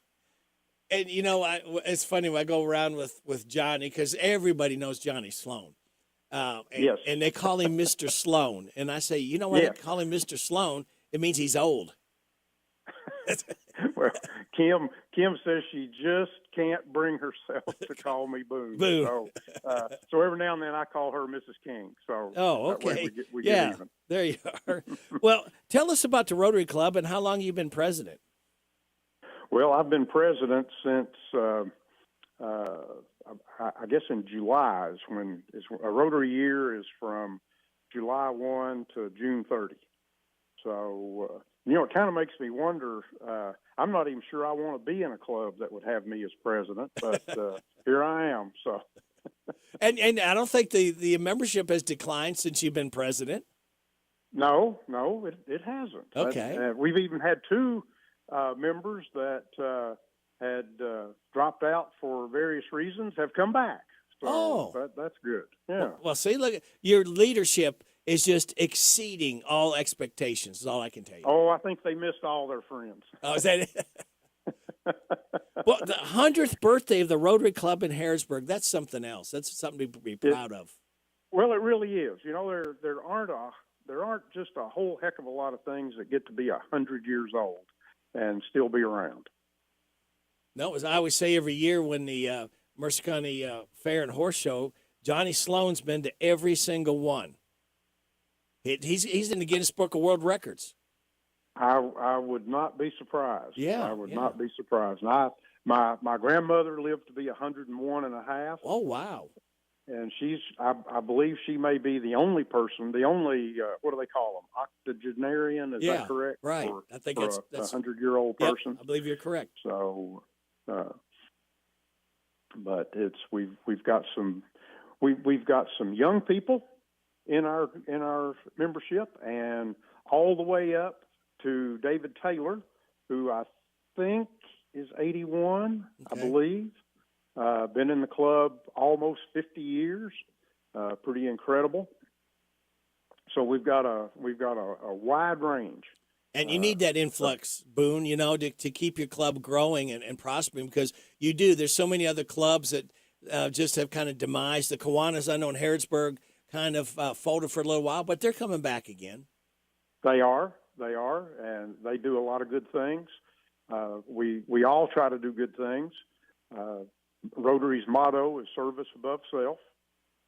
And, you know, it's funny when I go around with Johnny, because everybody knows Johnny Sloan. Yes. And they call him Mr. Sloan. And I say, you know why Yes. they call him Mr. Sloan? It means he's old. Well, Kim says she just can't bring herself to call me Boone. Boone. So every now and then I call her Mrs. King. So Oh, that way okay. we get even. There you are. Well, tell us about the Rotary Club and how long you've been president. Well, I've been president since I guess in July is when a Rotary year is from July 1 to June 30. So, it kind of makes me wonder. I'm not even sure I want to be in a club that would have me as president, but here I am. So, and I don't think the membership has declined since you've been president. No, it hasn't. Okay. We've even had two members that had dropped out for various reasons have come back. So that's good. Yeah. Well, see, look, your leadership is just exceeding all expectations, is all I can tell you. Oh, I think they missed all their friends. Oh, is that it? Well, the 100th birthday of the Rotary Club in Harrisburg, that's something else. That's something to be proud of. Well, it really is. There aren't just a whole heck of a lot of things that get to be 100 years old and still be around. No, as I always say every year when the Mercer County Fair and Horse Show, Johnny Sloan's been to every single one. He's in the Guinness Book of World Records. I would not be surprised. Yeah, I would not be surprised. And my grandmother lived to be 101 and a half. Oh, wow. And I believe she may be the only person, what do they call them? Octogenarian, is that correct? Right. I think that's a 100-year-old person. I believe you're correct. So, but we've got some young people in our membership, and all the way up to David Taylor, who I think is 81, I believe. Been in the club almost 50 years. Pretty incredible. So we've got a wide range. And you need that influx, Boone, to keep your club growing and prospering, because you do. There's so many other clubs that just have kind of demised. The Kiwanis, I know in Harrodsburg, kind of folded for a little while, but they're coming back again. They are, and they do a lot of good things. We all try to do good things. Rotary's motto is service above self,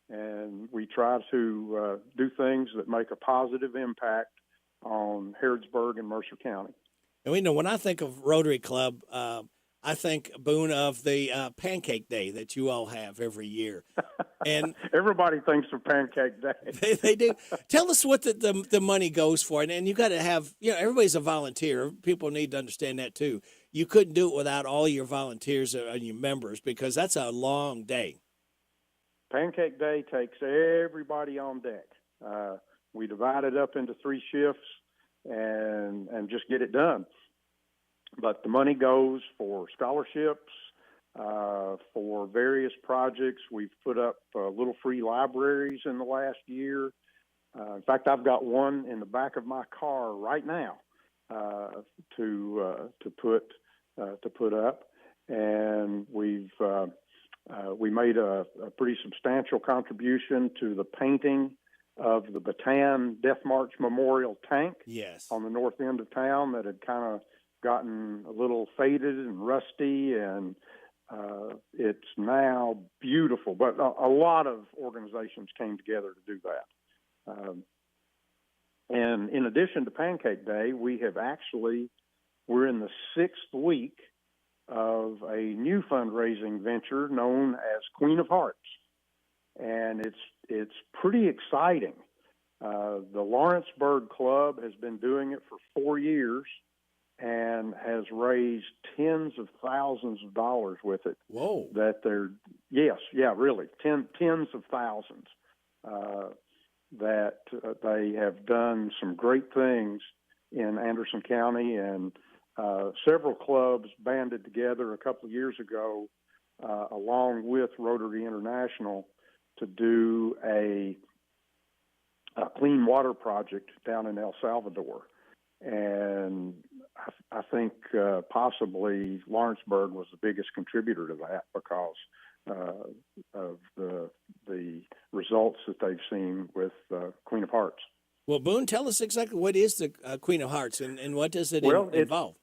and we try to do things that make a positive impact on Harrodsburg and Mercer County. And we know when I think of Rotary Club, I think, Boone, of the Pancake Day that you all have every year. And everybody thinks of Pancake Day. They do. Tell us what the money goes for. And you got to have, everybody's a volunteer. People need to understand that too. You couldn't do it without all your volunteers and your members, because that's a long day. Pancake Day takes everybody on deck. We divide it up into 3 shifts and just get it done. But the money goes for scholarships, for various projects. We've put up little free libraries in the last year. In fact, I've got one in the back of my car right now to put up, and we made a pretty substantial contribution to the painting of the Bataan Death March Memorial tank on the north end of town that had kind of gotten a little faded and rusty, and it's now beautiful. But a lot of organizations came together to do that. And in addition to Pancake Day, we're in the 6th week of a new fundraising venture known as Queen of Hearts. And it's pretty exciting. The Lawrenceburg Club has been doing it for 4 years and has raised tens of thousands of dollars with it. Whoa. Really, tens of thousands. That they have done some great things in Anderson County, and several clubs banded together a couple of years ago, along with Rotary International, to do a clean water project down in El Salvador. And I think possibly Lawrenceburg was the biggest contributor to that because of the results that they've seen with Queen of Hearts. Well, Boone, tell us exactly what is the Queen of Hearts and what does it involve?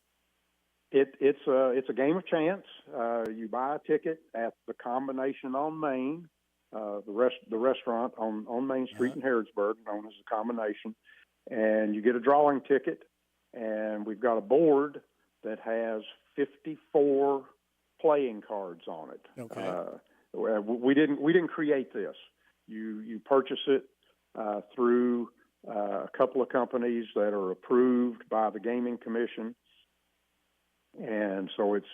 It's a game of chance. You buy a ticket at the Combination on Main, the restaurant on Main Street in Harrodsburg, known as the Combination, and you get a drawing ticket. And we've got a board that has 54 playing cards on it. Okay. We didn't create this. You purchase it through a couple of companies that are approved by the Gaming Commission, and so it's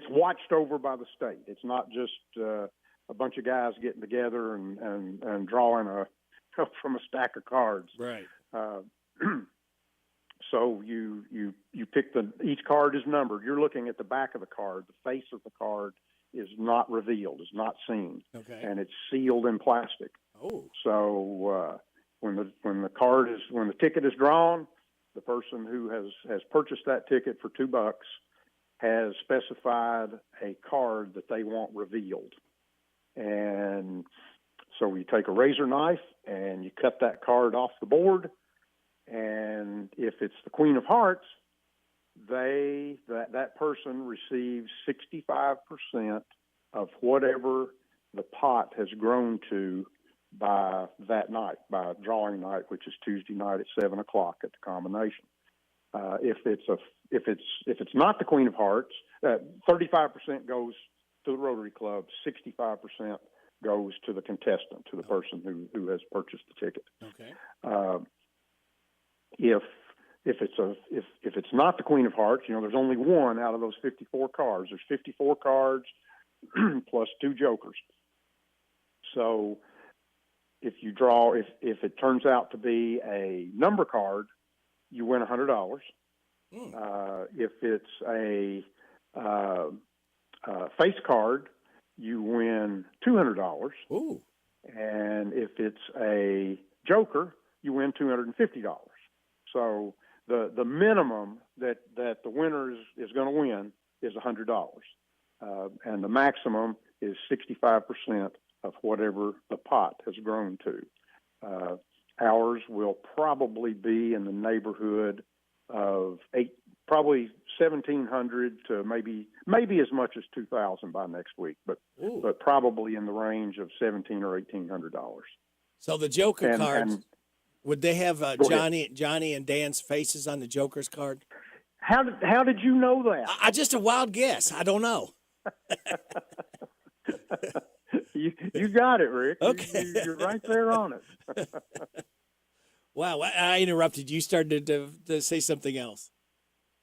watched over by the state. It's not just a bunch of guys getting together and drawing from a stack of cards. Right. So you pick each card is numbered. You're looking at the back of the card. The face of the card is not revealed, is not seen, and it's sealed in plastic. Oh. So when the ticket is drawn, the person who has purchased that ticket for $2 has specified a card that they want revealed, and so you take a razor knife and you cut that card off the board. And if it's the Queen of Hearts, that person receives 65% of whatever the pot has grown to by that night, by drawing night, which is Tuesday night at 7:00 at the Combination. If it's not the Queen of Hearts, 35% goes to the Rotary Club, 65% goes to the contestant, to the person who has purchased the ticket. Okay. If it's not the Queen of Hearts, there's only one out of those 54 cards. There's 54 cards plus 2 jokers. So if it turns out to be a number card, you win $100. If it's a face card, you win $200. Ooh. And if it's a joker, you win $250. So the minimum that the winner is going to win is $100, and the maximum is 65% of whatever the pot has grown to. Ours will probably be in the neighborhood of probably 1,700 to maybe as much as 2,000 by next week, but probably in the range of $1,700 or $1,800. So the Joker cards. Would they have Johnny and Dan's faces on the Joker's card? How did you know that? I just a wild guess. I don't know. You got it, Rick. Okay. You're right there on it. Wow, I interrupted. You started to say something else.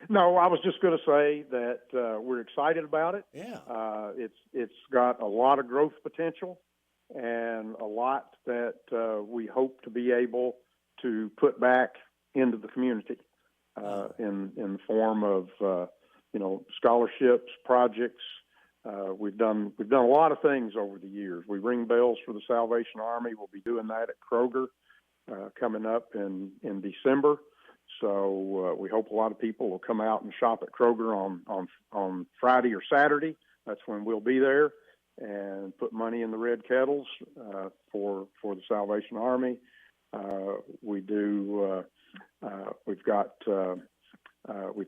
No, I was just going to say that we're excited about it. Yeah. It's got a lot of growth potential and a lot that we hope to be able to put back into the community in the form of scholarships, projects. We've done a lot of things over the years. We ring bells for the Salvation Army. We'll be doing that at Kroger coming up in December. So we hope a lot of people will come out and shop at Kroger on Friday or Saturday. That's when we'll be there and put money in the red kettles for the Salvation Army. We've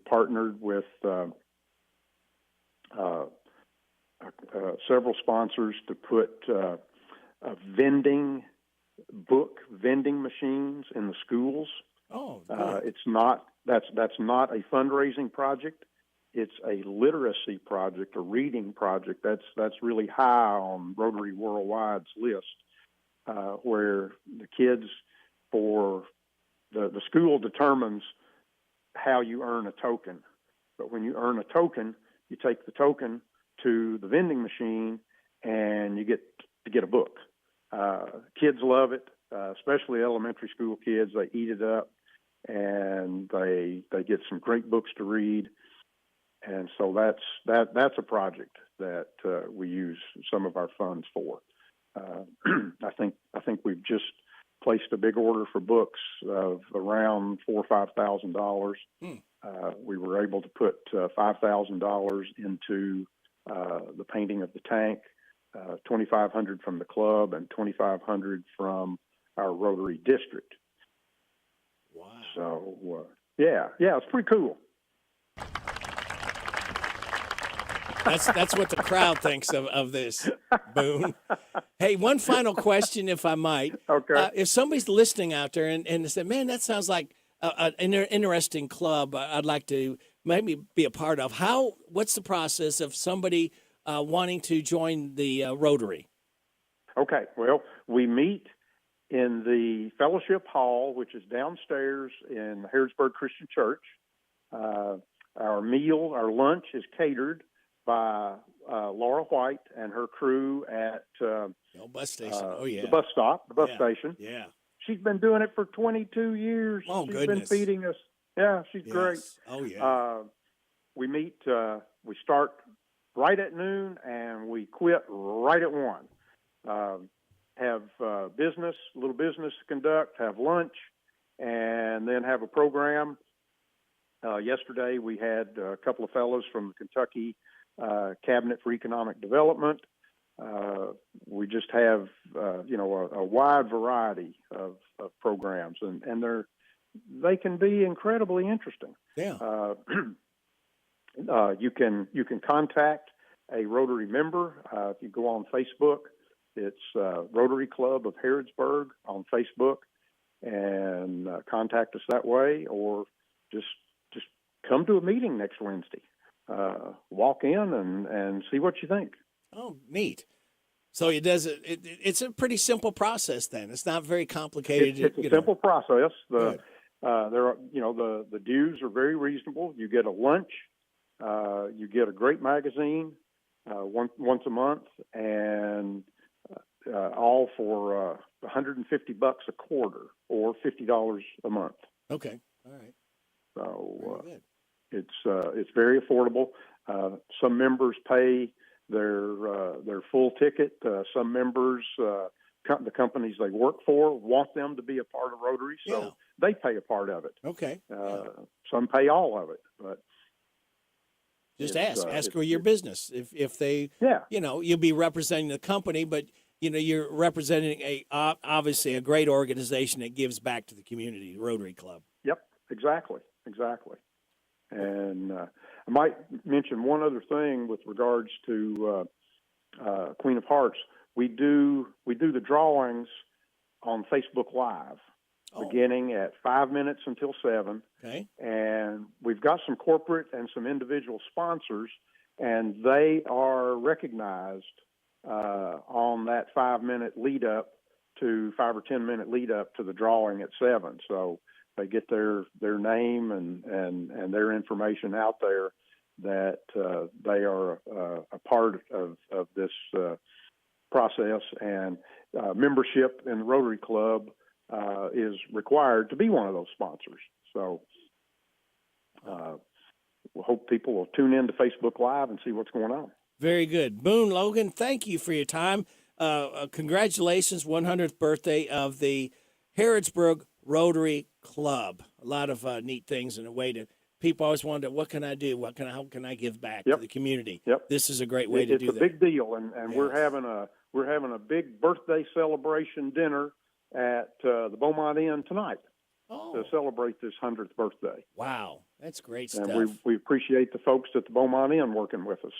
partnered with several sponsors to put vending machines in the schools. Oh, that's not a fundraising project. It's a literacy project, a reading project. That's really high on Rotary Worldwide's list, where the kids the school determines how you earn a token. But when you earn a token, you take the token to the vending machine and you get to get a book. Kids love it, especially elementary school kids. They eat it up and they get some great books to read. And so that's a project that we use some of our funds for. I think we've just placed a big order for books of around $4,000 or $5,000. We were able to put $5,000 into the painting of the tank, $2,500 from the club, and $2,500 from our Rotary district. Wow! So yeah, it's pretty cool. That's what the crowd thinks of this, Boone. Hey, one final question, if I might. Okay. If somebody's listening out there and they say, man, that sounds like an interesting club I'd like to maybe be a part of, what's the process of somebody wanting to join the Rotary? Okay. Well, we meet in the fellowship hall, which is downstairs in Harrodsburg Christian Church. Our lunch is catered by Laura White and her crew at bus station. The bus stop, the bus station. Yeah. She's been doing it for 22 years. Oh, she's goodness. been feeding us. Yeah, she's great. Oh, yeah. We meet, we start right at noon and we quit right at 1. Have a little business to conduct, have lunch, and then have a program. Yesterday we had a couple of fellows from the Kentucky Cabinet for Economic Development. We just have, a wide variety of programs, and they can be incredibly interesting. Yeah. You can contact a Rotary member if you go on Facebook. It's Rotary Club of Harrodsburg on Facebook, and contact us that way, or just come to a meeting next Wednesday. Walk in and see what you think. Oh, neat. So it's a pretty simple process then. It's not very complicated. It's a simple process. The dues are very reasonable. You get a lunch, you get a great magazine once a month, and all for $150 a quarter or $50 a month. Okay. All right. So it's very affordable. Some members pay their full ticket. Some members, the companies they work for, want them to be a part of Rotary, so they pay a part of it. Okay. Some pay all of it, but just ask for your business if they. You'll be representing the company, but you're representing obviously a great organization that gives back to the community, the Rotary Club. Yep, exactly. And I might mention one other thing with regards to Queen of Hearts. We do the drawings on Facebook Live, beginning at 5 minutes until 7. Okay. And we've got some corporate and some individual sponsors, and they are recognized on that 5 minute lead up to 5 or 10 minute lead up to the drawing at 7. So they get their name and their information out there that they are a part of this process, and membership in the Rotary Club is required to be one of those sponsors. So we hope people will tune in to Facebook Live and see what's going on. Very good. Boone Logan, thank you for your time. Congratulations, 100th birthday of the Harrodsburg Rotary Club. A lot of neat things in a way to. People always wonder, what can I do? How can I give back to the community? Yep. This is a great way to do that. It's a big deal, and we're having a big birthday celebration dinner at the Beaumont Inn tonight to celebrate this 100th birthday. Wow, that's great stuff. And we appreciate the folks at the Beaumont Inn working with us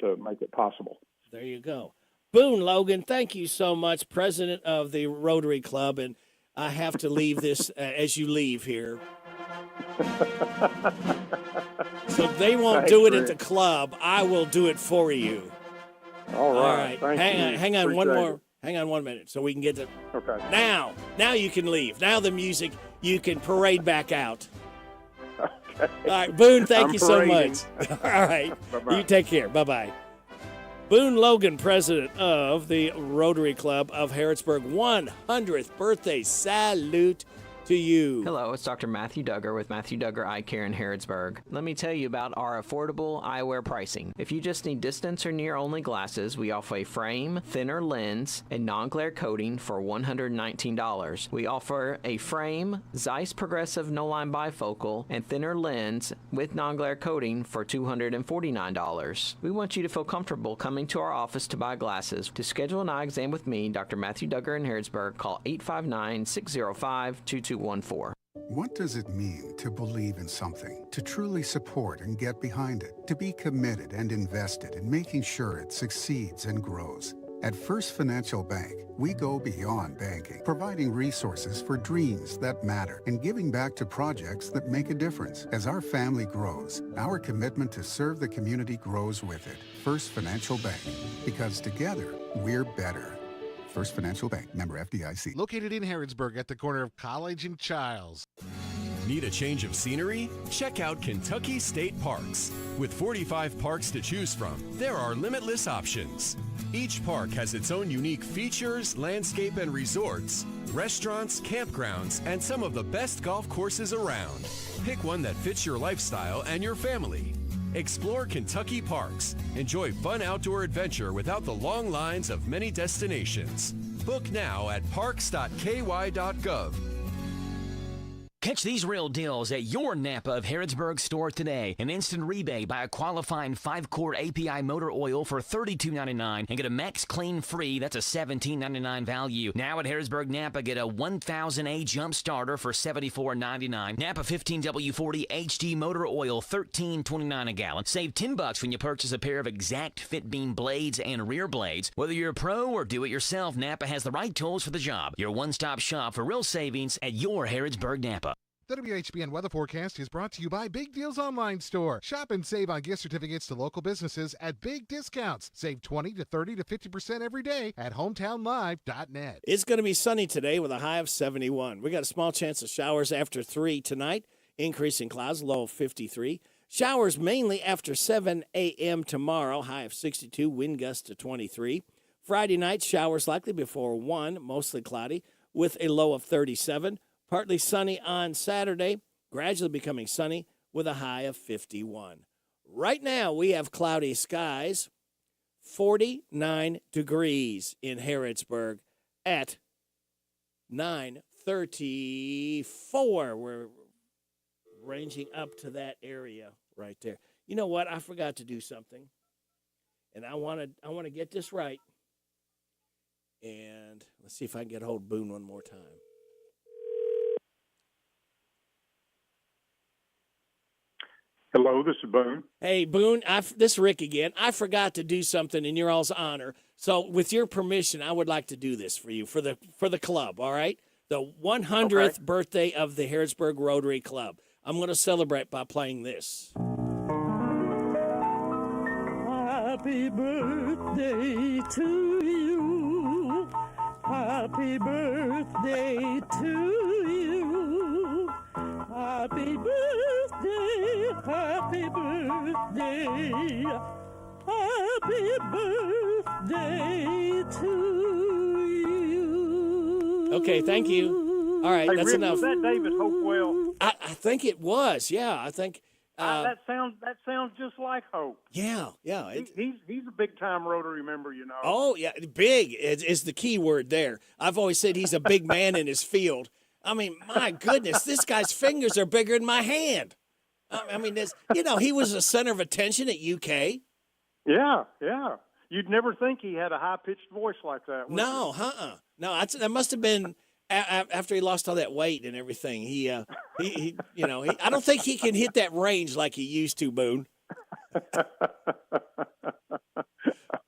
to make it possible. There you go. Boone Logan, thank you so much, president of the Rotary Club, and I have to leave this as you leave here. So they won't do it at the club. I will do it for you. All right. Hang on one more. Hang on 1 minute so we can get to. Okay. Now you can leave. Now the music, you can parade back out. Okay. All right, Boone, thank you so parading. much. All right. Bye-bye. You take care. Bye-bye. Boone Logan, president of the Rotary Club of Harrodsburg, 100th birthday salute to you. Hello, it's Dr. Matthew Duggar with Matthew Duggar Eye Care in Harrodsburg. Let me tell you about our affordable eyewear pricing. If you just need distance or near-only glasses, we offer a frame, thinner lens, and non-glare coating for $119. We offer a frame, Zeiss Progressive No-Line Bifocal, and thinner lens with non-glare coating for $249. We want you to feel comfortable coming to our office to buy glasses. To schedule an eye exam with me, Dr. Matthew Duggar in Harrodsburg, call 859-605-2214. What does it mean to believe in something, to truly support and get behind it, to be committed and invested in making sure it succeeds and grows? At First Financial Bank, we go beyond banking, providing resources for dreams that matter and giving back to projects that make a difference. As our family grows, our commitment to serve the community grows with it. First Financial Bank, because together, we're better. First Financial Bank, member FDIC. Located in Harrodsburg at the corner of College and Childs. Need a change of scenery? Check out Kentucky State Parks. With 45 parks to choose from, there are limitless options. Each park has its own unique features, landscape and resorts, restaurants, campgrounds, and some of the best golf courses around. Pick one that fits your lifestyle and your family. Explore Kentucky parks. Enjoy fun outdoor adventure without the long lines of many destinations. Book now at parks.ky.gov. Catch these real deals at your Napa of Harrodsburg store today. An instant rebate by a qualifying 5-quart API motor oil for $32.99 and get a Max Clean free. That's a $17.99 value. Now at Harrodsburg Napa, get a 1000A jump starter for $74.99. Napa 15W40 HD motor oil, $13.29 a gallon. Save $10 when you purchase a pair of exact fit beam blades and rear blades. Whether you're a pro or do it yourself, Napa has the right tools for the job. Your one-stop shop for real savings at your Harrodsburg Napa. The WHBN weather forecast is brought to you by Big Deals Online Store. Shop and save on gift certificates to local businesses at big discounts. Save 20 to 30 to 50% every day at hometownlive.net. It's going to be sunny today with a high of 71. We got a small chance of showers after 3 tonight. Increasing clouds, low of 53. Showers mainly after 7 a.m. tomorrow, high of 62, wind gusts to 23. Friday night, showers likely before 1, mostly cloudy, with a low of 37. Partly sunny on Saturday, gradually becoming sunny with a high of 51. Right now, we have cloudy skies, 49 degrees in Harrodsburg at 9:34. We're ranging up to that area right there. You know what? I forgot to do something, and I want to get this right. And let's see if I can get hold of Boone one more time. Hello, this is Boone. Hey, Boone, this is Rick again. I forgot to do something in your all's honor. So with your permission, I would like to do this for you, for the club, all right? The 100th birthday of the Harrodsburg Rotary Club. I'm going to celebrate by playing this. Happy birthday to you. Happy birthday to you. Happy birthday, happy birthday, happy birthday to you. Okay, thank you. All right, Hey, that's Rick, enough. Was that David Hopewell? I think it was, yeah. I think That sounds just like Hope. Yeah. He's a big time Rotary member, you know. Oh, yeah, big is the key word there. I've always said he's a big man in his field. I mean, my goodness, this guy's fingers are bigger than my hand. I mean, he was the center of attention at UK. Yeah. You'd never think he had a high pitched voice like that. No, No, that must have been after he lost all that weight and everything. I don't think he can hit that range like he used to, Boone.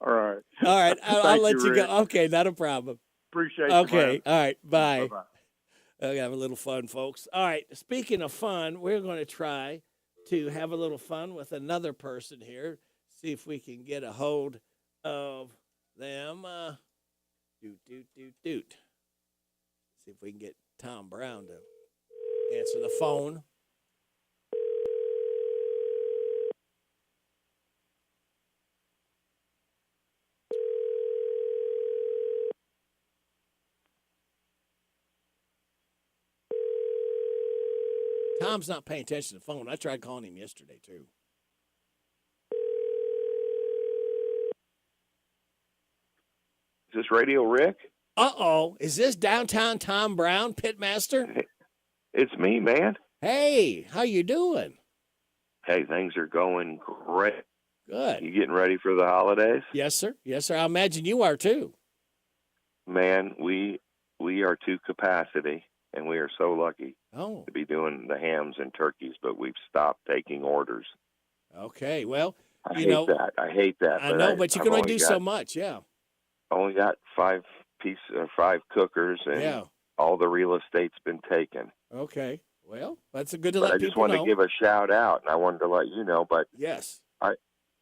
All right. I'll let you Rick. go. Okay, not a problem. Appreciate Okay, you, all right, bye. Bye-bye. We're going to have a little fun, folks. All right, speaking of fun, we're going to try to have a little fun with another person here. See if we can get a hold of them. Doot. See if we can get Tom Brown to answer the phone. Tom's not paying attention to the phone. I tried calling him yesterday, too. Is this Radio Rick? Uh-oh. Is this downtown Tom Brown, Pitmaster? It's me, man. Hey, how you doing? Hey, things are going great. Good. You getting ready for the holidays? Yes, sir. Yes, sir. I imagine you are, too. Man, we are to capacity, and we are so lucky to be doing the hams and turkeys, but we've stopped taking orders. Okay, well, I hate that. I know, but you can only do so much, yeah. Only got 5 cookers, and all the real estate's been taken. Okay, well, that's good to But let I just people wanted know. to give a shout out, and I wanted to let you know. But yes, are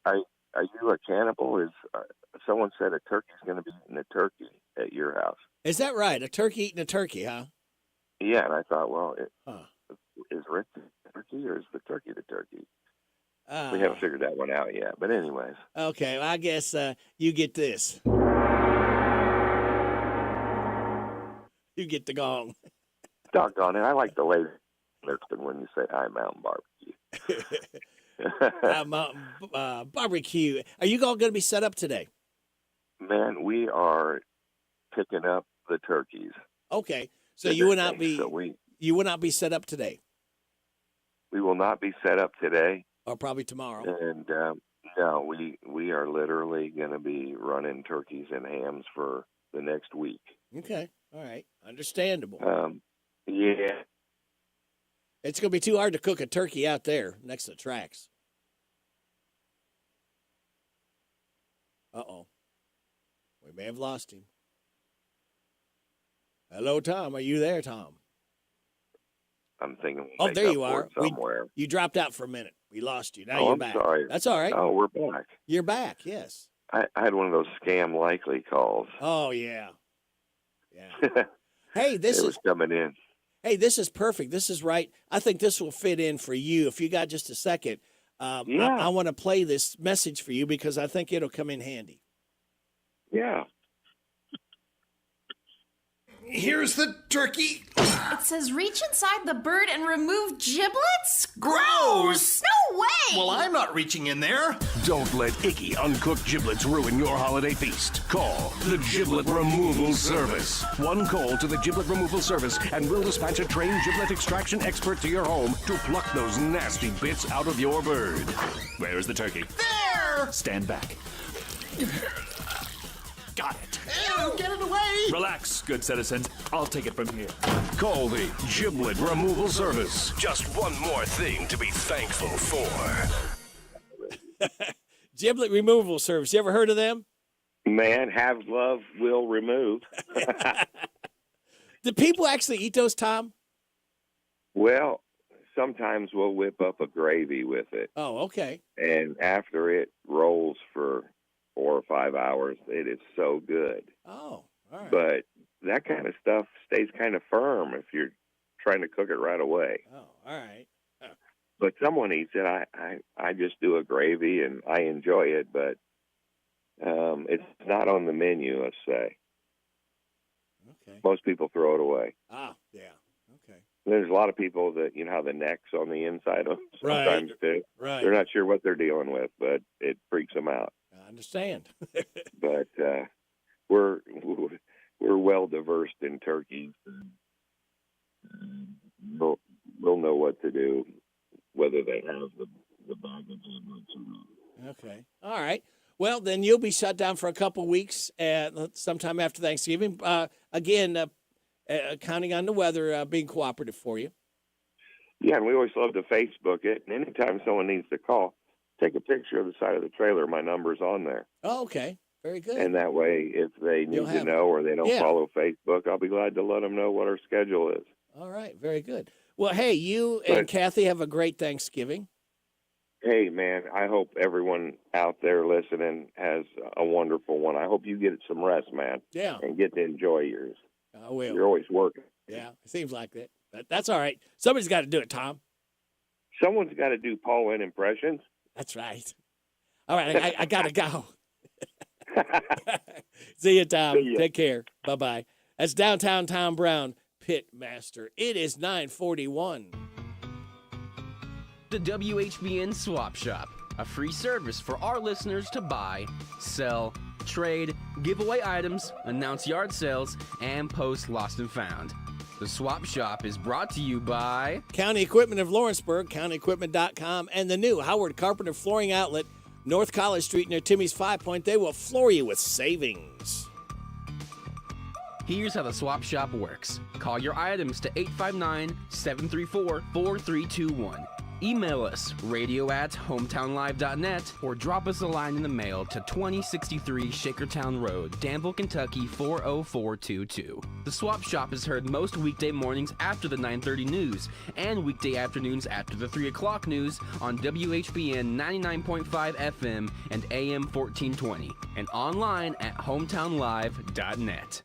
you a cannibal? Someone said a turkey's going to be eating a turkey at your house? Is that right? A turkey eating a turkey, huh? Yeah, and I thought, well, is Rick the turkey or is the turkey the turkey? We haven't figured that one out yet. But anyways. Okay, well, I guess you get this. You get the gong. Doggone it. I like the later lifting when you say hi, Mountain Barbecue. Mountain Barbecue. Are you all going to be set up today? Man, we are picking up the turkeys. Okay. So you will not be you will not be set up today. We will not be set up today. Or probably tomorrow. And no, we are literally going to be running turkeys and hams for the next week. Okay. All right. Understandable. Yeah. It's going to be too hard to cook a turkey out there next to the tracks. Uh-oh. We may have lost him. Hello, Tom. Are you there, Tom? I'm thinking. Oh, there you are. Somewhere. You dropped out for a minute. We lost you. Now Oh, you're I'm back. sorry. That's all right. Oh, we're back. You're back, yes. I had one of those scam likely calls. Oh, yeah. Yeah. Hey, it was coming in. Hey, this is perfect. This is right. I think this will fit in for you. If you got just a second, I want to play this message for you because I think it'll come in handy. Yeah. Here's the turkey. It says reach inside the bird and remove giblets? Gross! No way! Well, I'm not reaching in there. Don't let icky, uncooked giblets ruin your holiday feast. Call the Giblet Removal Service. One call to the Giblet Removal Service, and we'll dispatch a trained giblet extraction expert to your home to pluck those nasty bits out of your bird. Where is the turkey? There! Stand back. Got it. Ew, get it away! Relax, good citizens. I'll take it from here. Call the Giblet Removal Service. Just one more thing to be thankful for. Giblet Removal Service. You ever heard of them? Man, have love, will remove. Do people actually eat those, Tom? Well, sometimes we'll whip up a gravy with it. Oh, okay. And after it rolls for 4 or 5 hours, it is so good. Oh, all right. But that kind of stuff stays kind of firm if you're trying to cook it right away. Oh, all right. But someone eats it. I just do a gravy, and I enjoy it, but it's not on the menu, let's say. Okay. Most people throw it away. Ah, yeah. Okay. There's a lot of people that, you know how the neck's on the inside of sometimes too. Right. They're not sure what they're dealing with, but it freaks them out. I understand. But we're well diversed in turkeys. We'll know what to do, whether they have the bag of giblets or not. Okay. All right. Well, then you'll be shut down for a couple of weeks sometime after Thanksgiving. Again, counting on the weather being cooperative for you. Yeah, and we always love to Facebook it. And anytime someone needs to call, take a picture of the side of the trailer. My number's on there. Oh, okay. Very good. And that way, if they need to know or they don't follow Facebook, I'll be glad to let them know what our schedule is. All right. Very good. Well, hey, you and Kathy have a great Thanksgiving. Hey, man, I hope everyone out there listening has a wonderful one. I hope you get some rest, man. Yeah. And get to enjoy yours. I will. You're always working. Yeah, it seems like that. But that's all right. Somebody's got to do it, Tom. Someone's got to do Paul Wynn impressions. That's right. All right, I got to go. See you, Tom. See ya. Take care. Bye-bye. That's Downtown Tom Brown, Pit Master. It is 9:41. The WHBN Swap Shop, a free service for our listeners to buy, sell, trade, give away items, announce yard sales, and post lost and found. The Swap Shop is brought to you by County Equipment of Lawrenceburg, CountyEquipment.com, and the new Howard Carpenter Flooring Outlet, North College Street near Timmy's 5 Point. They will floor you with savings. Here's how the Swap Shop works. Call your items to 859-734-4321. Email us, radio@hometownlive.net, or drop us a line in the mail to 2063 Shakertown Road, Danville, Kentucky 40422. The Swap Shop is heard most weekday mornings after the 9:30 news and weekday afternoons after the 3 o'clock news on WHBN 99.5 FM and AM 1420, and online at hometownlive.net.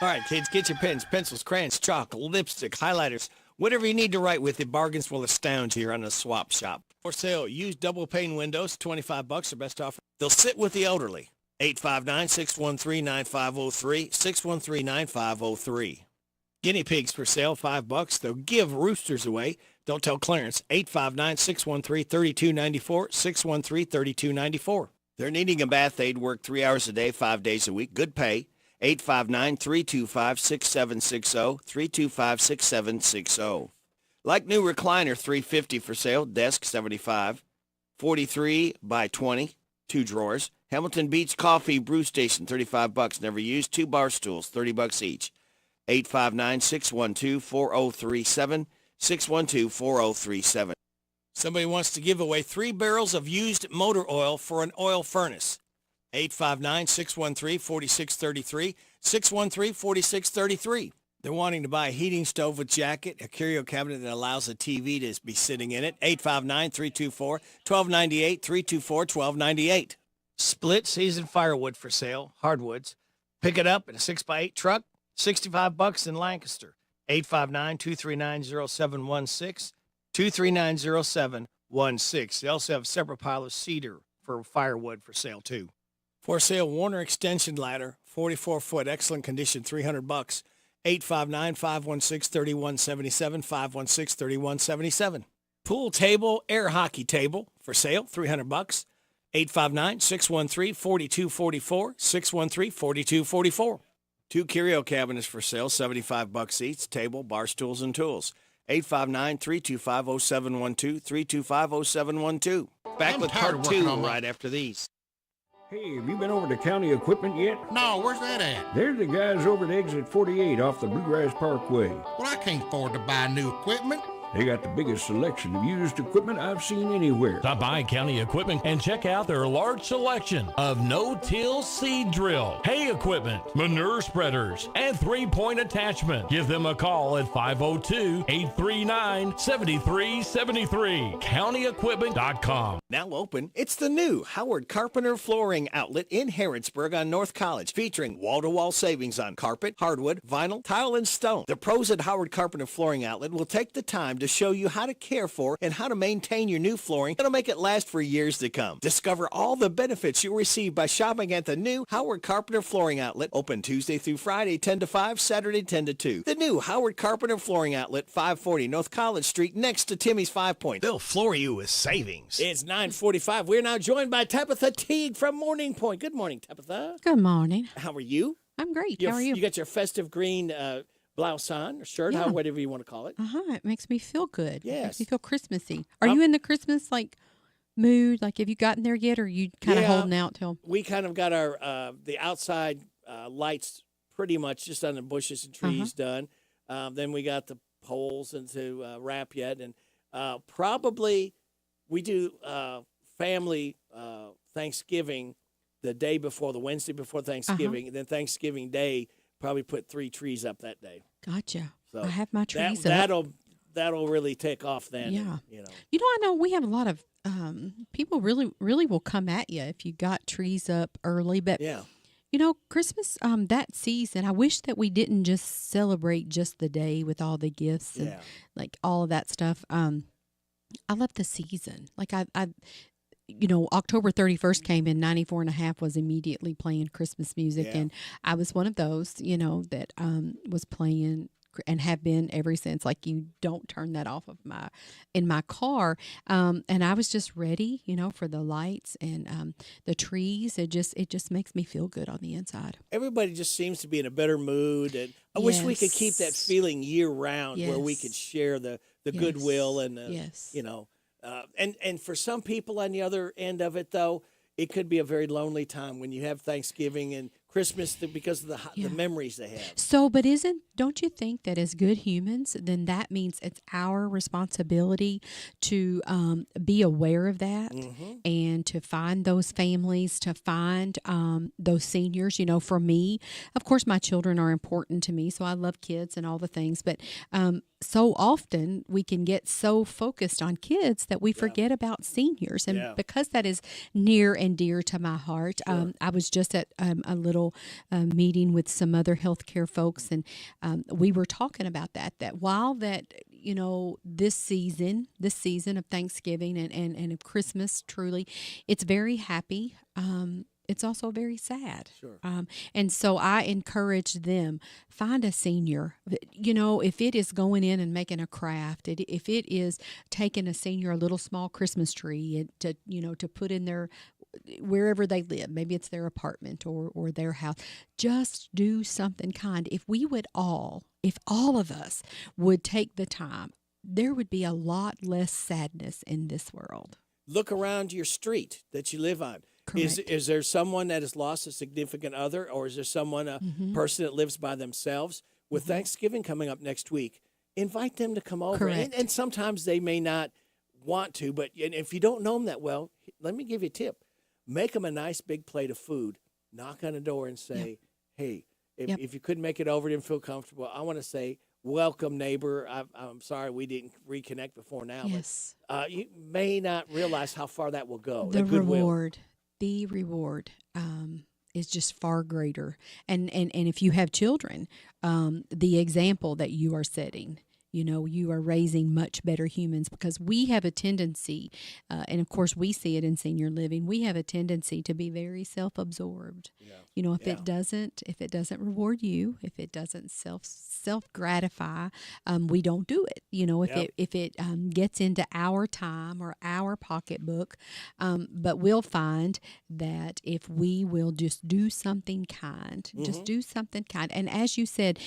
All right, kids, get your pens, pencils, crayons, chalk, lipstick, highlighters, whatever you need to write with. The bargains will astound you here on the Swap Shop. For sale, used double pane windows, $25, the best offer. They'll sit with the elderly. 859-613-9503, 613-9503. Guinea pigs for sale, $5. They'll give roosters away. Don't tell Clarence. 859-613-3294, 613-3294. They're needing a bath aid, work 3 hours a day, 5 days a week. Good pay. 859-325-6760, 325-6760. Like new recliner, $350 for sale. Desk, $75. 43 by 20, 2 drawers. Hamilton Beach Coffee Brew Station, $35. Never used. 2 bar stools, $30 each. 859-612-4037, 612-4037. Somebody wants to give away 3 barrels of used motor oil for an oil furnace. 859-613-4633, 613-4633. They're wanting to buy a heating stove with jacket, a curio cabinet that allows a TV to be sitting in it. 859-324-1298, 324-1298. Split season firewood for sale, hardwoods. Pick it up in a 6x8 truck, $65 in Lancaster. 859-239-0716, 239-0716. They also have a separate pile of cedar for firewood for sale, too. For sale, Warner extension ladder, 44-foot, excellent condition, $300. 859-516-3177, 516-3177. Pool table, air hockey table, for sale, $300. 859-613-4244, 613-4244. 2 curio cabinets for sale, $75 each, table, bar stools, and tools. 859-325-0712, 325-0712. Back with part 2 right after these. Hey, have you been over to County Equipment yet? No, where's that at? They're the guys over at exit 48 off the Bluegrass Parkway. Well, I can't afford to buy new equipment. They got the biggest selection of used equipment I've seen anywhere. Stop by County Equipment and check out their large selection of no-till seed drill, hay equipment, manure spreaders, and 3-point attachment. Give them a call at 502-839-7373. CountyEquipment.com. Now open, it's the new Howard Carpenter Flooring Outlet in Harrodsburg on North College, featuring wall-to-wall savings on carpet, hardwood, vinyl, tile, and stone. The pros at Howard Carpenter Flooring Outlet will take the time to show you how to care for and how to maintain your new flooring that'll make it last for years to come. Discover all the benefits you'll receive by shopping at the new Howard Carpenter Flooring Outlet, open Tuesday through Friday 10 to 5, Saturday 10 to 2. The new Howard Carpenter Flooring Outlet, 540 North College Street, next to Timmy's 5 Point. They'll floor you with savings. It's 9:45. We're now joined by Tabitha Teague from Morning Point. Good morning, Tabitha. Good morning. How are you? I'm great. How are you? You got your festive green blouse on, or shirt, Yeah. whatever you want to call it. It makes me feel good. Yes. It makes me feel Christmassy. Are you in the Christmas mood? Like, have you gotten there yet, or are you kind of holding out till? We kind of got our the outside lights pretty much just on the bushes and trees done. Then we got the poles and to wrap yet, and probably we do family Thanksgiving the day before, the Wednesday before Thanksgiving, and then Thanksgiving Day probably put 3 trees up that day. Gotcha. So I have my trees up. That'll really take off then. Yeah. And, I know we have a lot of people really will come at you if you got trees up early, but yeah. Christmas, that season, I wish that we didn't just celebrate just the day with all the gifts and all of that stuff. I love the season. Like October 31st came in, 94 and a half was immediately playing Christmas music. Yeah. And I was one of those, that was playing and have been ever since. Like, you don't turn that off in my car. And I was just ready, for the lights and the trees. It just makes me feel good on the inside. Everybody just seems to be in a better mood, and I wish we could keep that feeling year round, where we could share the goodwill and and for some people on the other end of it, though, it could be a very lonely time when you have Thanksgiving and Christmas because of the memories they have. So, but don't you think that as good humans, then that means it's our responsibility to be aware of that and to find those families, to find those seniors. For me, of course, my children are important to me, so I love kids and all the things, but so often we can get so focused on kids that we forget about seniors. And because that is near and dear to my heart, I was just at a little meeting with some other healthcare folks, and we were talking about that while this season of Thanksgiving and of Christmas, truly, it's very happy. It's also very sad. Sure. And so I encourage them, find a senior. If it is going in and making a craft, if it is taking a senior a little small Christmas tree to put in their wherever they live, maybe it's their apartment or their house, just do something kind. If all of us would take the time, there would be a lot less sadness in this world. Look around your street that you live on. Is there someone that has lost a significant other, or is there someone, a person that lives by themselves? With Thanksgiving coming up next week, invite them to come over. And sometimes they may not want to, but if you don't know them that well, let me give you a tip. Make them a nice big plate of food. Knock on the door and say, hey, if you couldn't make it over, didn't feel comfortable, I want to say, welcome, neighbor. I'm sorry we didn't reconnect before now. Yes. But you may not realize how far that will go. The reward is just far greater. And if you have children, the example that you are setting, you are raising much better humans, because we have a tendency, and of course we see it in senior living, we have a tendency to be very self-absorbed. If it doesn't reward you, if it doesn't self-gratify, we don't do it. If it gets into our time or our pocketbook, but we'll find that if we will just do something kind, and as you said,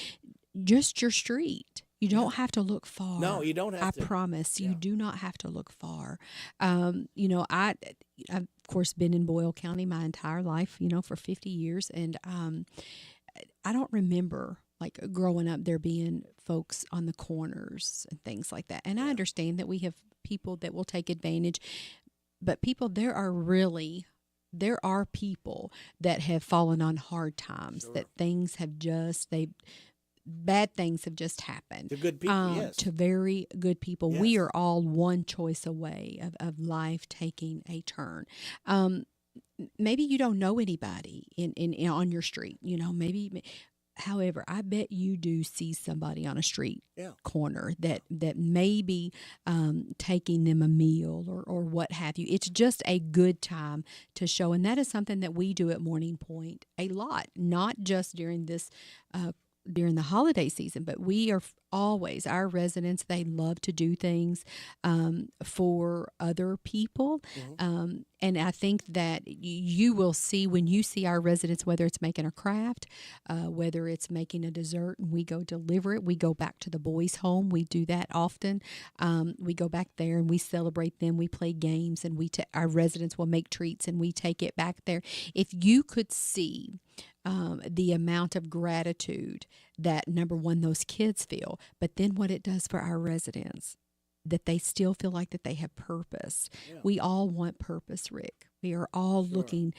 just your street. You don't have to look far. No, you don't have to. I promise you do not have to look far. I've of course been in Boyle County my entire life, for 50 years. And I don't remember growing up there being folks on the corners and things like that. And I understand that we have people that will take advantage, but there are people that have fallen on hard times, that things have bad things have just happened. To good people, yes. To very good people. Yes. We are all one choice away of life taking a turn. Maybe you don't know anybody in on your street. Maybe However, I bet you do see somebody on a street Yeah. corner that may be taking them a meal or what have you. It's just a good time to show, and that is something that we do at Morning Point a lot, not just during this during the holiday season, but we are always, our residents, they love to do things for other people. And I think that you will see when you see our residents, whether it's making a craft, whether it's making a dessert, and we go deliver it. We go back to the boys' home. We do that often. We go back there and we celebrate them. We play games, and our residents will make treats, and we take it back there. If you could see the amount of gratitude that, number one, those kids feel, but then what it does for our residents, that they still feel like that they have purpose. Yeah. We all want purpose, Rick. We are all looking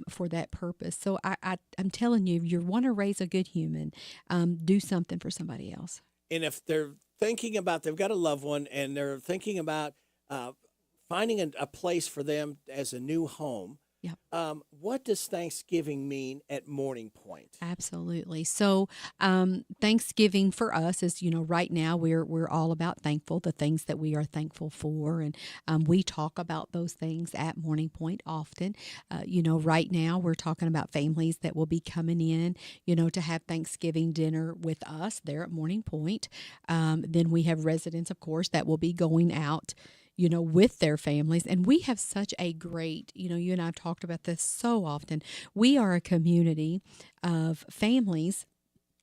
for that purpose. So I'm telling you, if you want to raise a good human, do something for somebody else. And if they're thinking about, they've got a loved one, and they're thinking about finding a place for them as a new home, what does Thanksgiving mean at Morning Point? Absolutely. So Thanksgiving for us is, right now we're all about thankful, the things that we are thankful for. And we talk about those things at Morning Point often. Right now we're talking about families that will be coming in, to have Thanksgiving dinner with us there at Morning Point. Then we have residents, of course, that will be going out with their families. And we have such a great, you and I have talked about this so often. We are a community of families,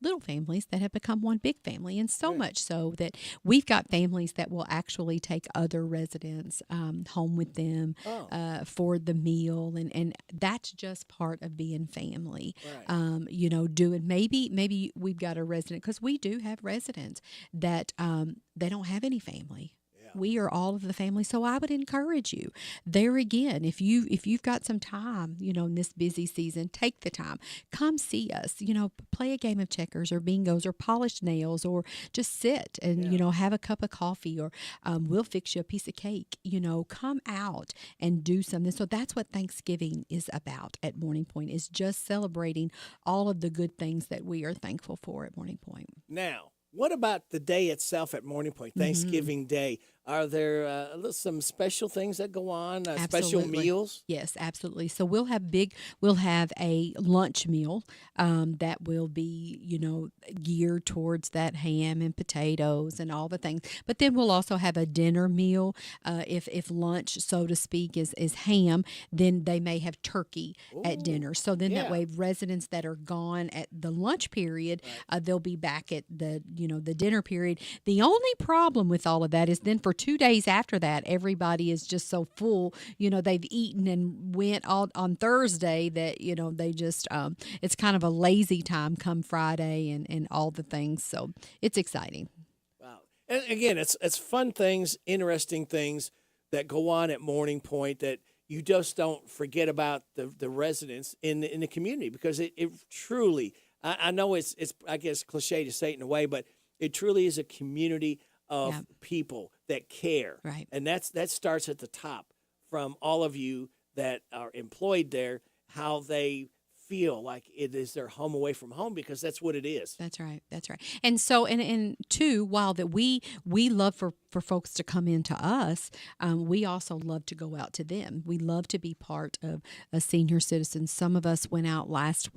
little families that have become one big family. And so much so that we've got families that will actually take other residents home with them for the meal. And that's just part of being family. Right. Doing maybe we've got a resident, because we do have residents that they don't have any family. We are all of the family. So I would encourage you there again, if you've got some time, in this busy season, take the time, come see us, play a game of checkers or bingos or polish nails, or just sit and, have a cup of coffee, or we'll fix you a piece of cake, come out and do something. So that's what Thanksgiving is about at Morning Point, is just celebrating all of the good things that we are thankful for at Morning Point. Now, what about the day itself at Morning Point, Thanksgiving Day? Are there some special things that go on, special meals? Yes, absolutely. So we'll have a lunch meal that will be, geared towards that ham and potatoes and all the things. But then we'll also have a dinner meal. If lunch, so to speak, is ham, then they may have turkey at dinner. So then that way, residents that are gone at the lunch period, they'll be back at the dinner period. The only problem with all of that is then for 2 days after that, everybody is just so full, they've eaten and went on Thursday that, they just, it's kind of a lazy time come Friday and all the things. So it's exciting. Wow. And again, it's fun things, interesting things that go on at Morning Point that you just don't forget about the residents in the community, because it truly, I know it's I guess cliche to say it in a way, but it truly is a community of people that care. Right. And that starts at the top, from all of you that are employed there, how they feel like it is their home away from home, because that's what it is. That's right. That's right. And so, and two, while that we love for folks to come into us, we also love to go out to them. We love to be part of a senior citizen. Some of us went out last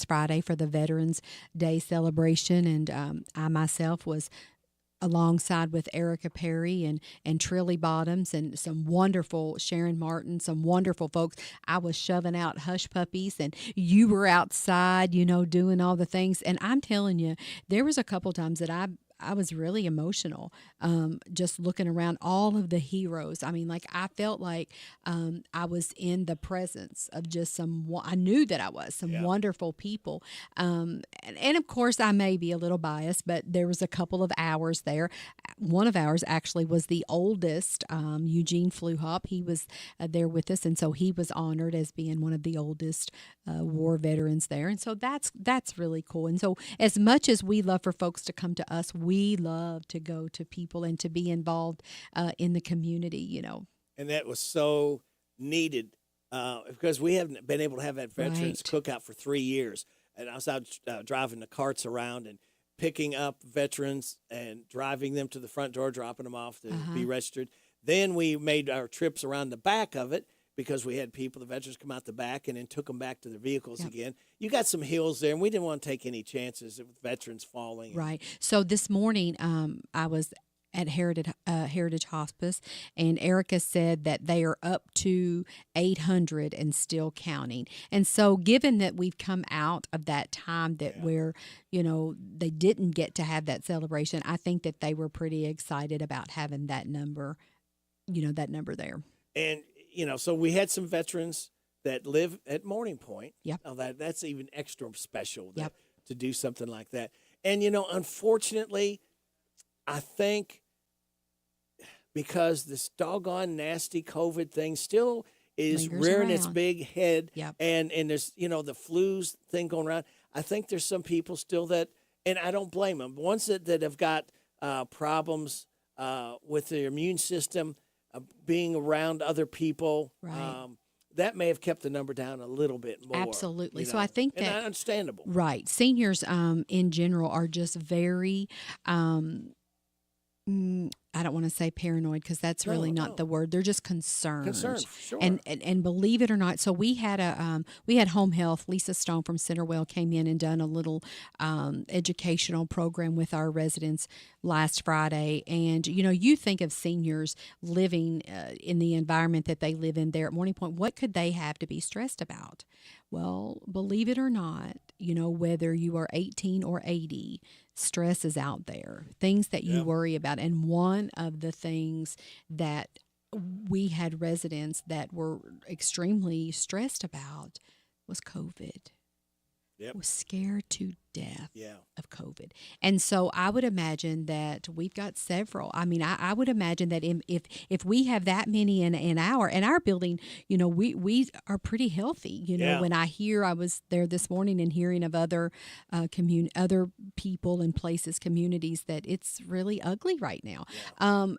Friday for the Veterans Day celebration, and I myself was alongside with Erica Perry and Trilly Bottoms and some wonderful Sharon Martin, some wonderful folks. I was shoving out hush puppies, and you were outside, doing all the things. And I'm telling you, there was a couple times that I was really emotional, just looking around all of the heroes. I mean, like, I felt like I was in the presence of just I knew that I was some wonderful people. And of course, I may be a little biased, but there was a couple of hours there. One of ours actually was the oldest, Eugene Fluhop. He was there with us, and so he was honored as being one of the oldest war veterans there. And so that's really cool. And so as much as we love for folks to come to us, we love to go to people and to be involved in the community, And that was so needed, because we haven't been able to have that Veterans Cookout for 3 years. and I was out driving the carts around and picking up veterans and driving them to the front door, dropping them off to be registered. Then we made our trips around the back of it because we had the veterans come out the back and then took them back to their vehicles again. You got some hills there, and we didn't want to take any chances with veterans falling. Right. So this morning, I was at Heritage Hospice, and Erica said that they are up to 800 and still counting. And so given that we've come out of that time that where, they didn't get to have that celebration, I think that they were pretty excited about having that number, that number there. And, so we had some veterans that live at Morning Point. Yep. Oh, that's even extra special to do something like that. And, unfortunately, I think because this doggone nasty COVID thing still is rearing its big head, and there's, the flus thing going around, I think there's some people still that, and I don't blame them, ones that have got problems with their immune system, being around other people, that may have kept the number down a little bit more. Absolutely. So I think that understandable. Right. Seniors in general are just very I don't want to say paranoid because that's really not the word. They're just concerned. Sure. And believe it or not, so we had home health. Lisa Stone from Centerwell came in and done a little educational program with our residents last Friday. And you think of seniors living in the environment that they live in there at Morning Point. What could they have to be stressed about? Well, believe it or not, whether you are 18 or 80, stress is out there, things that you worry about. And one of the things that we had residents that were extremely stressed about was COVID. Was scared to death of COVID. And so I would imagine that we've got several. I mean, I would imagine that if we have that many in our building, we are pretty healthy. When I was there this morning and hearing of other other people and places, communities, that it's really ugly right now.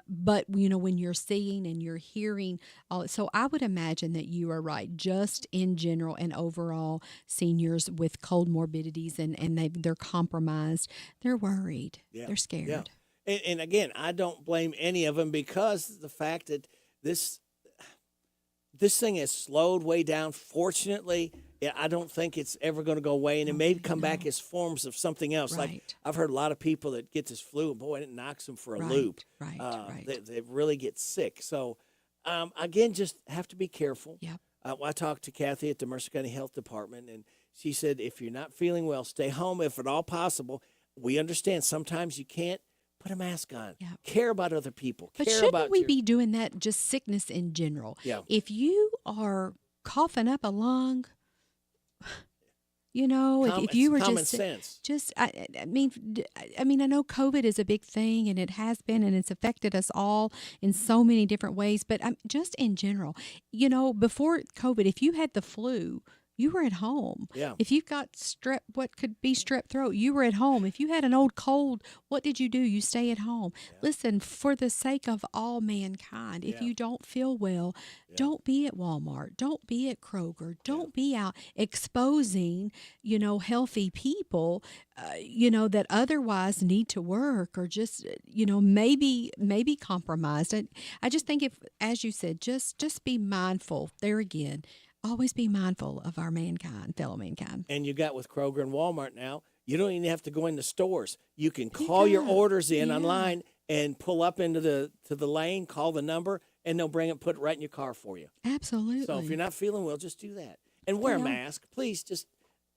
But when you're seeing and you're hearing so I would imagine that you are right. Just in general and overall, seniors with cold morbidities and they're compromised. They're worried. They're scared. Yeah. And again, I don't blame any of them because the fact that this thing has slowed way down. Fortunately, I don't think it's ever going to go away, and it may come back as forms of something else. Right. Like I've heard a lot of people that get this flu, and boy, it knocks them for a loop. Right. They really get sick. So, again, just have to be careful. Yep. I talked to Kathy at the Mercer County Health Department, and she said, if you're not feeling well, stay home if at all possible. We understand sometimes you can't put a mask on. Yeah. Care about other people. But Care shouldn't about we be doing that, just sickness in general? Yeah. If you are coughing up a lung, if you were common sense. I mean, I know COVID is a big thing, and it has been, and it's affected us all in so many different ways. But just in general, before COVID, if you had the flu, you were at home. Yeah. If you've got what could be strep throat, you were at home. If you had an old cold, what did you do? You stay at home. Yeah. Listen, for the sake of all mankind, if you don't feel well, don't be at Walmart. Don't be at Kroger. Don't be out exposing, healthy people, that otherwise need to work or just, maybe compromised. I just think as you said, just be mindful. There again. Always be mindful of our fellow mankind. And you got with Kroger and Walmart now, you don't even have to go in the stores. You can call your orders in online and pull up into the lane, call the number, and they'll put it right in your car for you. Absolutely. So if you're not feeling well, just do that. And wear a mask. Please just,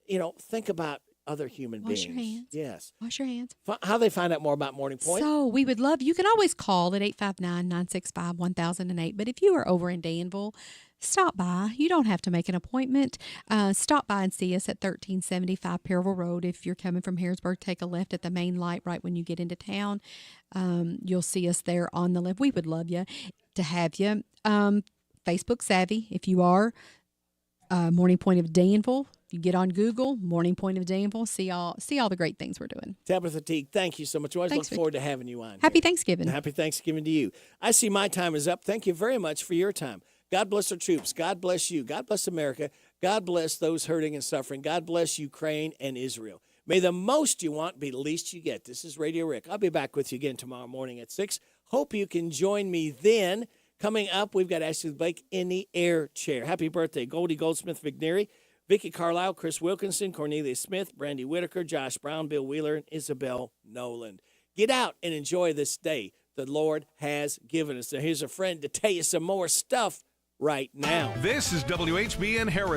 think about other human beings. Wash your hands. Yes. Wash your hands. How do they find out more about Morning Point? So we would love, you can always call at 859-965-1008. But if you are over in Danville, stop by. You don't have to make an appointment. Stop by and see us at 1375 Perryville Road. If you're coming from Harrodsburg, take a left at the main light right when you get into town. You'll see us there on the left. We would love to have you. Facebook savvy, if you are. Morning Point of Danville. You get on Google, Morning Point of Danville, see all the great things we're doing. Tabitha Teague, thank you so much. We always look forward to having you on. Happy Thanksgiving. And happy Thanksgiving to you. I see my time is up. Thank you very much for your time. God bless our troops. God bless you. God bless America. God bless those hurting and suffering. God bless Ukraine and Israel. May the most you want be the least you get. This is Radio Rick. I'll be back with you again tomorrow morning at 6. Hope you can join me then. Coming up, we've got Ashley Blake in the air chair. Happy birthday, Goldie Goldsmith McNary, Vicki Carlisle, Chris Wilkinson, Cornelia Smith, Brandy Whitaker, Josh Brown, Bill Wheeler, and Isabel Nolan. Get out and enjoy this day the Lord has given us. Now, here's a friend to tell you some more stuff right now. This is WHBN Harris.